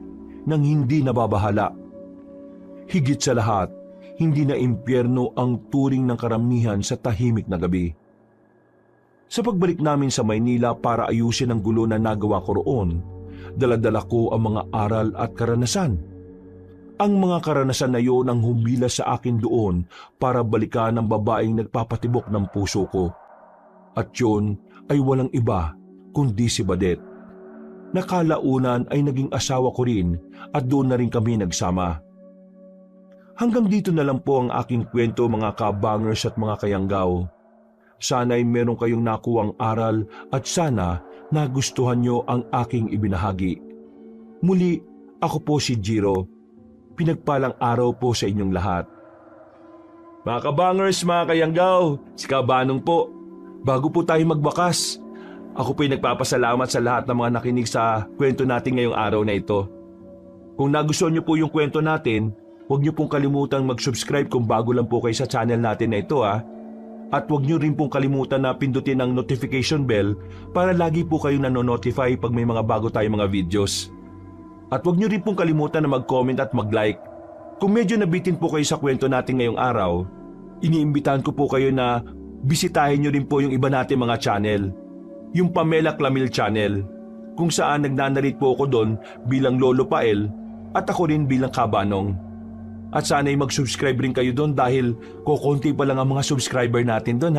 nang hindi nababahala. Higit sa lahat, hindi na impyerno ang turing ng karamihan sa tahimik na gabi. Sa pagbalik namin sa Maynila para ayusin ang gulo na nagawa ko roon, dala-dala ko ang mga aral at karanasan. Ang mga karanasan na yun ang humila sa akin doon para balikan ang babaeng nagpapatibok ng puso ko. At yun ay walang iba kundi si Badet. Nakalaunan ay naging asawa ko rin at doon na rin kami nagsama. Hanggang dito na lang po ang aking kwento mga kabangers at mga kayanggaw. Sana'y meron kayong nakuwang aral at sana nagustuhan nyo ang aking ibinahagi. Muli, ako po si Jiro. Pinagpalang araw po sa inyong lahat. Mga kabangers, mga kayanggaw, si Kabanong po. Bago po tayo magbakas, ako po'y nagpapasalamat sa lahat ng mga nakinig sa kwento natin ngayong araw na ito. Kung nagustuhan niyo po yung kwento natin, huwag niyo pong kalimutang mag-subscribe kung bago lang po kayo sa channel natin na ito At huwag niyo rin pong kalimutan na pindutin ang notification bell para lagi po kayong nanonotify pag may mga bago tayong mga videos. At huwag niyo rin pong kalimutan na mag-comment at mag-like. Kung medyo nabitin po kayo sa kwento natin ngayong araw, iniimbitahan ko po kayo na bisitahin niyo rin po yung iba natin mga channel. Yung Pamela Clamil channel, kung saan nagnanarate po ako doon bilang Lolo Pael at ako rin bilang Kabanong. At sana'y mag-subscribe rin kayo doon dahil kukunti pa lang ang mga subscriber natin doon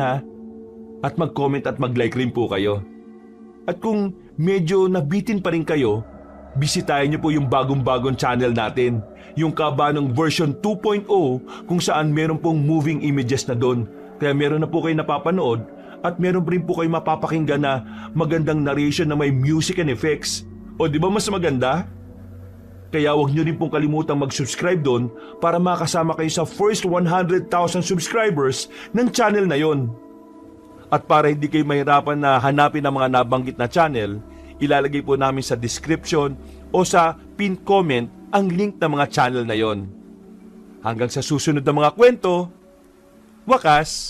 At mag-comment at mag-like rin po kayo. At kung medyo nabitin pa rin kayo, bisitahin niyo po yung bagong-bagong channel natin, yung Kabanong version 2.0 kung saan meron pong moving images na doon. Kaya meron na po kayo napapanood at meron rin po kayo mapapakinggan na magandang narration na may music and effects. O di ba mas maganda? Kaya huwag niyo rin pong kalimutang mag-subscribe doon para makasama kayo sa first 100,000 subscribers ng channel na yon. At para hindi kayo mahirapan na hanapin ang mga nabanggit na channel, ilalagay po namin sa description o sa pin comment ang link ng mga channel na yon. Hanggang sa susunod na mga kwento, wakas!